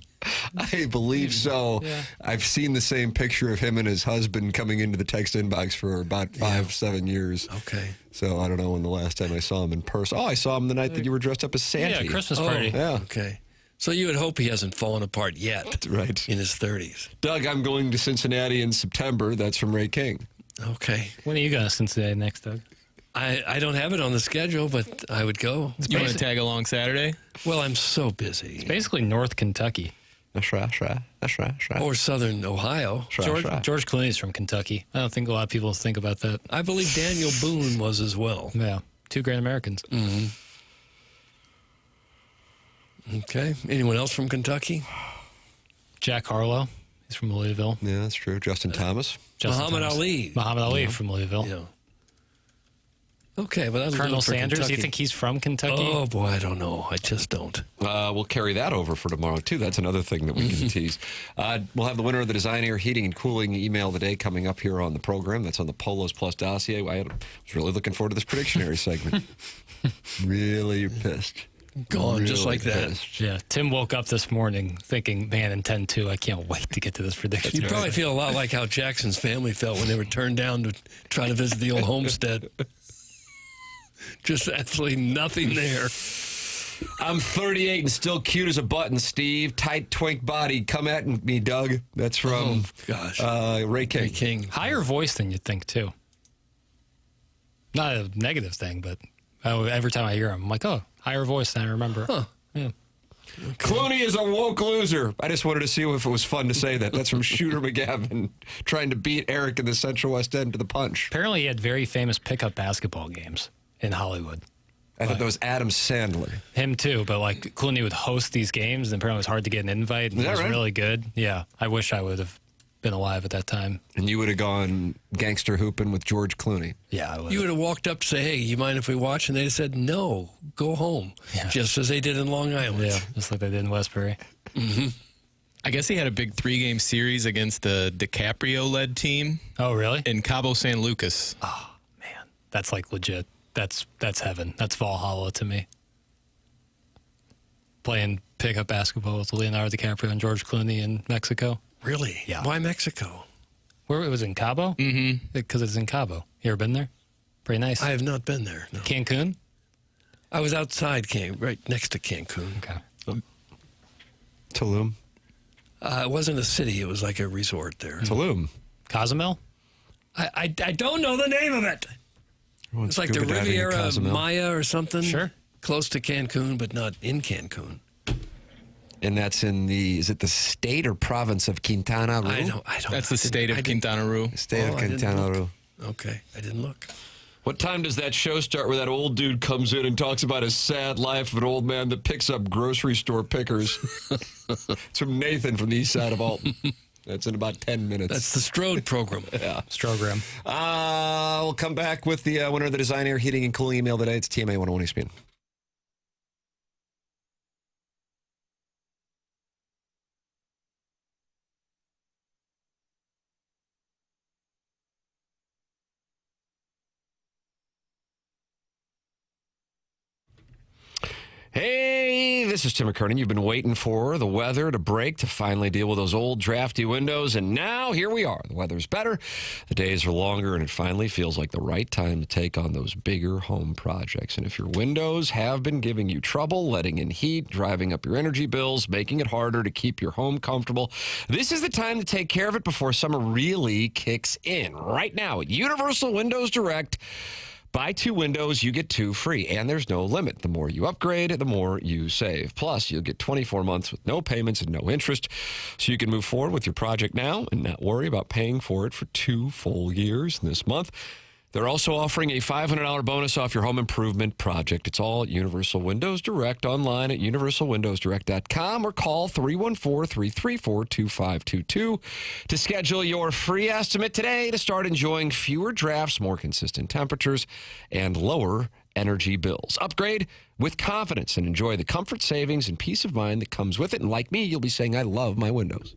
C: I believe so.
F: Yeah.
C: I've seen the same picture of him and his husband coming into the text inbox for about 7 years.
D: Okay.
C: So I don't know when the last time I saw him in person. Oh, I saw him the night that you were dressed up as Santa.
F: Yeah, Christmas party.
C: Yeah.
D: Okay. So you would hope he hasn't fallen apart yet.
C: Right.
D: In his 30s.
C: Doug, I'm going to Cincinnati in September. That's from Ray King.
D: Okay.
F: When are you going to Cincinnati next, Doug?
D: I don't have it on the schedule, but I would go.
G: You want to tag along Saturday?
D: Well, I'm so busy.
F: It's basically North Kentucky.
C: That's right.
D: Or Southern Ohio.
F: George Clooney's from Kentucky. I don't think a lot of people think about that.
D: I believe Daniel Boone was as well.
F: Yeah. 2 great Americans.
D: Mm-hmm. Okay. Anyone else from Kentucky?
F: Jack Harlow. He's from Louisville.
C: Yeah, that's true. Justin Thomas.
D: Muhammad Ali.
F: Muhammad Ali from Louisville.
D: Yeah. Okay, but that's
F: Colonel Sanders, you think he's from Kentucky?
D: Oh, boy, I don't know. I just don't.
C: We'll carry that over for tomorrow, too. That's another thing that we can tease. We'll have the winner of the Design Air Heating and Cooling email of the day coming up here on the program. That's on the Polos Plus dossier. I was really looking forward to this Predictionary segment. Really pissed.
D: Gone
C: really
D: just like that.
C: pissed.
F: Yeah, Tim woke up this morning thinking, man, in 10-2, I can't wait to get to this prediction.
D: You probably feel a lot like how Jackson's family felt when they were turned down to try to visit the old homestead. Just absolutely nothing there.
C: I'm 38 and still cute as a button, Steve. Tight twink body. Come at me, Doug. That's from Ray King.
F: Higher voice than you'd think, too. Not a negative thing, but every time I hear him, I'm like, oh, higher voice than I remember.
D: Huh.
F: Yeah.
C: Clooney is a woke loser. I just wanted to see if it was fun to say that. That's from Shooter McGavin trying to beat Eric in the Central West End to the punch.
F: Apparently he had very famous pickup basketball games in Hollywood.
C: I thought that was Adam Sandler.
F: Him too, but like Clooney would host these games, and apparently it was hard to get an invite, and
C: Is
F: it
C: that
F: was
C: right?
F: really good. Yeah, I wish I would have been alive at that time.
C: And you would have gone gangster hooping with George Clooney.
F: Yeah, I would.
D: You would have walked up to say, hey, you mind if we watch? And they'd have said, no, go home.
F: Yeah.
D: Just as they did in Long Island.
F: Yeah, just like they did in Westbury.
D: Mm-hmm.
G: I guess he had a big 3-game series against the DiCaprio-led team.
F: Oh, really?
G: In Cabo San Lucas.
F: Oh, man. That's like legit. That's heaven. That's Valhalla to me. Playing pickup basketball with Leonardo DiCaprio and George Clooney in Mexico.
D: Really?
F: Yeah.
D: Why Mexico?
F: Where it was in Cabo?
G: Mm-hmm.
F: Because it's in Cabo. You ever been there? Pretty nice.
D: I have not been there. No.
F: Cancun?
D: I was outside right next to Cancun.
F: Okay.
C: Tulum.
D: It wasn't a city. It was like a resort there.
C: Tulum.
F: Cozumel?
D: I don't know the name of it. It's like the
C: scuba diving in
D: Riviera
C: Cozumel.
D: Maya or something.
F: Sure.
D: Close to Cancun, but not in Cancun.
C: And that's in is it the state or province of Quintana Roo?
D: I don't.
G: That's the state of Quintana Roo.
C: State of Quintana Roo.
D: Okay, I didn't look.
C: What time does that show start where that old dude comes in and talks about his sad life of an old man that picks up grocery store pickers? It's from Nathan from the east side of Alton. That's in about 10 minutes.
D: That's the Strode program.
C: Yeah.
F: Strogram.
C: We'll come back with the winner of the Design Air Heating and Cooling email today. It's TMA 101 ESPN. Hey, this is Tim McKernan. You've been waiting for the weather to break to finally deal with those old drafty windows, and now here we are. The weather's better, the days are longer, and it finally feels like the right time to take on those bigger home projects. And if your windows have been giving you trouble, letting in heat, driving up your energy bills, making it harder to keep your home comfortable, this is the time to take care of it before summer really kicks in. Right now at Universal Windows Direct, buy 2 windows, you get 2 free, and there's no limit. The more you upgrade, the more you save. Plus, you'll get 24 months with no payments and no interest, so you can move forward with your project now and not worry about paying for it for 2 full years. This month, they're also offering a $500 bonus off your home improvement project. It's all at Universal Windows Direct, online at universalwindowsdirect.com, or call 314-334-2522 to schedule your free estimate today to start enjoying fewer drafts, more consistent temperatures, and lower energy bills. Upgrade with confidence and enjoy the comfort, savings, and peace of mind that comes with it. And like me, you'll be saying, I love my windows.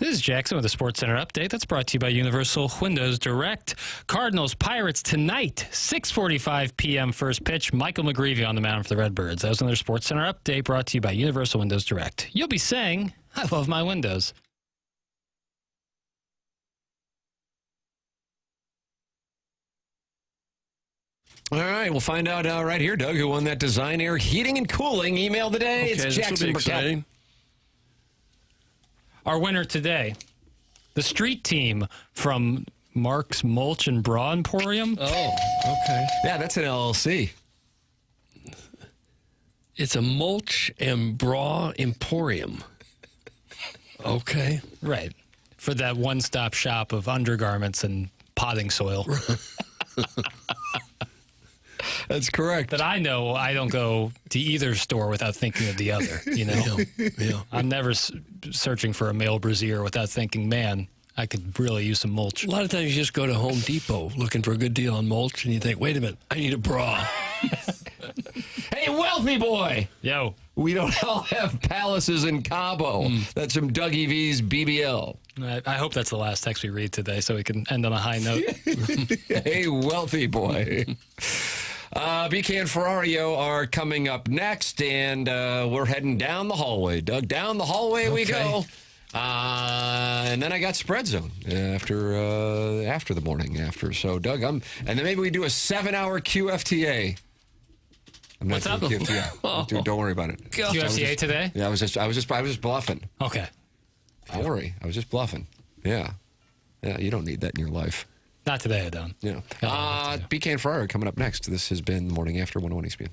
F: This is Jackson with the Sports Center update. That's brought to you by Universal Windows Direct. Cardinals Pirates tonight, 6:45 p.m. first pitch. Michael McGreevy on the mound for the Redbirds. That was another Sports Center update brought to you by Universal Windows Direct. You'll be saying, I love my windows.
C: All right, we'll find out right here, Doug, who won that Design Air Heating and Cooling email of the day.
D: Okay,
C: it's Jackson Burkett.
F: Our winner today, the street team from Mark's Mulch and Bra Emporium.
D: Oh, okay.
C: Yeah, that's an LLC.
D: It's a Mulch and Bra Emporium. Okay.
F: Right. For that one-stop shop of undergarments and potting soil.
C: That's correct.
F: But I know I don't go to either store without thinking of the other, you know?
D: Yeah.
F: I'm never searching for a male brassiere without thinking, man, I could really use some mulch.
D: A lot of times you just go to Home Depot looking for a good deal on mulch, and you think, wait a minute, I need a bra.
C: Hey, wealthy boy.
F: Yo.
C: We don't all have palaces in Cabo. That's from Dougie V's BBL.
F: I hope that's the last text we read today so we can end on a high note.
C: Hey, wealthy boy. BK and Ferrario are coming up next, and we're heading down the hallway. Doug, down the hallway we go. And then I got Spread Zone after the morning after. So, Doug, and then maybe we do a 7-hour QFTA. I'm not
F: What's up?
C: doing QFTA. Dude, don't worry about it.
F: QFTA today?
C: Yeah, I was just bluffing.
F: Okay.
C: Don't worry, I was just bluffing. Yeah, you don't need that in your life.
F: Not today, I don't.
C: Yeah. BK and Ferrari coming up next. This has been Morning After 101 ESPN.